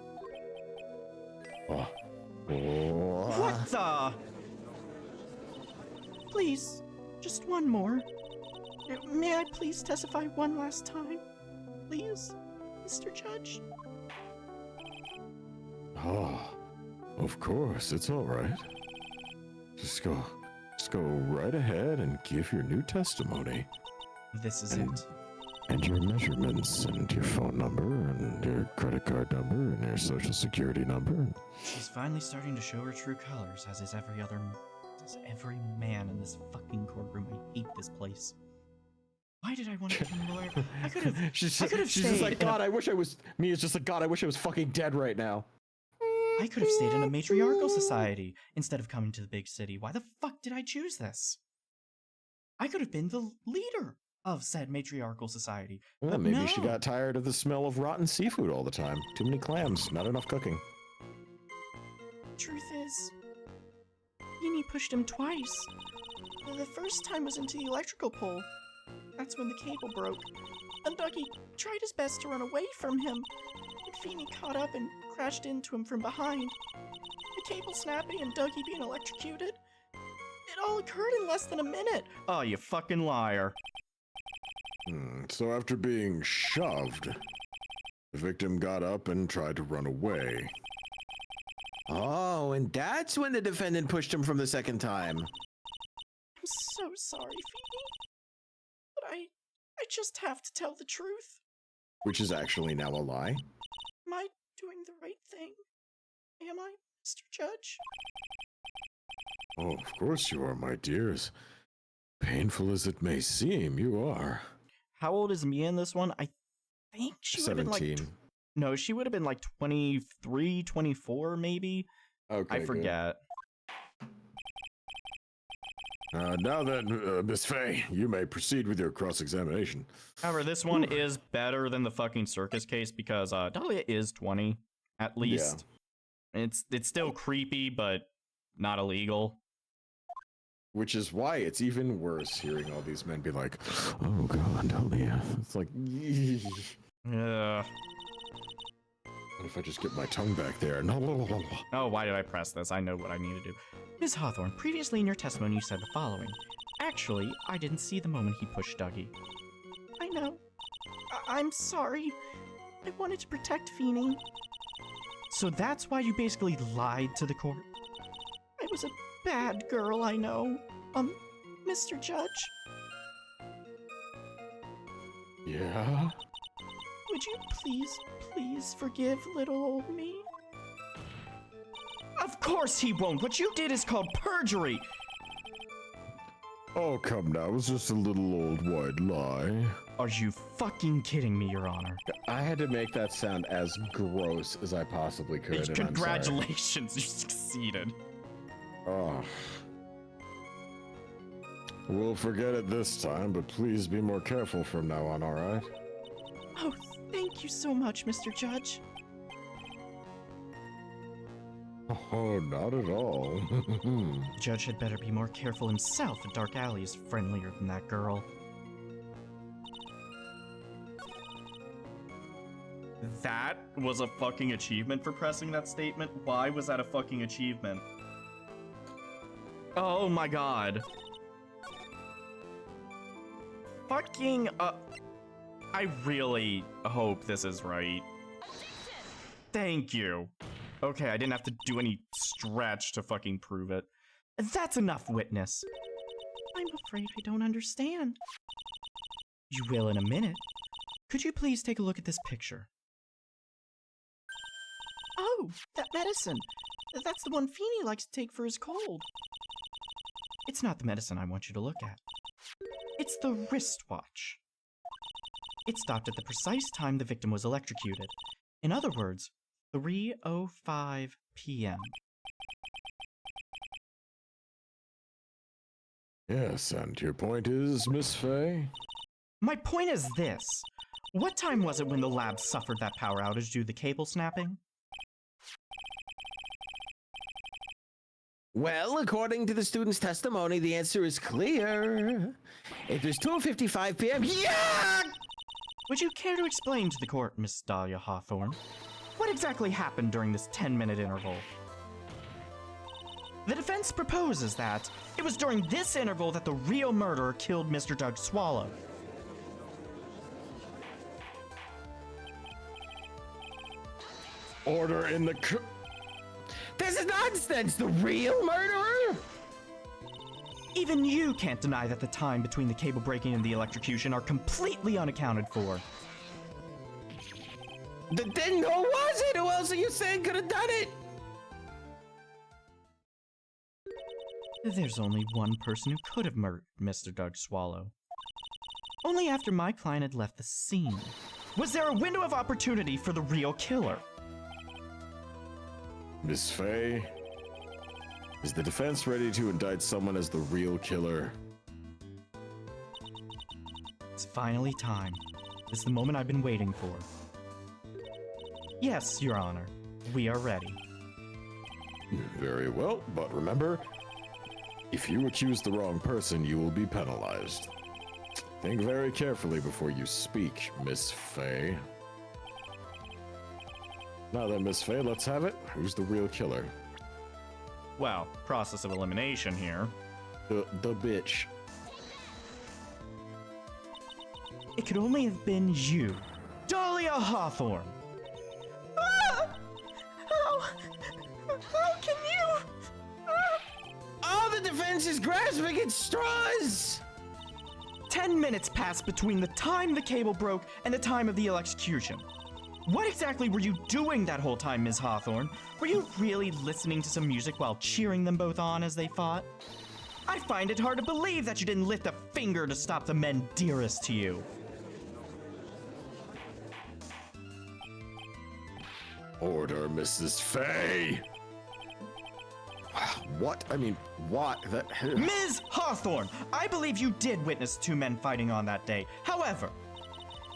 What the? Please, just one more. May I please testify one last time? Please, Mr. Judge? Oh, of course, it's all right. Just go right ahead and give your new testimony. This is it. And your measurements, and your phone number, and your credit card number, and your social security number. She's finally starting to show her true colors, as is every man in this fucking courtroom. I hate this place. Why did I want to become a lawyer? I could have. She's stayed just like, in God, I wish I was. Mia's just like, God, I wish I was fucking dead right now. I could have stayed in a matriarchal society instead of coming to the big city. Why the fuck did I choose this? I could have been the leader of said matriarchal society. Well, but maybe no. she got tired of the smell of rotten seafood all the time. Too many clams, not enough cooking. Truth is, Beanie pushed him twice. The first time was into the electrical pole. That's when the cable broke. And Dougie tried his best to run away from him. But Feeny caught up and crashed into him from behind. The cable snapping and Dougie being electrocuted. It all occurred in less than a minute. Oh, you fucking liar. So after being shoved, the victim got up and tried to run away. Oh, and that's when the defendant pushed him from the second time. I'm so sorry, Feeny. But I just have to tell the truth. Which is actually now a lie. Am I doing the right thing? Am I, Mr. Judge? Oh, of course you are, my dears. Painful as it may seem, you are. How old is Mia in this one? I think she would have been like... 17. No, she would have been like 23, 24 maybe. Okay, I forget. Now then, Miss Faye, you may proceed with your cross-examination. However, this one is better than the fucking circus case because Dahlia is 20, at least. Yeah. It's still creepy, but not illegal. Which is why it's even worse hearing all these men be like, oh god, Dahlia. It's like, Yeah. what if I just get my tongue back there? No. Oh, why did I press this? I know what I need to do. Ms. Hawthorne, previously in your testimony you said the following. Actually, I didn't see the moment he pushed Dougie. I know. I'm sorry. I wanted to protect Feeny. So that's why you basically lied to the court? I was a bad girl, I know. Mr. Judge? Yeah? Would you please forgive little old me? Of course he won't! What you did is called perjury! Oh, come now, it was just a little old white lie. Are you fucking kidding me, Your Honor? I had to make that sound as gross as I possibly could. And Congratulations, you succeeded. Oh. We'll forget it this time, but please be more careful from now on, alright? Oh, thank you so much, Mr. Judge. Oh, not at all. The judge had better be more careful himself. A dark alley is friendlier than that girl. That was a fucking achievement for pressing that statement? Why was that a fucking achievement? Oh my god. Fucking, I really hope this is right. Thank you. Okay, I didn't have to do any stretch to fucking prove it. That's enough, witness. I'm afraid I don't understand. You will in a minute. Could you please take a look at this picture? Oh, that medicine. That's the one Feeny likes to take for his cold. It's not the medicine I want you to look at. It's the wristwatch. It stopped at the precise time the victim was electrocuted. In other words, 3:05 p.m. Yes, and your point is, Miss Fay? My point is this. What time was it when the lab suffered that power outage due to the cable snapping? Well, according to the student's testimony, the answer is clear. It was 2:55 p.m. Yeah! Would you care to explain to the court, Miss Dahlia Hawthorne, what exactly happened during this 10-minute interval? The defense proposes that it was during this interval that the real murderer killed Mr. Doug Swallow. Order in the This is nonsense! The real murderer? Even you can't deny that the time between the cable breaking and the electrocution are completely unaccounted for. Then who was it? Who else are you saying could have done it? There's only one person who could have murdered Mr. Doug Swallow. Only after my client had left the scene. Was there a window of opportunity for the real killer? Miss Fay? Is the defense ready to indict someone as the real killer? It's finally time. It's the moment I've been waiting for. Yes, Your Honor. We are ready. Very well, but remember, if you accuse the wrong person, you will be penalized. Think very carefully before you speak, Miss Fay. Now then, Miss Fay, let's have it. Who's the real killer? Well, process of elimination here. The bitch. It could only have been you, Dahlia Hawthorne. How can you? All the defense is grasping at straws! 10 minutes passed between the time the cable broke and the time of the electrocution. What exactly were you doing that whole time, Ms. Hawthorne? Were you really listening to some music while cheering them both on as they fought? I find it hard to believe that you didn't lift a finger to stop the men dearest to you. Order, Mrs. Fay! What? I mean, what? That. Ms. Hawthorne, I believe you did witness two men fighting on that day. However,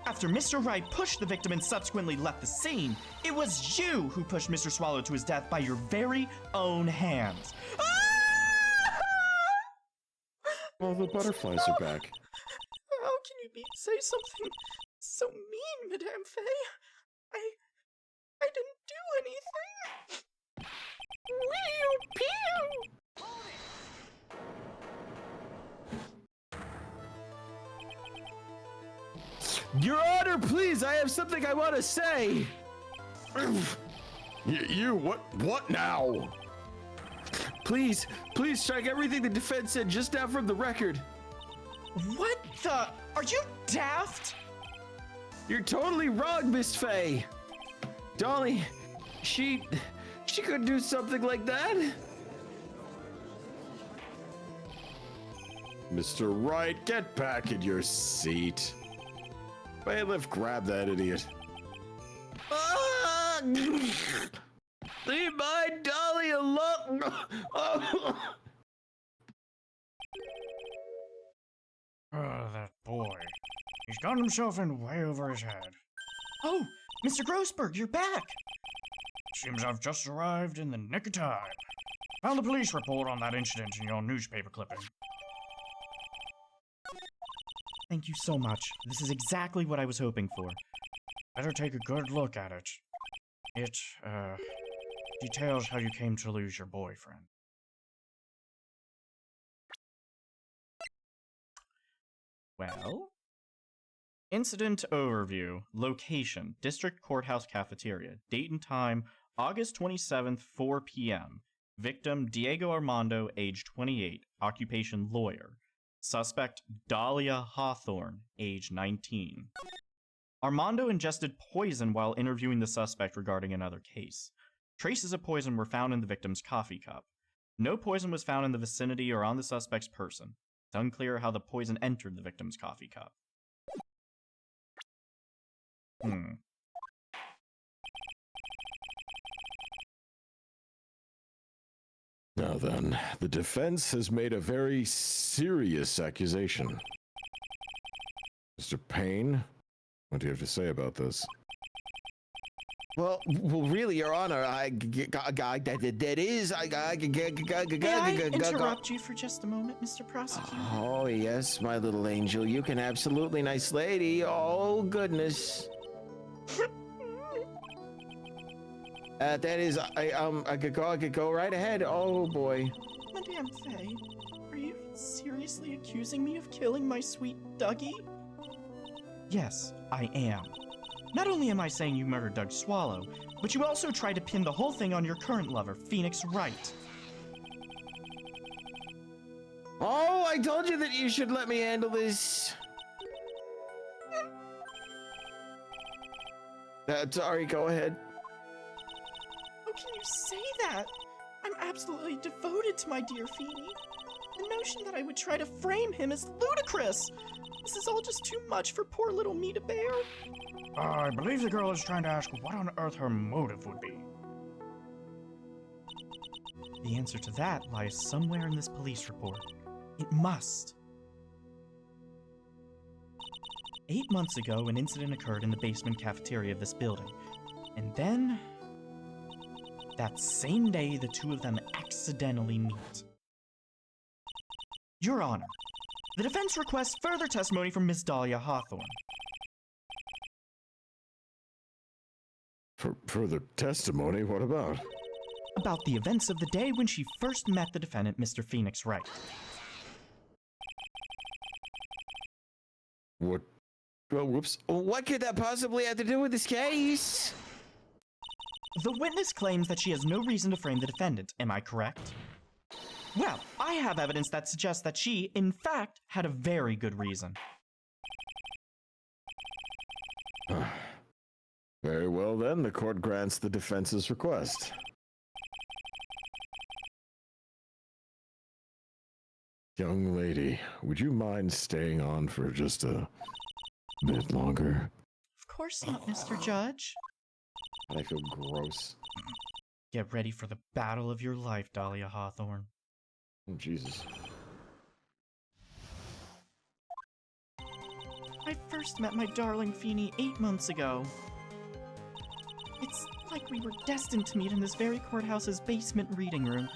after Mr. Wright pushed the victim and subsequently left the scene, it was you who pushed Mr. Swallow to his death by your very own hands. Well, the butterflies are back. How can you say something so mean, Madame Fay? I didn't do anything. Your Honor, please, I have something I want to say. What now? Please strike everything the defense said just now from the record. What the? Are you daft? You're totally wrong, Miss Fay. Dolly, she couldn't do something like that. Mr. Wright, get back in your seat. Bailiff, grab that idiot. Ah! Leave my Dolly alone. That boy. He's gotten himself in way over his head. Oh, Mr. Grossberg, you're back. Seems I've just arrived in the nick of time. Found the police report on that incident in your newspaper clipping. Thank you so much. This is exactly what I was hoping for. better take a good look at it. It, details how you came to lose your boyfriend. Well, incident overview. Location: District Courthouse Cafeteria. Date and time: August 27th, 4 p.m. Victim: Diego Armando, age 28. Occupation: lawyer. Suspect: Dahlia Hawthorne, age 19. Armando ingested poison while interviewing the suspect regarding another case. Traces of poison were found in the victim's coffee cup. No poison was found in the vicinity or on the suspect's person. It's unclear how the poison entered the victim's coffee cup. Now then, the defense has made a very serious accusation. Mr. Payne, what do you have to say about this? Well, really, Your Honor, that is, May I interrupt you for just a moment, Mr. Prosecutor? Oh, yes, my little angel. You can absolutely, nice lady. Oh, goodness. That is, I could go right ahead. Oh, boy. Madame Faye, are you seriously accusing me of killing my sweet Dougie? Yes, I am. Not only am I saying you murdered Doug Swallow, but you also tried to pin the whole thing on your current lover, Phoenix Wright. Oh, I told you that you should let me handle this. Sorry, go ahead. How can you say that? I'm absolutely devoted to my dear Feeny. The notion that I would try to frame him is ludicrous. This is all just too much for poor little Meet a Bear. I believe the girl is trying to ask what on earth her motive would be. The answer to that lies somewhere in this police report. It must. 8 months ago, an incident occurred in the basement cafeteria of this building. And then, that same day, the two of them accidentally meet. Your Honor, the defense requests further testimony from Miss Dahlia Hawthorne. For further testimony, what about? About the events of the day when she first met the defendant, Mr. Phoenix Wright. What? Oh, whoops. What could that possibly have to do with this case? The witness claims that she has no reason to frame the defendant. Am I correct? Well, I have evidence that suggests that she, in fact, had a very good reason. Very well then, the court grants the defense's request. Young lady, would you mind staying on for just a bit longer? Of course not, Mr. Judge. I feel gross. Get ready for the battle of your life, Dahlia Hawthorne. Oh, Jesus. I first met my darling Feeny 8 months ago. It's like we were destined to meet in this very courthouse's basement reading room.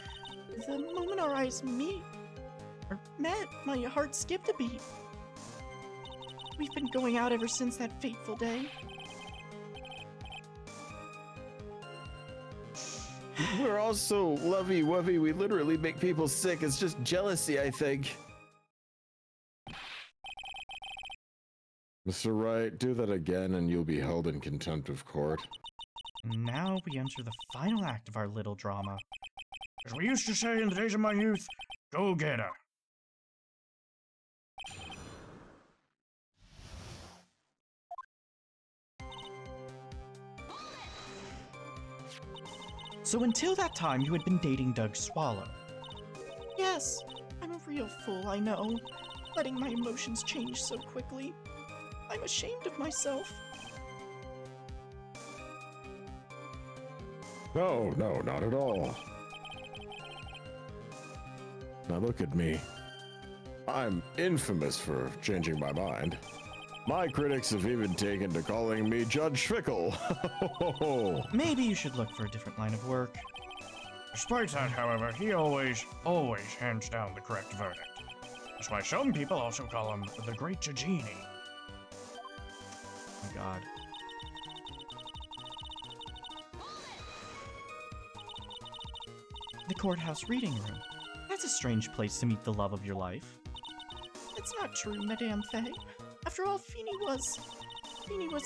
The moment our eyes met, my heart skipped a beat. We've been going out ever since that fateful day. We're all so lovey-wovey, we literally make people sick. It's just jealousy, I think. Mr. Wright, do that again and you'll be held in contempt of court. Now we enter the final act of our little drama. As we used to say in the days of my youth, go get her. So until that time, you had been dating Doug Swallow. Yes, I'm a real fool, I know. Letting my emotions change so quickly. I'm ashamed of myself. No, not at all. Now look at me. I'm infamous for changing my mind. My critics have even taken to calling me Judge Fickle. Maybe you should look for a different line of work. Despite that, however, he always hands down the correct verdict. That's why some people also call him the Great Genie. Oh my god. The courthouse reading room. That's a strange place to meet the love of your life. It's not true, Madame Faye. After all, Feeny was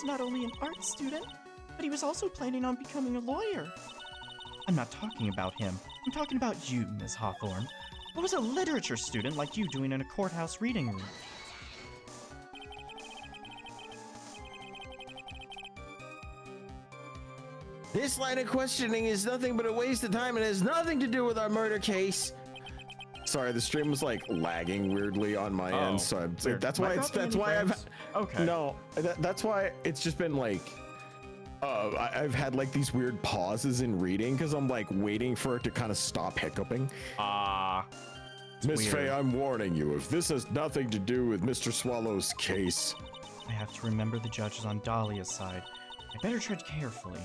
not only an art student, but he was also planning on becoming a lawyer. I'm not talking about him. I'm talking about you, Miss Hawthorne. What was a literature student like you doing in a courthouse reading room? This line of questioning is nothing but a waste of time and has nothing to do with our murder case. Sorry, the stream was like lagging weirdly on my end, so that's why that's why it's just been like I've had like these weird pauses in reading because I'm like waiting for it to kind of stop hiccuping. Miss Faye, I'm warning you, if this has nothing to do with Mr. Swallow's case. I have to remember the judge is on Dahlia's side. I better tread carefully.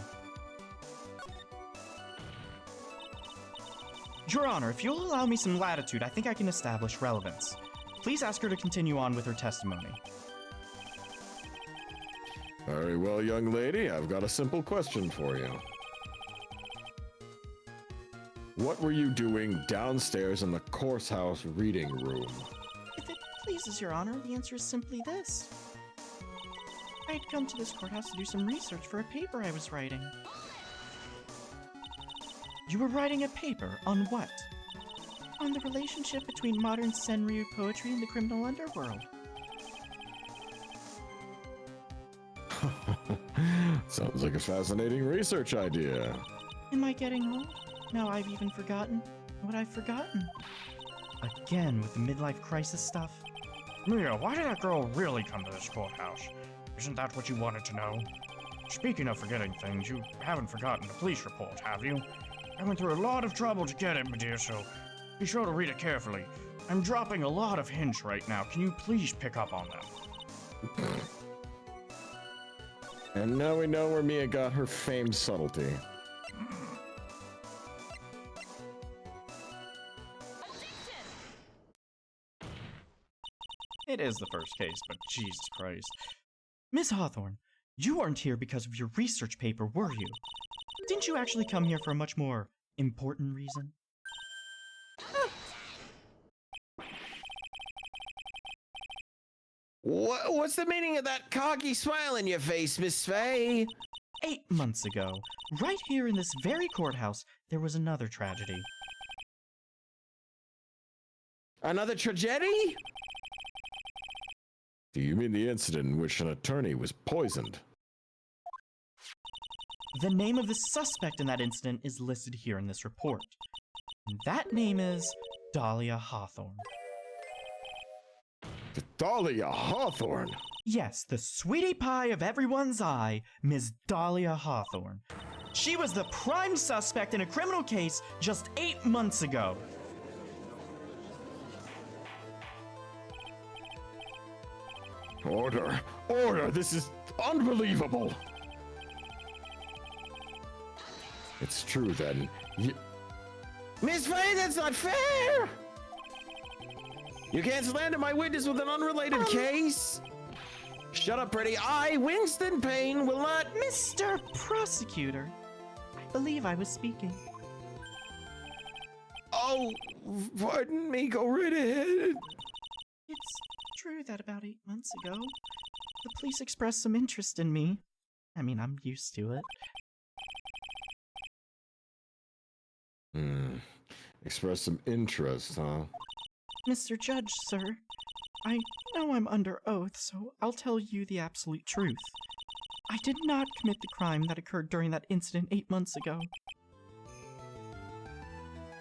Your Honor, if you'll allow me some latitude, I think I can establish relevance. Please ask her to continue on with her testimony. Very well, young lady. I've got a simple question for you. What were you doing downstairs in the courthouse reading room? If it pleases Your Honor, the answer is simply this. I had come to this courthouse to do some research for a paper I was writing. You were writing a paper on what? On the relationship between modern Senryu poetry and the criminal underworld. Sounds like a fascinating research idea. Am I getting old? Now I've even forgotten what I've forgotten. Again with the midlife crisis stuff? Mia, why did that girl really come to this courthouse? Isn't that what you wanted to know? Speaking of forgetting things, you haven't forgotten the police report, have you? I went through a lot of trouble to get it, my dear, so be sure to read it carefully. I'm dropping a lot of hints right now. Can you please pick up on them? And now we know where Mia got her famed subtlety. It is the first case, but Jesus Christ. Miss Hawthorne, you weren't here because of your research paper, were you? Didn't you actually come here for a much more important reason? What's the meaning of that cocky smile in your face, Miss Faye? 8 months ago, right here in this very courthouse, there was another tragedy. Another tragedy? Do you mean the incident in which an attorney was poisoned? The name of the suspect in that incident is listed here in this report. And that name is Dahlia Hawthorne. Dahlia Hawthorne? Yes, the sweetie pie of everyone's eye, Ms. Dahlia Hawthorne. She was the prime suspect in a criminal case just 8 months ago. Order! Order! This is unbelievable! It's true then. Miss Faye, that's not fair! You can't slander my witness with an unrelated case! Shut up, pretty. I, Winston Payne, will not— Mr. Prosecutor, I believe I was speaking. Oh, pardon me, go right ahead. It's true that about 8 months ago, the police expressed some interest in me. I mean, I'm used to it. Express some interest, huh? Mr. Judge, sir, I know I'm under oath, so I'll tell you the absolute truth. I did not commit the crime that occurred during that incident 8 months ago.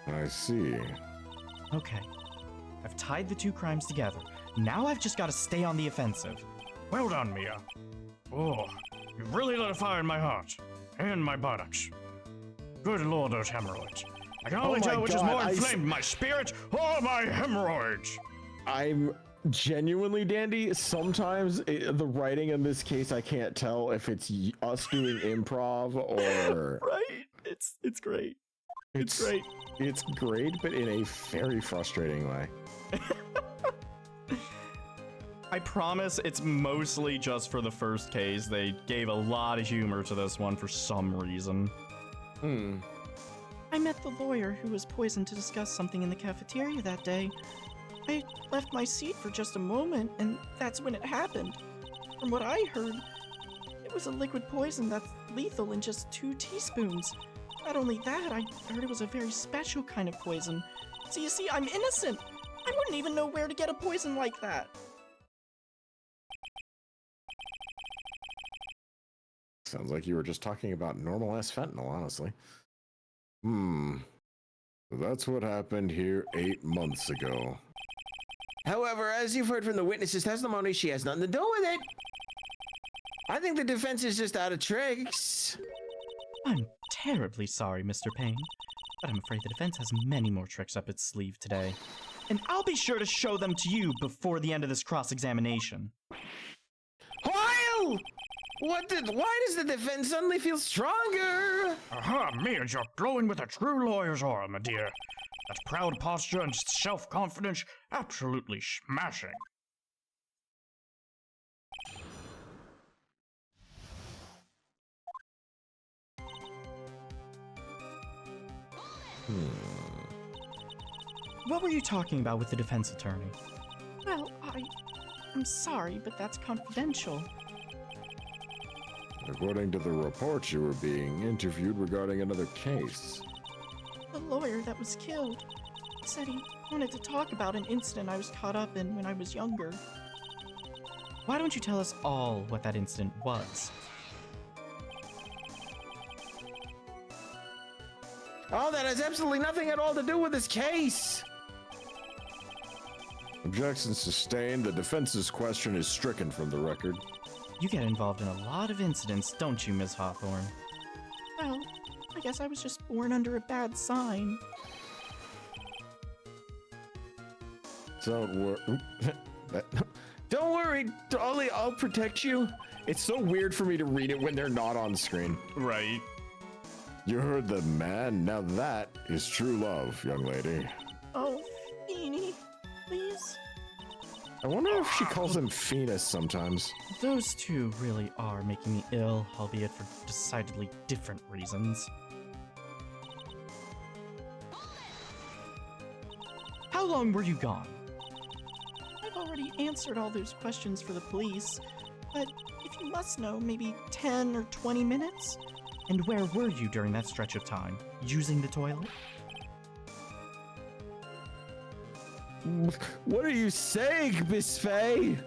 I see. Okay. I've tied the two crimes together. Now I've just got to stay on the offensive. Well done, Mia. Oh, you've really lit a fire in my heart. And my buttocks. Good lord, those hemorrhoids. I can only tell which is more inflamed, my spirit or my hemorrhoids. I'm genuinely, Dandy, sometimes the writing in this case, I can't tell if it's us doing improv or... Right? It's great. It's great. It's great, but in a very frustrating way. I promise it's mostly just for the first case. They gave a lot of humor to this one for some reason. I met the lawyer who was poisoned to discuss something in the cafeteria that day. I left my seat for just a moment, and that's when it happened. From what I heard, it was a liquid poison that's lethal in just 2 teaspoons. Not only that, I heard it was a very special kind of poison. So you see, I'm innocent. I wouldn't even know where to get a poison like that. Sounds like you were just talking about normal-ass fentanyl, honestly. That's what happened here 8 months ago. However, as you've heard from the witness's testimony, she has nothing to do with it. I think the defense is just out of tricks. I'm terribly sorry, Mr. Payne, but I'm afraid the defense has many more tricks up its sleeve today. And I'll be sure to show them to you before the end of this cross-examination. While! Why does the defense suddenly feel stronger? Aha, Midge, you're glowing with a true lawyer's aura, my dear. That proud posture and self-confidence, absolutely smashing. What were you talking about with the defense attorney? Well, I'm sorry, but that's confidential. According to the report, you were being interviewed regarding another case. The lawyer that was killed said he wanted to talk about an incident I was caught up in when I was younger. Why don't you tell us all what that incident was? Oh, that has absolutely nothing at all to do with this case. Objection sustained. The defense's question is stricken from the record. You get involved in a lot of incidents, don't you, Ms. Hawthorne? Well, I guess I was just born under a bad sign. Don't worry, Dolly, I'll protect you. It's so weird for me to read it when they're not on screen. Right. You heard the man. Now that is true love, young lady. Oh, Feeny, please. I wonder if she calls him Phoenix sometimes. Those two really are making me ill, albeit for decidedly different reasons. How long were you gone? I've already answered all those questions for the police, but if you must know, maybe 10 or 20 minutes? And where were you during that stretch of time? Using the toilet? What are you saying, Miss Faye?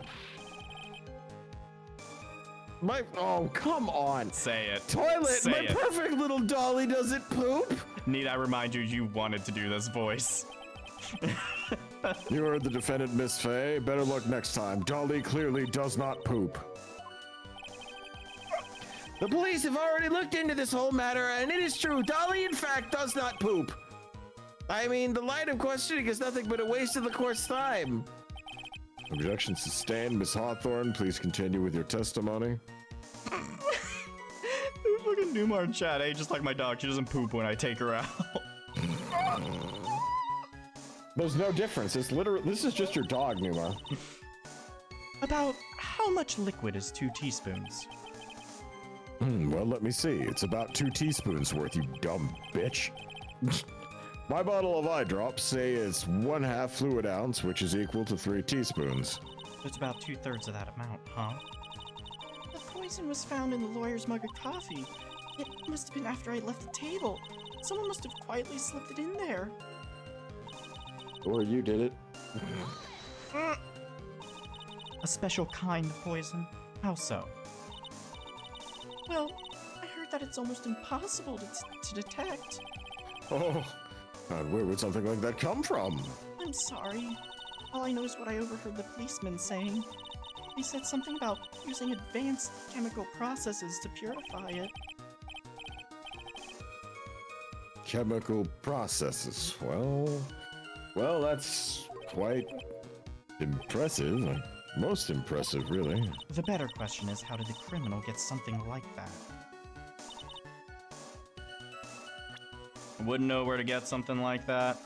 Oh, come on. Say it. Toilet, Say my it. perfect little dolly doesn't poop. Need I remind you, you wanted to do this voice. You heard the defendant, Miss Faye. Better luck next time. Dolly clearly does not poop. The police have already looked into this whole matter, and it is true. Dolly, in fact, does not poop. I mean, the line of questioning is nothing but a waste of the court's time. Objection sustained. Miss Hawthorne, please continue with your testimony. Fucking Newmar in chat, eh? Just like my dog, she doesn't poop when I take her out. There's no difference. It's literally, this is just your dog, Numa. About how much liquid is 2 teaspoons? Well, let me see. It's about 2 teaspoons worth, you dumb bitch. My bottle of eye drops say it's 1/2 fluid ounce, which is equal to 3 teaspoons. It's about 2/3 of that amount, huh? The poison was found in the lawyer's mug of coffee. It must have been after I left the table. Someone must have quietly slipped it in there. Or you did it. A special kind of poison? How so? Well, I heard that it's almost impossible to detect. Oh, God, where would something like that come from? I'm sorry. All I know is what I overheard the policeman saying. He said something about using advanced chemical processes to purify it. Chemical processes. Well, that's quite impressive. Most impressive, really. The better question is, how did the criminal get something like that? Wouldn't know where to get something like that?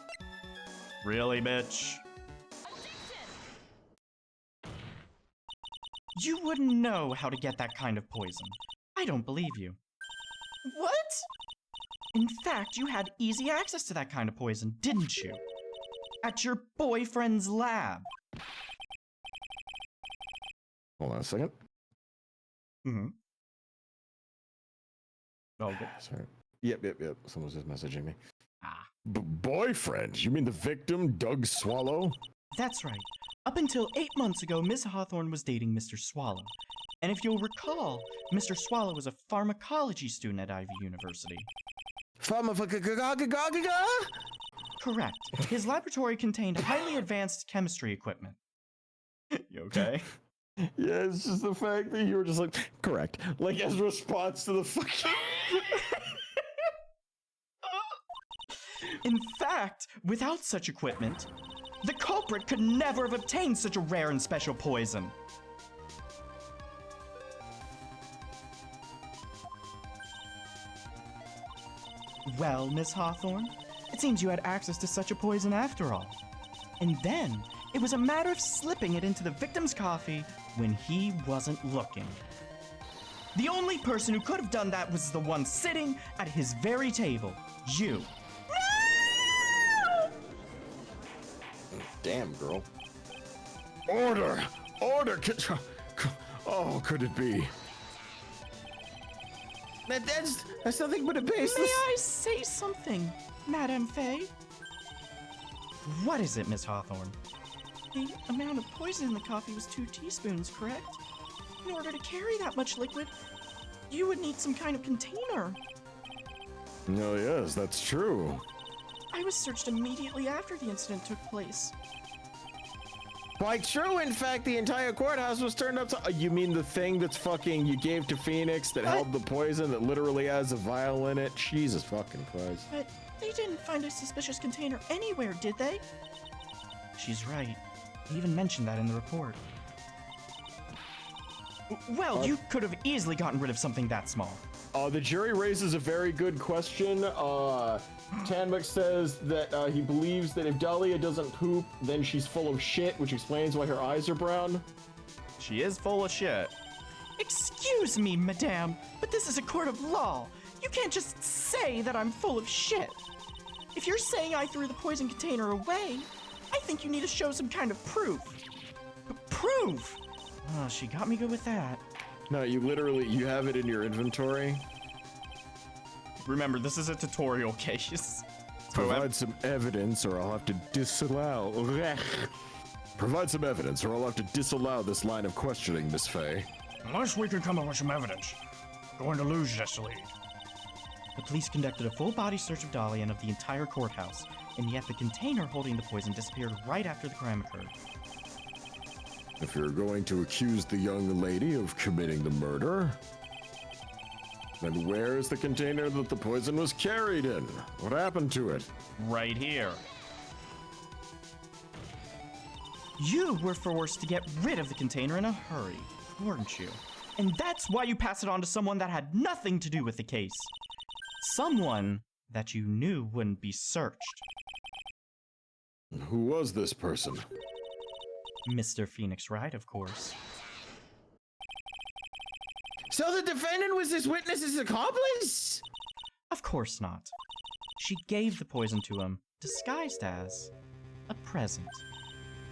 Really, bitch? You wouldn't know how to get that kind of poison. I don't believe you. What? In fact, you had easy access to that kind of poison, didn't you? At your boyfriend's lab. Hold on a second. Mm-hmm. Oh, good. Sorry. Yep. Someone's just messaging me. Ah. Boyfriend? You mean the victim, Doug Swallow? That's right. Up until 8 months ago, Miss Hawthorne was dating Mr. Swallow. And if you'll recall, Mr. Swallow was a pharmacology student at Ivy University. Correct. His laboratory contained highly advanced chemistry equipment. You okay? Yeah, it's just the fact that you were just like, correct. Like, as a response to the fucking... In fact, without such equipment, the culprit could never have obtained such a rare and special poison. Well, Miss Hawthorne, it seems you had access to such a poison after all. And then, it was a matter of slipping it into the victim's coffee when he wasn't looking. The only person who could have done that was the one sitting at his very table, you. Damn, girl. Order! Order! Oh, could it be? That's nothing but a baseless. May I say something, Madame Faye? What is it, Miss Hawthorne? The amount of poison in the coffee was 2 teaspoons, correct? In order to carry that much liquid, you would need some kind of container. Oh, yes, that's true. I was searched immediately after the incident took place. Quite true. In fact, the entire courthouse was turned up to. You mean the thing that's fucking you gave to Phoenix that held the poison that literally has a vial in it? Jesus fucking Christ. But they didn't find a suspicious container anywhere, did they? She's right. He even mentioned that in the report. Well, you could have easily gotten rid of something that small. The jury raises a very good question. Tanmuk says that he believes that if Dahlia doesn't poop, then she's full of shit, which explains why her eyes are brown. She is full of shit. Excuse me, madame, but this is a court of law. You can't just say that I'm full of shit. If you're saying I threw the poison container away, I think you need to show some kind of proof. Proof? Oh, she got me good with that. No, you have it in your inventory. Remember, this is a tutorial case. Provide some evidence or I'll have to disallow. Provide some evidence or I'll have to disallow this line of questioning, Miss Faye. Unless we can come up with some evidence, we're going to lose this lead. The police conducted a full body search of Dahlia and of the entire courthouse, and yet the container holding the poison disappeared right after the crime occurred. If you're going to accuse the young lady of committing the murder, then where is the container that the poison was carried in? What happened to it? Right here. You were forced to get rid of the container in a hurry, weren't you? And that's why you passed it on to someone that had nothing to do with the case. Someone that you knew wouldn't be searched. Who was this person? Mr. Phoenix Wright, of course. So the defendant was this witness's accomplice? Of course not. She gave the poison to him, disguised as a present.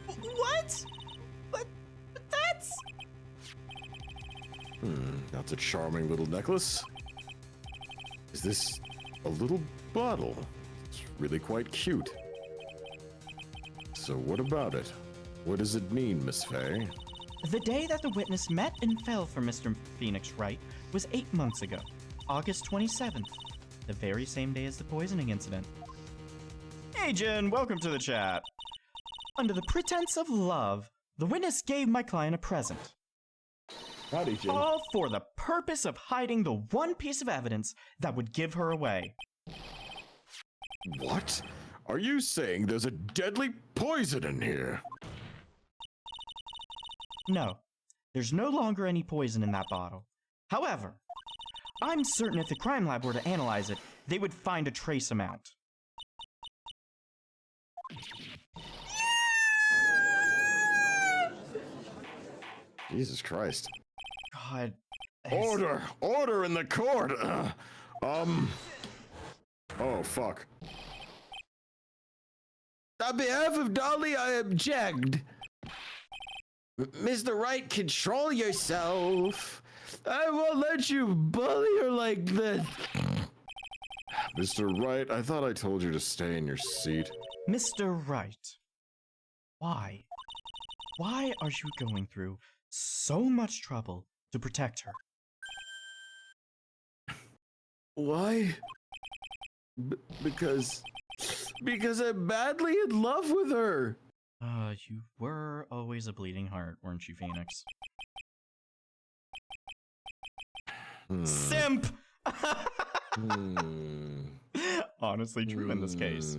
What? But that's... That's a charming little necklace. Is this a little bottle? It's really quite cute. So what about it? What does it mean, Miss Faye? The day that the witness met and fell for Mr. Phoenix Wright was 8 months ago, August 27th, the very same day as the poisoning incident. Hey Jen, welcome to the chat. Under the pretense of love, the witness gave my client a present. Howdy, Jim. All for the purpose of hiding the one piece of evidence that would give her away. What? Are you saying there's a deadly poison in here? No, there's no longer any poison in that bottle. However, I'm certain if the crime lab were to analyze it, they would find a trace amount. Jesus Christ. God. Order! Order in the court! Oh, fuck. On behalf of Dolly, I object. Mr. Wright, control yourself. I won't let you bully her like this. Mr. Wright, I thought I told you to stay in your seat. Mr. Wright, why? Why are you going through so much trouble to protect her? Why? Because I'm badly in love with her. You were always a bleeding heart, weren't you, Phoenix? Simp! Honestly true in this case.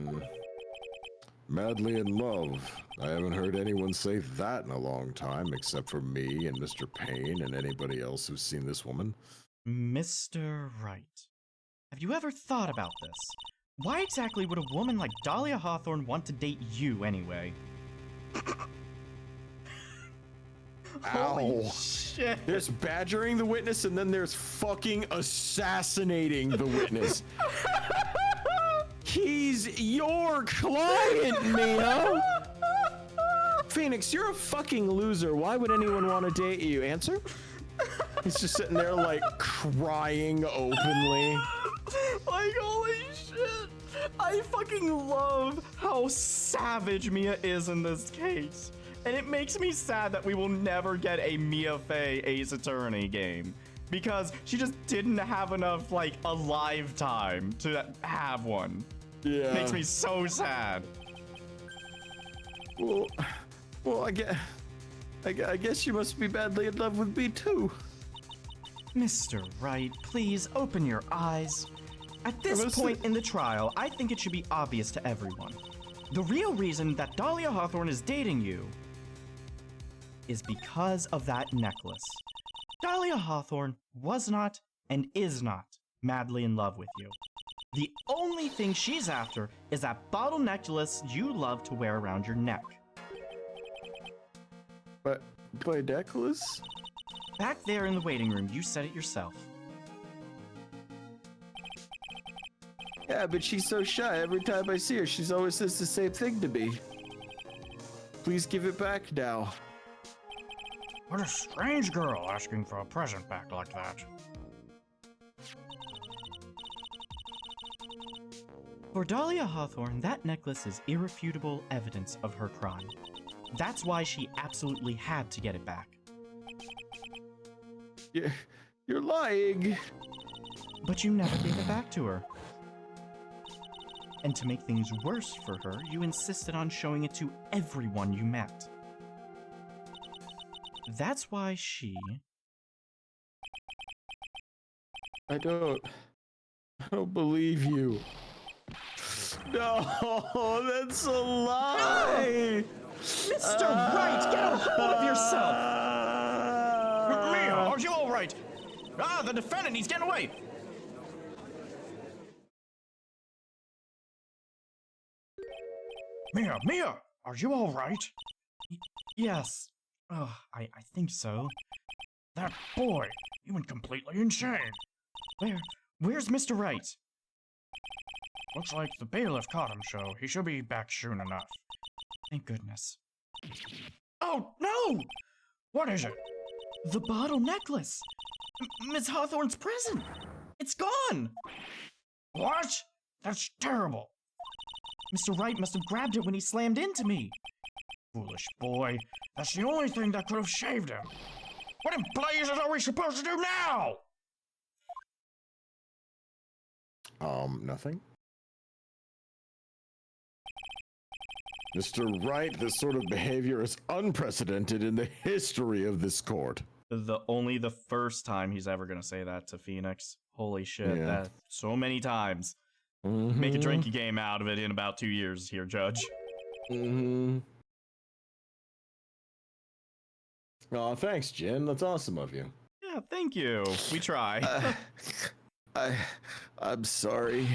Madly in love. I haven't heard anyone say that in a long time, except for me and Mr. Payne and anybody else who's seen this woman. Mr. Wright, have you ever thought about this? Why exactly would a woman like Dahlia Hawthorne want to date you anyway? Ow. Shit. There's badgering the witness, and then there's fucking assassinating the witness. He's your client, Mia! Phoenix, you're a fucking loser. Why would anyone want to date you? Answer? He's just sitting there, like, crying openly. Like, holy shit. I fucking love how savage Mia is in this case. And it makes me sad that we will never get a Mia Fey Ace Attorney game. Because she just didn't have enough, like, alive time to have one. Yeah. Makes me so sad. Well, I guess you must be badly in love with me too. Mr. Wright, please open your eyes. At this point in the trial, I think it should be obvious to everyone. The real reason that Dahlia Hawthorne is dating you is because of that necklace. Dahlia Hawthorne was not and is not madly in love with you. The only thing she's after is that bottle necklace you love to wear around your neck. But my necklace? Back there in the waiting room, you said it yourself. Yeah, but she's so shy. Every time I see her, she's always says the same thing to me. Please give it back now. What a strange girl asking for a present back like that. For Dahlia Hawthorne, that necklace is irrefutable evidence of her crime. That's why she absolutely had to get it back. You're lying. But you never gave it back to her. And to make things worse for her, you insisted on showing it to everyone you met. That's why she... I don't believe you. No, that's a lie. Mr. Wright, get a hold of yourself! Mia, are you all right? Ah, the defendant, he's getting away! Mia, are you all right? Yes. Oh, I think so. That boy, he went completely insane. Where's Mr. Wright? Looks like the bailiff caught him, so he should be back soon enough. Thank goodness. Oh, no! What is it? The bottle necklace! Miss Hawthorne's present! It's gone! What? That's terrible. Mr. Wright must have grabbed it when he slammed into me. Foolish boy. That's the only thing that could have saved him. What in blazes are we supposed to do now? Nothing. Mr. Wright, this sort of behavior is unprecedented in the history of this court. Only the first time he's ever gonna say that to Phoenix. Holy shit, Yeah. that so many times. Mm-hmm. Make a drinky game out of it in about 2 years here, Judge. Mm-hmm. Oh, thanks, Jin. That's awesome of you. Yeah, thank you. We try. I'm sorry.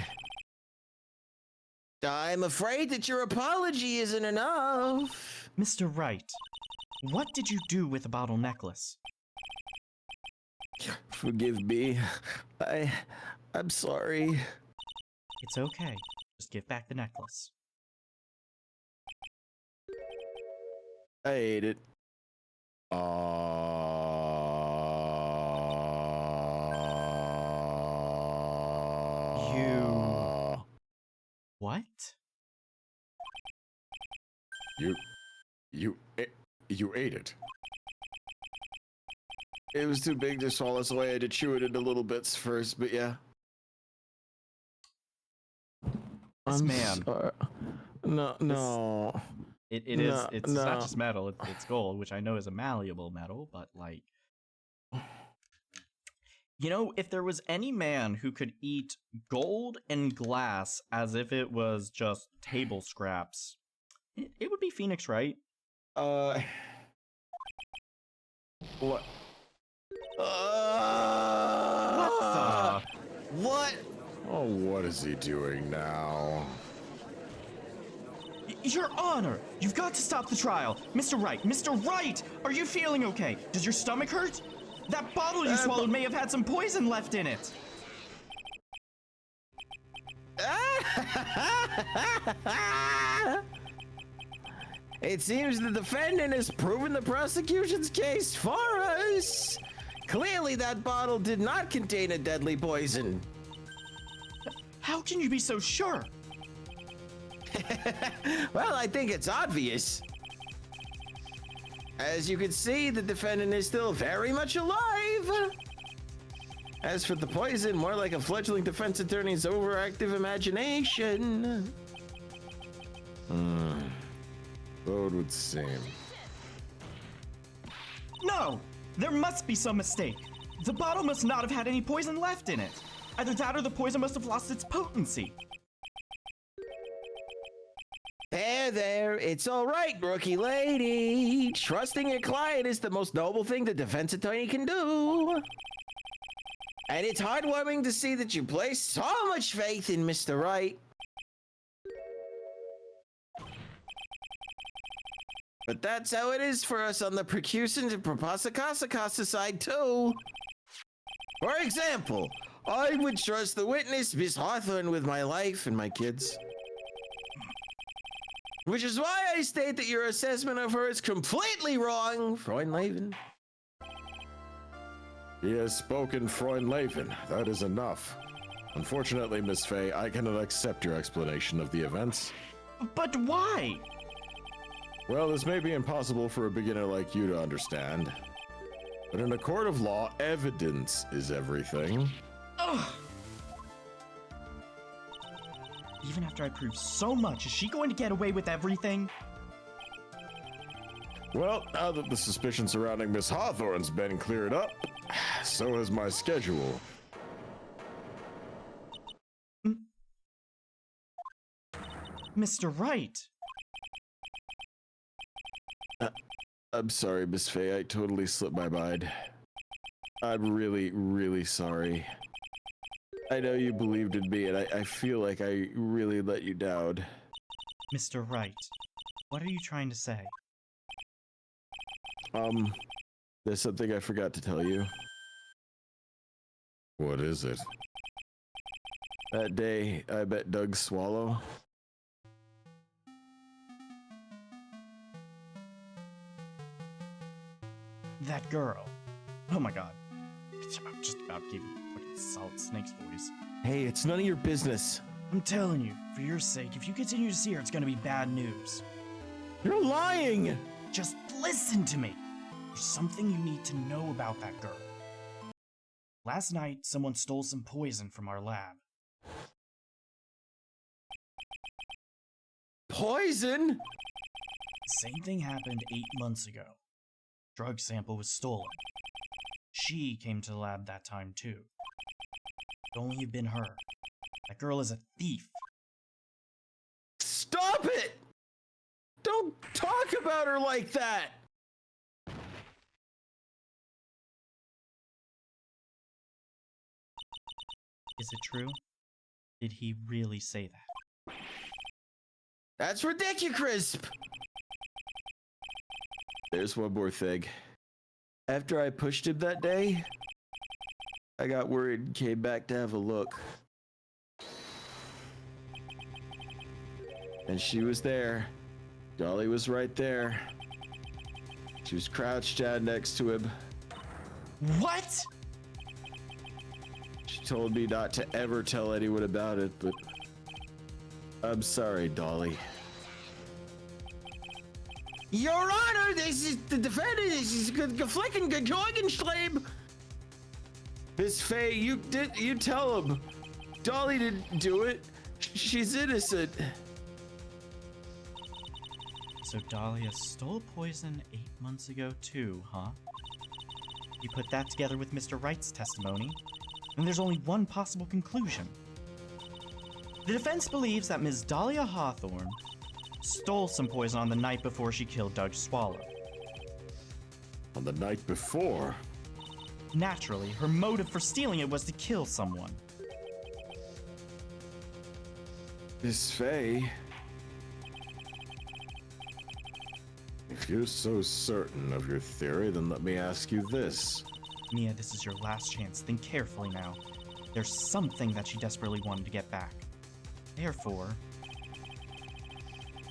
I'm afraid that your apology isn't enough. Mr. Wright, what did you do with the bottle necklace? Forgive me. I'm sorry. It's okay. Just give back the necklace. I ate it. What? You ate it. It was too big to swallow, so I had to chew it into little bits first, but yeah. This man. No. It's not just metal, it's gold, which I know is a malleable metal, but like... You know, if there was any man who could eat gold and glass as if it was just table scraps, it would be Phoenix, right? What? What the? What? Oh, what is he doing now? Your Honor, you've got to stop the trial. Mr. Wright, Mr. Wright, are you feeling okay? Does your stomach hurt? That bottle you swallowed may have had some poison left in it. It seems the defendant has proven the prosecution's case for us. Clearly, that bottle did not contain a deadly poison. How can you be so sure? Well, I think it's obvious. As you can see, the defendant is still very much alive. As for the poison, more like a fledgling defense attorney's overactive imagination. So it would seem. No! There must be some mistake. The bottle must not have had any poison left in it. Either that or the poison must have lost its potency. There, it's all right, rookie lady. Trusting your client is the most noble thing the defense attorney can do. And it's heartwarming to see that you place so much faith in Mr. Wright. But that's how it is for us on the percussions and Propasakasakasa side, too. For example, I would trust the witness, Miss Hawthorne, with my life and my kids. Which is why I state that your assessment of her is completely wrong, Freundleben. He has spoken, Freundleben. That is enough. Unfortunately, Miss Fay, I cannot accept your explanation of the events. But why? Well, this may be impossible for a beginner like you to understand. But in a court of law, evidence is everything. Ugh. Even after I prove so much, is she going to get away with everything? Well, now that the suspicion surrounding Miss Hawthorne's been cleared up, so has my schedule. Mr. Wright. I'm sorry, Miss Fay. I totally slipped my mind. I'm really, really sorry. I know you believed in me, and I feel like I really let you down. Mr. Wright, what are you trying to say? There's something I forgot to tell you. What is it? That day, I met Doug Swallow. That girl. Oh my god. I'm just about to give you fucking Solid Snake's voice. Hey, it's none of your business. I'm telling you, for your sake, if you continue to see her, it's gonna be bad news. You're lying! Just listen to me. There's something you need to know about that girl. Last night, someone stole some poison from our lab. Poison? Same thing happened 8 months ago. Drug sample was stolen. She came to the lab that time too. It'd only have been her. That girl is a thief. Stop it! Don't talk about her like that! Is it true? Did he really say that? That's ridiculous! There's one more thing. After I pushed him that day, I got worried and came back to have a look. And she was there. Dolly was right there. She was crouched down next to him. What? She told me not to ever tell anyone about it, but I'm sorry, Dolly. Your Honor, this is the defendant. This is geflicken Georgenschleib. Miss Faye, you tell him. Dolly didn't do it. She's innocent. So Dahlia stole poison 8 months ago too, huh? You put that together with Mr. Wright's testimony, and there's only one possible conclusion. The defense believes that Ms. Dahlia Hawthorne stole some poison on the night before she killed Doug Swallow. On the night before? Naturally, her motive for stealing it was to kill someone. Miss Faye. If you're so certain of your theory, then let me ask you this. Mia, this is your last chance. Think carefully now. There's something that she desperately wanted to get back. Therefore...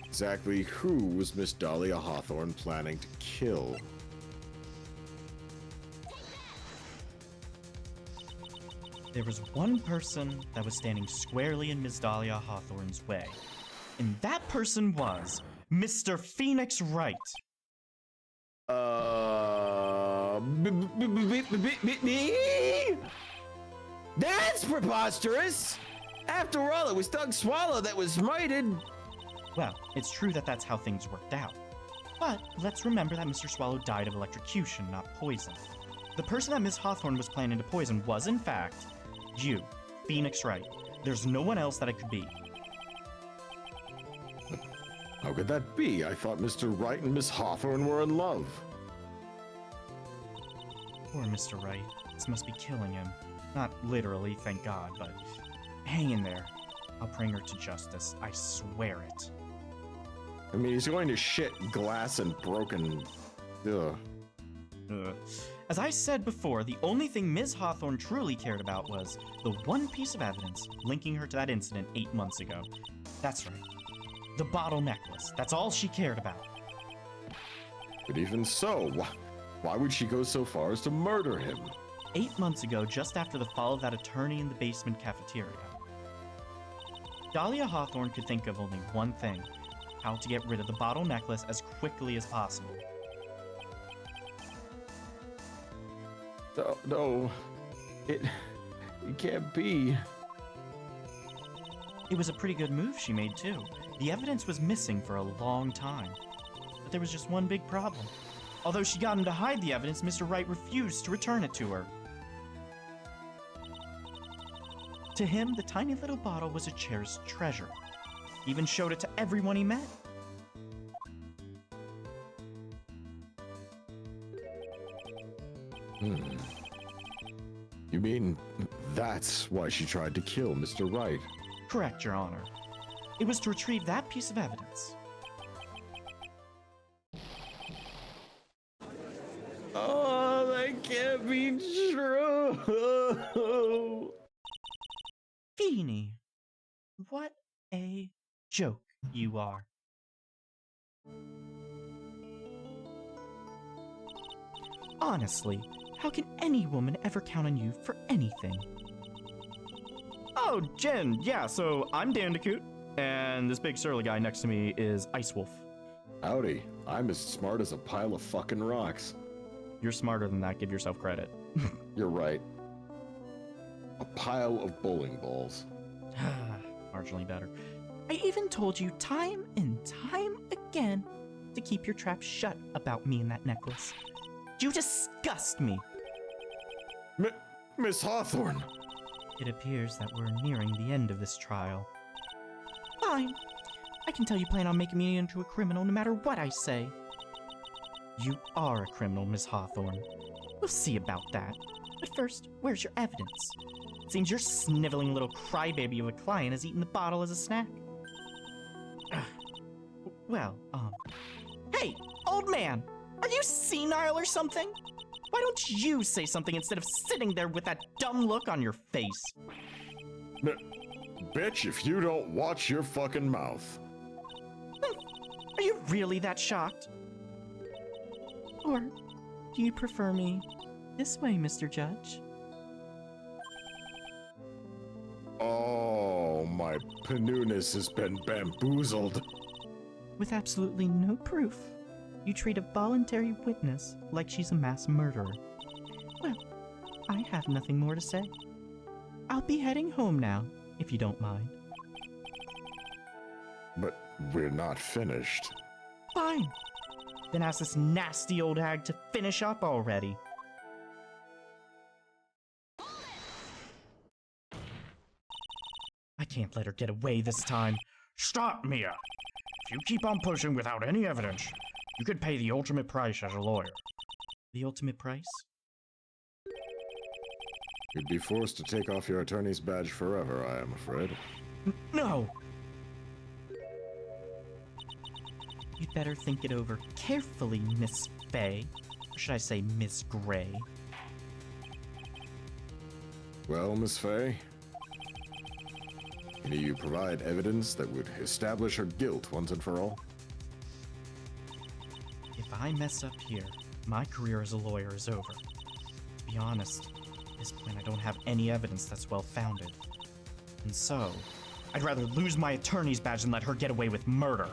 Exactly who was Miss Dahlia Hawthorne planning to kill? There was one person that was standing squarely in Ms. Dahlia Hawthorne's way. And that person was Mr. Phoenix Wright. Me? That's preposterous. After all, it was Doug Swallow that was murdered. Well, it's true that that's how things worked out. But let's remember that Mr. Swallow died of electrocution, not poison. The person that Miss Hawthorne was planning to poison was, in fact, you, Phoenix Wright. There's no one else that it could be. How could that be? I thought Mr. Wright and Miss Hawthorne were in love. Poor Mr. Wright. This must be killing him. Not literally, thank God, but hang in there. I'll bring her to justice. I swear it. I mean, he's going to shit glass and broken... Ugh. As I said before, the only thing Ms. Hawthorne truly cared about was the one piece of evidence linking her to that incident 8 months ago. That's right. The bottle necklace. That's all she cared about. But even so, why would she go so far as to murder him? 8 months ago, just after the fall of that attorney in the basement cafeteria, Dahlia Hawthorne could think of only one thing: how to get rid of the bottle necklace as quickly as possible. No, it can't be. It was a pretty good move she made, too. The evidence was missing for a long time. But there was just one big problem. Although she got him to hide the evidence, Mr. Wright refused to return it to her. To him, the tiny little bottle was a cherished treasure. He even showed it to everyone he met. You mean that's why she tried to kill Mr. Wright? Correct, Your Honor. It was to retrieve that piece of evidence. Oh, that can't be true. Feeny, what a joke you are. Honestly, how can any woman ever count on you for anything? Oh, Jen, yeah, so I'm Dandicoot, and this big surly guy next to me is Ice Wolf. Howdy, I'm as smart as a pile of fucking rocks. You're smarter than that, give yourself credit. You're right. A pile of bowling balls. Marginally better. I even told you time and time again to keep your trap shut about me and that necklace. You disgust me. Miss Hawthorne! It appears that we're nearing the end of this trial. Fine. I can tell you plan on making me into a criminal no matter what I say. You are a criminal, Miss Hawthorne. We'll see about that. But first, where's your evidence? It seems your sniveling little crybaby of a client has eaten the bottle as a snack. Well, Hey, old man! Are you senile or something? Why don't you say something instead of sitting there with that dumb look on your face? Bitch, if you don't watch your fucking mouth. Are you really that shocked? Or do you prefer me this way, Mr. Judge? Oh, my Panunis has been bamboozled. With absolutely no proof, you treat a voluntary witness like she's a mass murderer. Well, I have nothing more to say. I'll be heading home now, if you don't mind. But we're not finished. Fine. Then ask this nasty old hag to finish up already. I can't let her get away this time. Stop, Mia! If you keep on pushing without any evidence, you could pay the ultimate price as a lawyer. The ultimate price? You'd be forced to take off your attorney's badge forever, I am afraid. No! You'd better think it over carefully, Miss Faye. Or should I say Miss Gray? Well, Miss Faye, can you provide evidence that would establish her guilt once and for all? If I mess up here, my career as a lawyer is over. To be honest, at this point I don't have any evidence that's well-founded. And so, I'd rather lose my attorney's badge than let her get away with murder.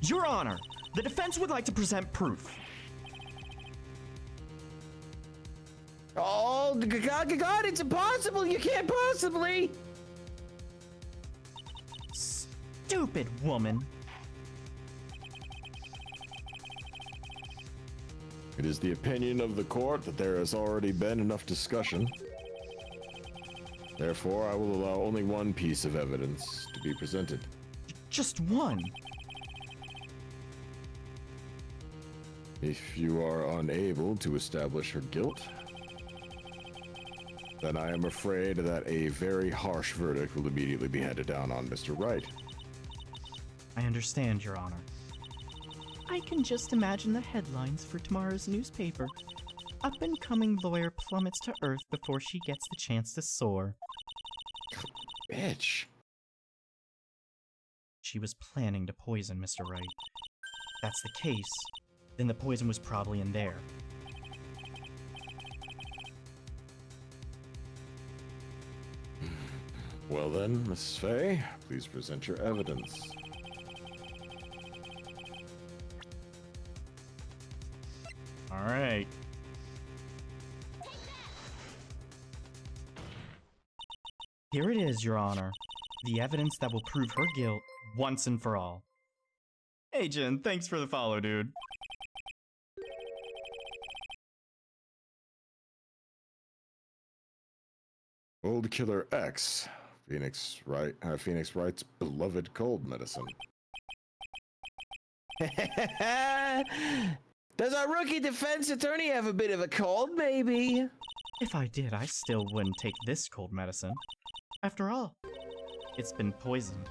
Your Honor, the defense would like to present proof. Oh, God, it's impossible. You can't possibly. Stupid woman. It is the opinion of the court that there has already been enough discussion. Therefore, I will allow only one piece of evidence to be presented. Just one. If you are unable to establish her guilt, then I am afraid that a very harsh verdict will immediately be handed down on Mr. Wright. I understand, Your Honor. I can just imagine the headlines for tomorrow's newspaper. Up-and-coming lawyer plummets to earth before she gets the chance to soar. Bitch. She was planning to poison Mr. Wright. If that's the case, then the poison was probably in there. Well then, Miss Faye, please present your evidence. All right. Here it is, Your Honor. The evidence that will prove her guilt once and for all. Hey, Jin, thanks for the follow, dude. Old Killer X, Phoenix Wright's beloved cold medicine. Does our rookie defense attorney have a bit of a cold, maybe? If I did, I still wouldn't take this cold medicine. After all, it's been poisoned.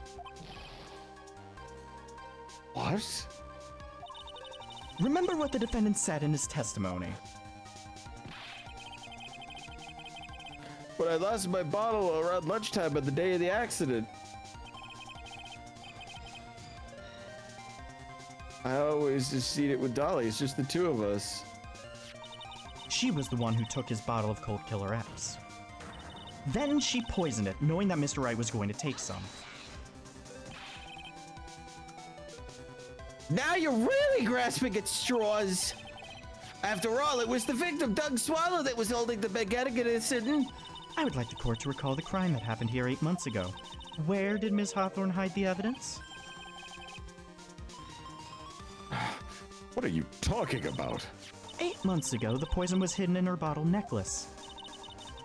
What? Remember what the defendant said in his testimony. But I lost my bottle around lunchtime on the day of the accident. I always just seen it with Dolly. It's just the two of us. She was the one who took his bottle of Cold Killer X. Then she poisoned it, knowing that Mr. Wright was going to take some. Now you're really grasping at straws. After all, it was the victim, Doug Swallow, that was holding the medicine. I would like the court to recall the crime that happened here 8 months ago. Where did Ms. Hawthorne hide the evidence? What are you talking about? 8 months ago, the poison was hidden in her bottle necklace,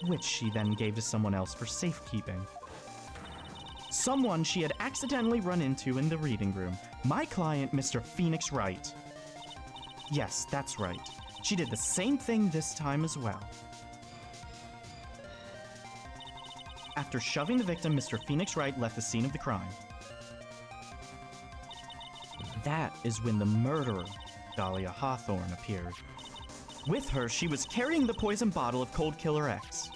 which she then gave to someone else for safekeeping. Someone she had accidentally run into in the reading room. My client, Mr. Phoenix Wright. Yes, that's right. She did the same thing this time as well. After shoving the victim, Mr. Phoenix Wright left the scene of the crime. That is when the murderer, Dahlia Hawthorne, appeared. With her, she was carrying the poison bottle of Cold Killer X.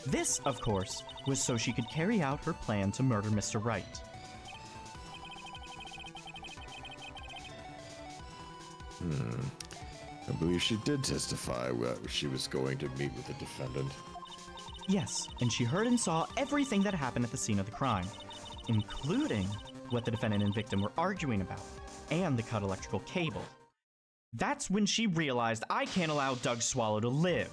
This, of course, was so she could carry out her plan to murder Mr. Wright. I believe she did testify she was going to meet with the defendant. Yes, and she heard and saw everything that happened at the scene of the crime, including what the defendant and victim were arguing about, and the cut electrical cable. That's when she realized I can't allow Doug Swallow to live.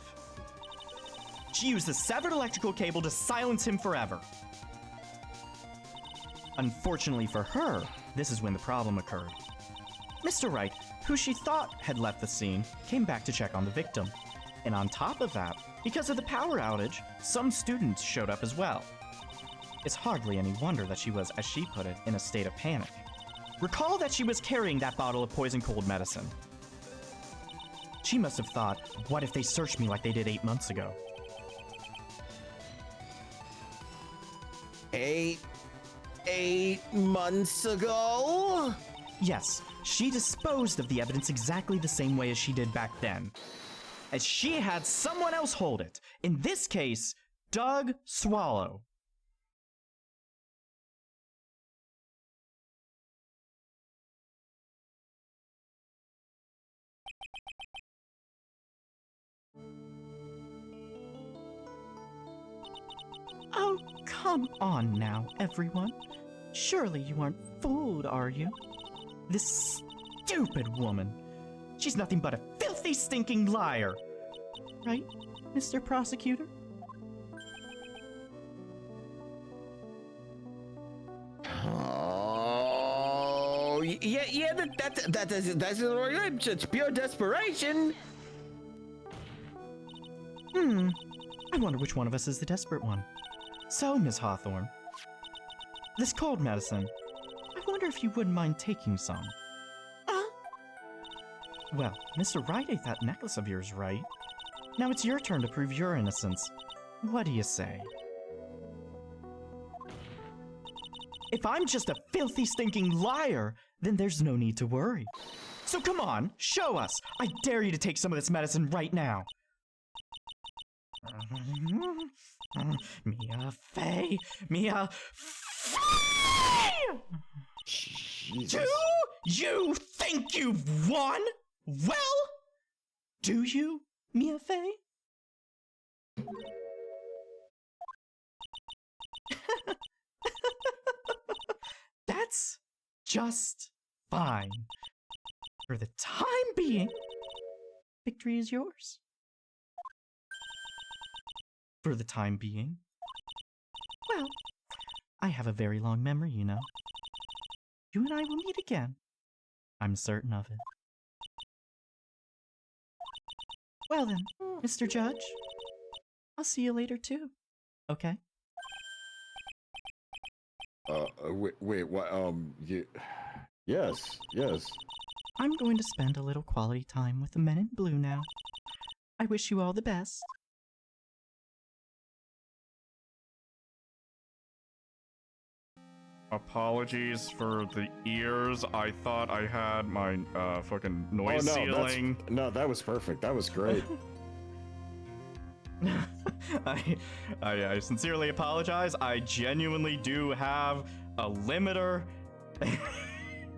She used the severed electrical cable to silence him forever. Unfortunately for her, this is when the problem occurred. Mr. Wright, who she thought had left the scene, came back to check on the victim. And on top of that, because of the power outage, some students showed up as well. It's hardly any wonder that she was, as she put it, in a state of panic. Recall that she was carrying that bottle of poison cold medicine. She must have thought, what if they searched me like they did 8 months ago? 8 months ago? Yes, she disposed of the evidence exactly the same way as she did back then. As she had someone else hold it. In this case, Doug Swallow. Oh, come on now, everyone. Surely you aren't fooled, are you? This stupid woman. She's nothing but a filthy, stinking liar. Right, Mr. Prosecutor? Oh, yeah, that's right. It's pure desperation. I wonder which one of us is the desperate one. So, Miss Hawthorne, this cold medicine, I wonder if you wouldn't mind taking some. Well, Mr. Wright ate that necklace of yours, right? Now it's your turn to prove your innocence. What do you say? If I'm just a filthy, stinking liar, then there's no need to worry. So come on, show us! I dare you to take some of this medicine right now! Mia Fey! Mia Fey! Jesus. Do you think you've won? Well, do you, Mia Fey? That's just fine. For the time being, victory is yours. For the time being. Well, I have a very long memory, you know. You and I will meet again. I'm certain of it. Well then, Mr. Judge, I'll see you later too, okay? Wait, what, yes. I'm going to spend a little quality time with the men in blue now. I wish you all the best. Apologies for the ears. I thought I had my fucking noise ceiling. No, that was perfect. That was great. I sincerely apologize. I genuinely do have a limiter.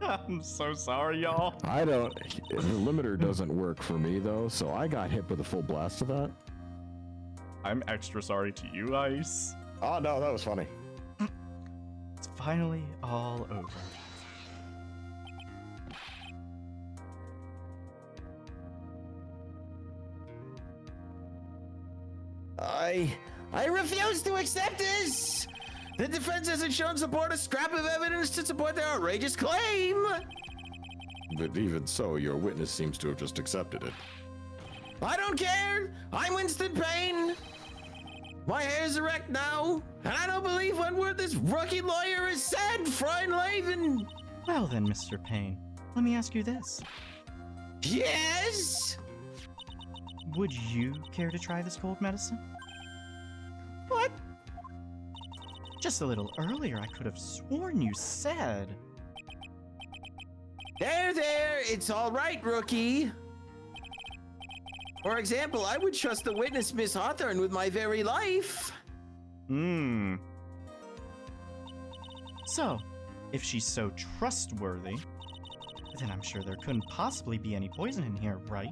I'm so sorry, y'all. The limiter doesn't work for me though, so I got hit with a full blast of that. I'm extra sorry to you, Ice. Oh no, that was funny. It's finally all over. I refuse to accept this! The defense hasn't shown support a scrap of evidence to support their outrageous claim! But even so, your witness seems to have just accepted it. I don't care! I'm Winston Payne! My hair's erect now, and I don't believe one word this rookie lawyer has said, Freund Laven! Well then, Mr. Payne, let me ask you this. Yes? Would you care to try this cold medicine? What? Just a little earlier, I could have sworn you said... There, it's all right, rookie. For example, I would trust the witness, Miss Hawthorne, with my very life. So, if she's so trustworthy, then I'm sure there couldn't possibly be any poison in here, right?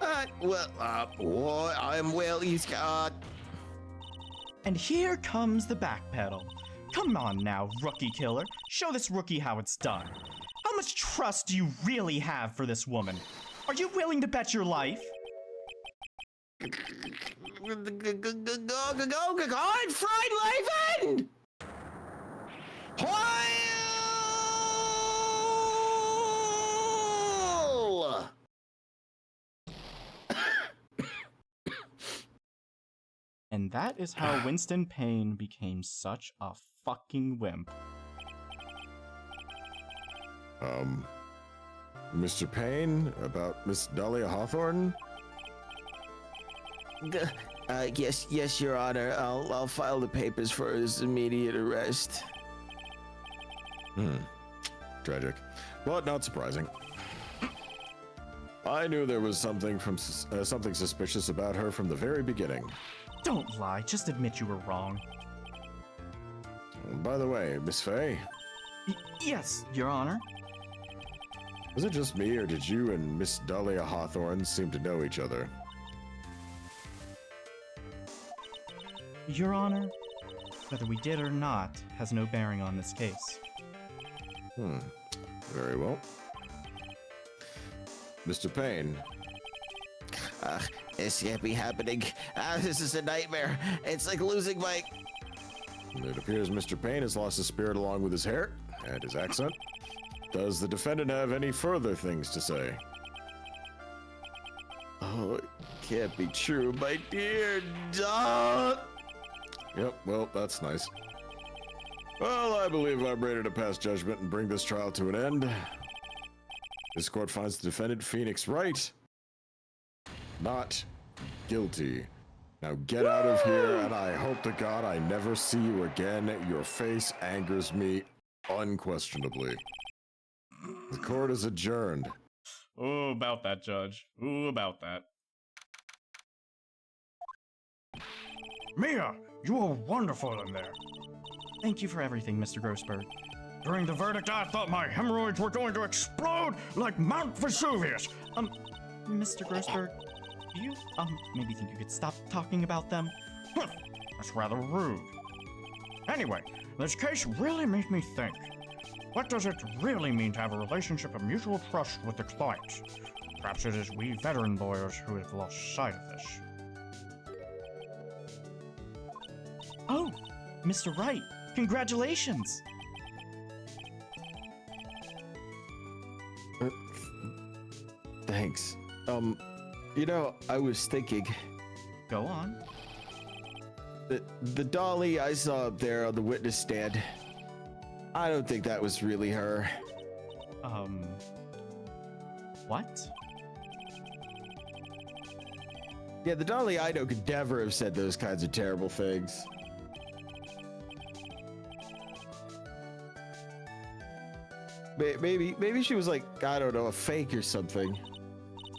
I'm Willie's got. And here comes the backpedal. Come on now, rookie killer. Show this rookie how it's done. How much trust do you really have for this woman? Are you willing to bet your life? Go on, fried life end! Hoyle! And that is how Winston Payne became such a fucking wimp. Mr. Payne, about Miss Dahlia Hawthorne? Yes, Your Honor. I'll file the papers for his immediate arrest. Tragic, but not surprising. I knew there was something suspicious about her from the very beginning. Don't lie, just admit you were wrong. By the way, Miss Faye, Yes, Your Honor. was it just me, or did you and Miss Dahlia Hawthorne seem to know each other? Your Honor, whether we did or not has no bearing on this case. Very well. Mr. Payne, This can't be happening. This is a nightmare. It's like losing my... it appears Mr. Payne has lost his spirit along with his hair and his accent. Does the defendant have any further things to say? Oh, it can't be true, my dear dog. Yep, well, that's nice. Well, I believe I'm ready to pass judgment and bring this trial to an end. This court finds the defendant Phoenix Wright not guilty. Now get out of here, and I hope to God I never see you again. Your face angers me unquestionably. The court is adjourned. Ooh, about that, Judge. Ooh, about that. Mia, you were wonderful in there. Thank you for everything, Mr. Grossberg. During the verdict, I thought my hemorrhoids were going to explode like Mount Vesuvius. Mr. Grossberg, do you, maybe think you could stop talking about them? That's rather rude. Anyway, this case really made me think. What does it really mean to have a relationship of mutual trust with the client? Perhaps it is we veteran lawyers who have lost sight of this. Oh, Mr. Wright, congratulations! Thanks. I was thinking, Go on. the dolly I saw up there on the witness stand, I don't think that was really her. What? Yeah, the dolly I know could never have said those kinds of terrible things. Maybe she was like, I don't know, a fake or something.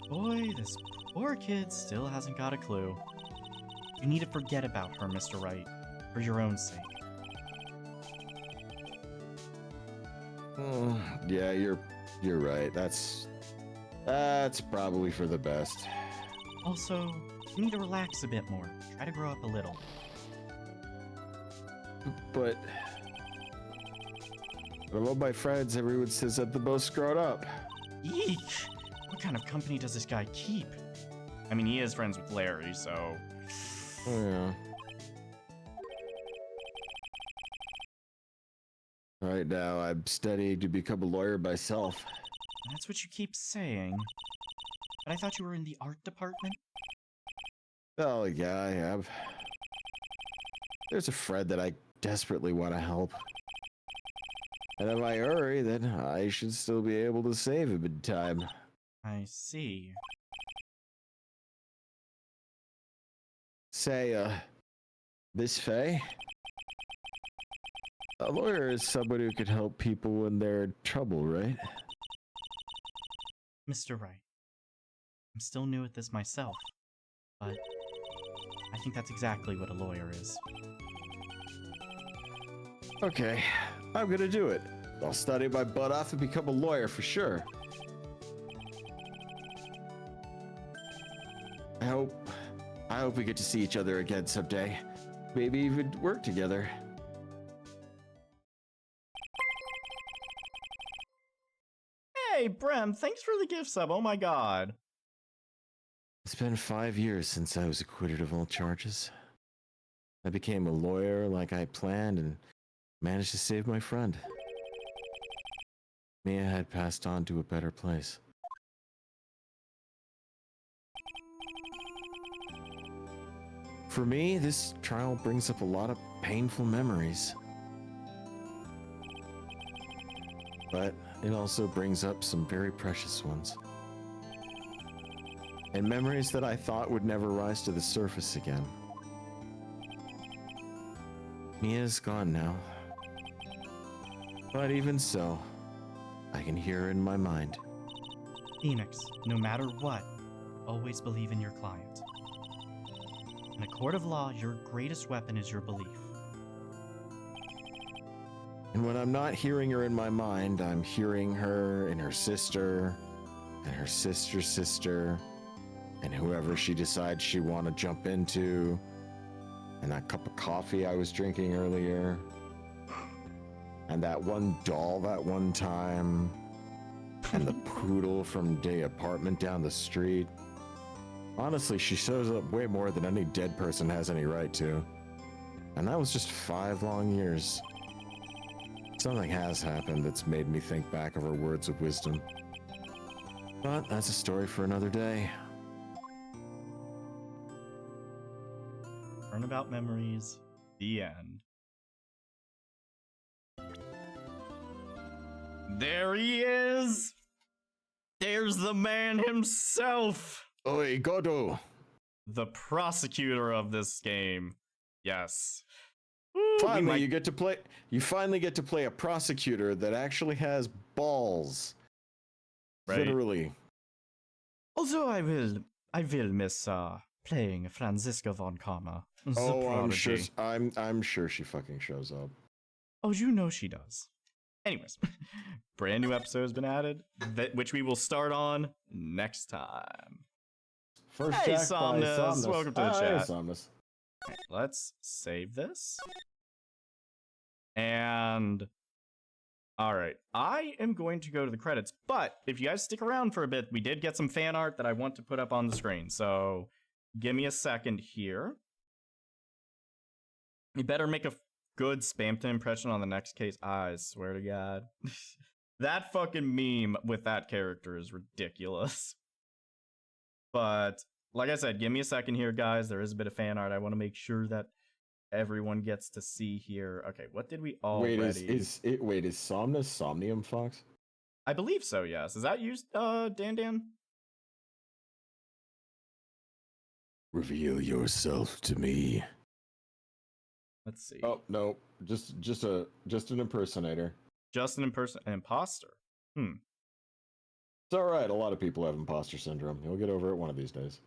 Boy, this poor kid still hasn't got a clue. You need to forget about her, Mr. Wright, for your own sake. Yeah, you're right. That's probably for the best. Also, you need to relax a bit more. Try to grow up a little. But of all my friends, everyone says I'm the most grown up. Eek! What kind of company does this guy keep? I mean, he is friends with Larry, so... Yeah. Right now, I'm studying to become a lawyer myself. That's what you keep saying. But I thought you were in the art department? Oh, yeah, I am. There's a friend that I desperately want to help. And if I hurry, then I should still be able to save him in time. I see. Say, Miss Faye? A lawyer is someone who can help people when they're in trouble, right? Mr. Wright, I'm still new at this myself, but I think that's exactly what a lawyer is. Okay, I'm gonna do it. I'll study my butt off and become a lawyer for sure. I hope we get to see each other again someday. Maybe even work together. Hey, Brem, thanks for the gift sub. Oh my god. It's been 5 years since I was acquitted of all charges. I became a lawyer like I planned and managed to save my friend. Mia had passed on to a better place. For me, this trial brings up a lot of painful memories. But it also brings up some very precious ones. And memories that I thought would never rise to the surface again. Mia's gone now. But even so, I can hear her in my mind. Phoenix, no matter what, always believe in your client. In a court of law, your greatest weapon is your belief. And when I'm not hearing her in my mind, I'm hearing her in her sister, and her sister's sister, and whoever she decides she want to jump into, and that cup of coffee I was drinking earlier, and that one doll that one time, and the poodle from the apartment down the street. Honestly, she shows up way more than any dead person has any right to. And that was just 5 long years. Something has happened that's made me think back of her words of wisdom. But that's a story for another day. Turnabout memories. The end. There he is! There's the man himself! Oi, Godo! The prosecutor of this game. Yes. Finally, you finally get to play a prosecutor that actually has balls. Right. Literally. Also, I will miss playing Franziska von Karma. The I'm sure. prodigy. I'm sure she fucking shows up. Oh, you know she does. Anyways, brand new episode has been added, which we will start on next time. First Hey, Jack by Somnus, welcome to the Hi, chat. Somnus. Let's save this. And all right, I am going to go to the credits, but if you guys stick around for a bit, we did get some fan art that I want to put up on the screen. So give me a second here. You better make a good Spamton impression on the next case. I swear to God. That fucking meme with that character is ridiculous. But like I said, give me a second here, guys. There is a bit of fan art. I want to make sure that everyone gets to see here. Okay, what did we already... Wait, is Somnus Somnium Fox? I believe so, yes. Is that used, Dan? Reveal yourself to me. Let's see. Oh no, just an impersonator. Just an imposter. It's all right. A lot of people have imposter syndrome. You'll get over it one of these days.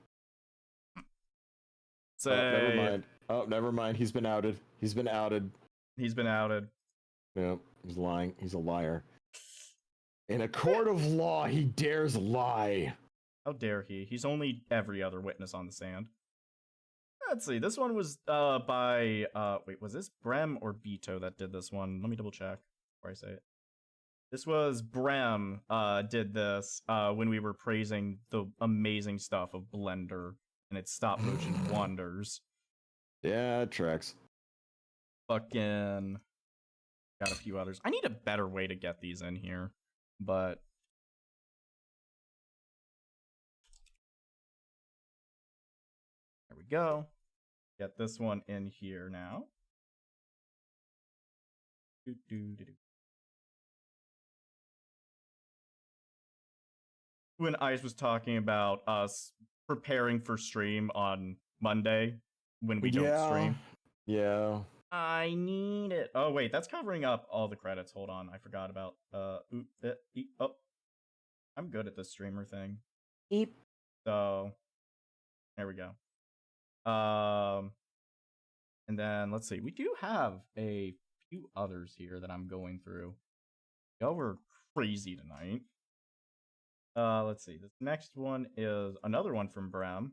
Say... never mind. Oh, never mind. He's been outed. He's been outed. Yeah, he's lying. He's a liar. In a court of law, he dares lie. How dare he? He's only every other witness on the stand. Let's see. This one was by wait, was this Brem or Beto that did this one? Let me double check before I say it. This was Brem did this when we were praising the amazing stuff of Blender and its stop motion wonders. Yeah, it tracks. Fucking got a few others. I need a better way to get these in here, but there we go. Get this one in here now. When Ice was talking about us preparing for stream on Monday when we don't stream. Yeah. I need it. Oh wait, that's covering up all the credits. Hold on, I forgot about I'm good at this streamer thing. Eep. So there we go. And then let's see. We do have a few others here that I'm going through. Y'all were crazy tonight. Let's see. This next one is another one from Brem.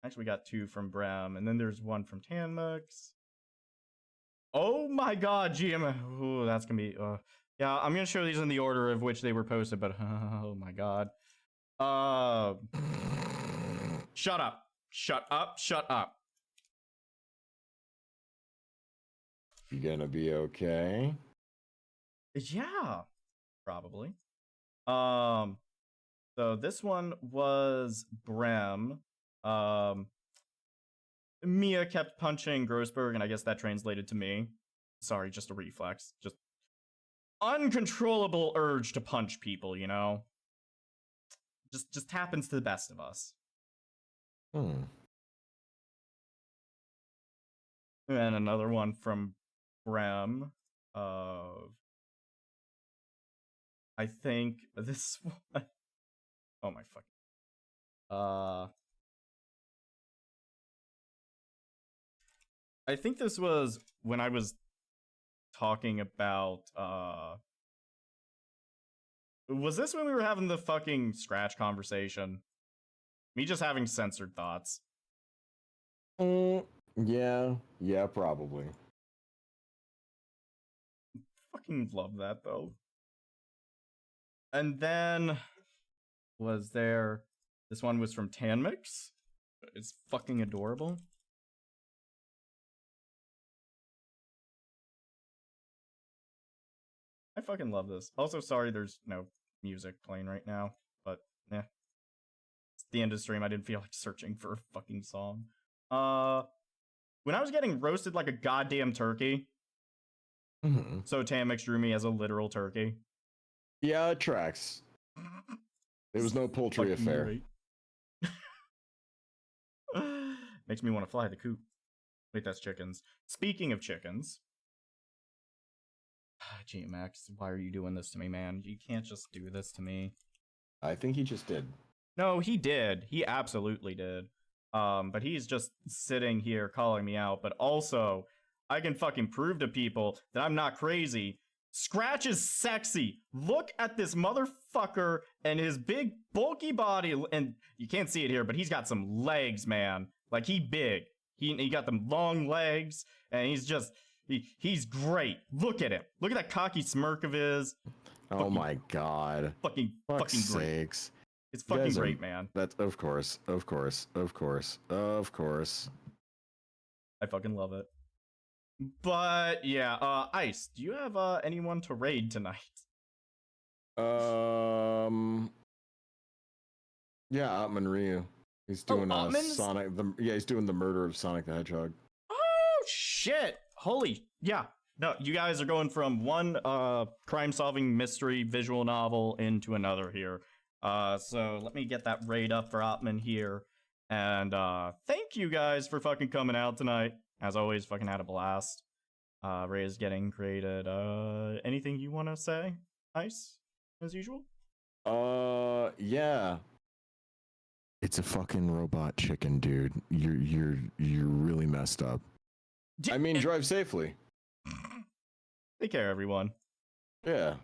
Actually, we got 2 from Brem, and then there's 1 from Tanmux. Oh my god, GM. Ooh, that's gonna be. Yeah, I'm gonna show these in the order of which they were posted, but oh my god. Shut up. Shut up. Shut up. You gonna be okay? Yeah, probably. So this one was Brem. Mia kept punching Grossberg, and I guess that translated to me. Sorry, just a reflex. Just uncontrollable urge to punch people, you know? Just happens to the best of us. Hmm. And another one from Brem of I think this one. Oh my fucking. I think this was when I was talking about was this when we were having the fucking Scratch conversation? Me just having censored thoughts. Yeah, probably. Fucking love that though. And then was there this one was from Tanmix. It's fucking adorable. I fucking love this. Also, sorry there's no music playing right now, but yeah. It's the end of the stream. I didn't feel like searching for a fucking song. When I was getting roasted like a goddamn turkey, so Tanmix drew me as a literal turkey. Yeah, it tracks. There was no poultry affair. Makes me want to fly the coop. Wait, that's chickens. Speaking of chickens, GMX, why are you doing this to me, man? You can't just do this to me. I think he just did. No, he did. He absolutely did. But he's just sitting here calling me out. But also, I can fucking prove to people that I'm not crazy. Scratch is sexy. Look at this motherfucker and his big bulky body. And you can't see it here, but he's got some legs, man. Like, he big. He got them long legs, and he's just, he's great. Look at him. Look at that cocky smirk of his. Oh my god. Fucking great. Sakes. It's fucking great, man. That's of course. I fucking love it. But yeah, Ice, do you have anyone to raid tonight? Yeah, Atman Ryu. He's doing Sonic. He's doing the murder of Sonic the Hedgehog. Oh shit! Holy yeah. No, you guys are going from one crime-solving mystery visual novel into another here. So let me get that raid up for Atman here. And thank you guys for fucking coming out tonight. As always, fucking had a blast. Ray is getting created. Anything you want to say, Ice, as usual? Yeah. It's a fucking robot chicken, dude. You're really messed up. I mean, drive safely. Take care, everyone. Yeah.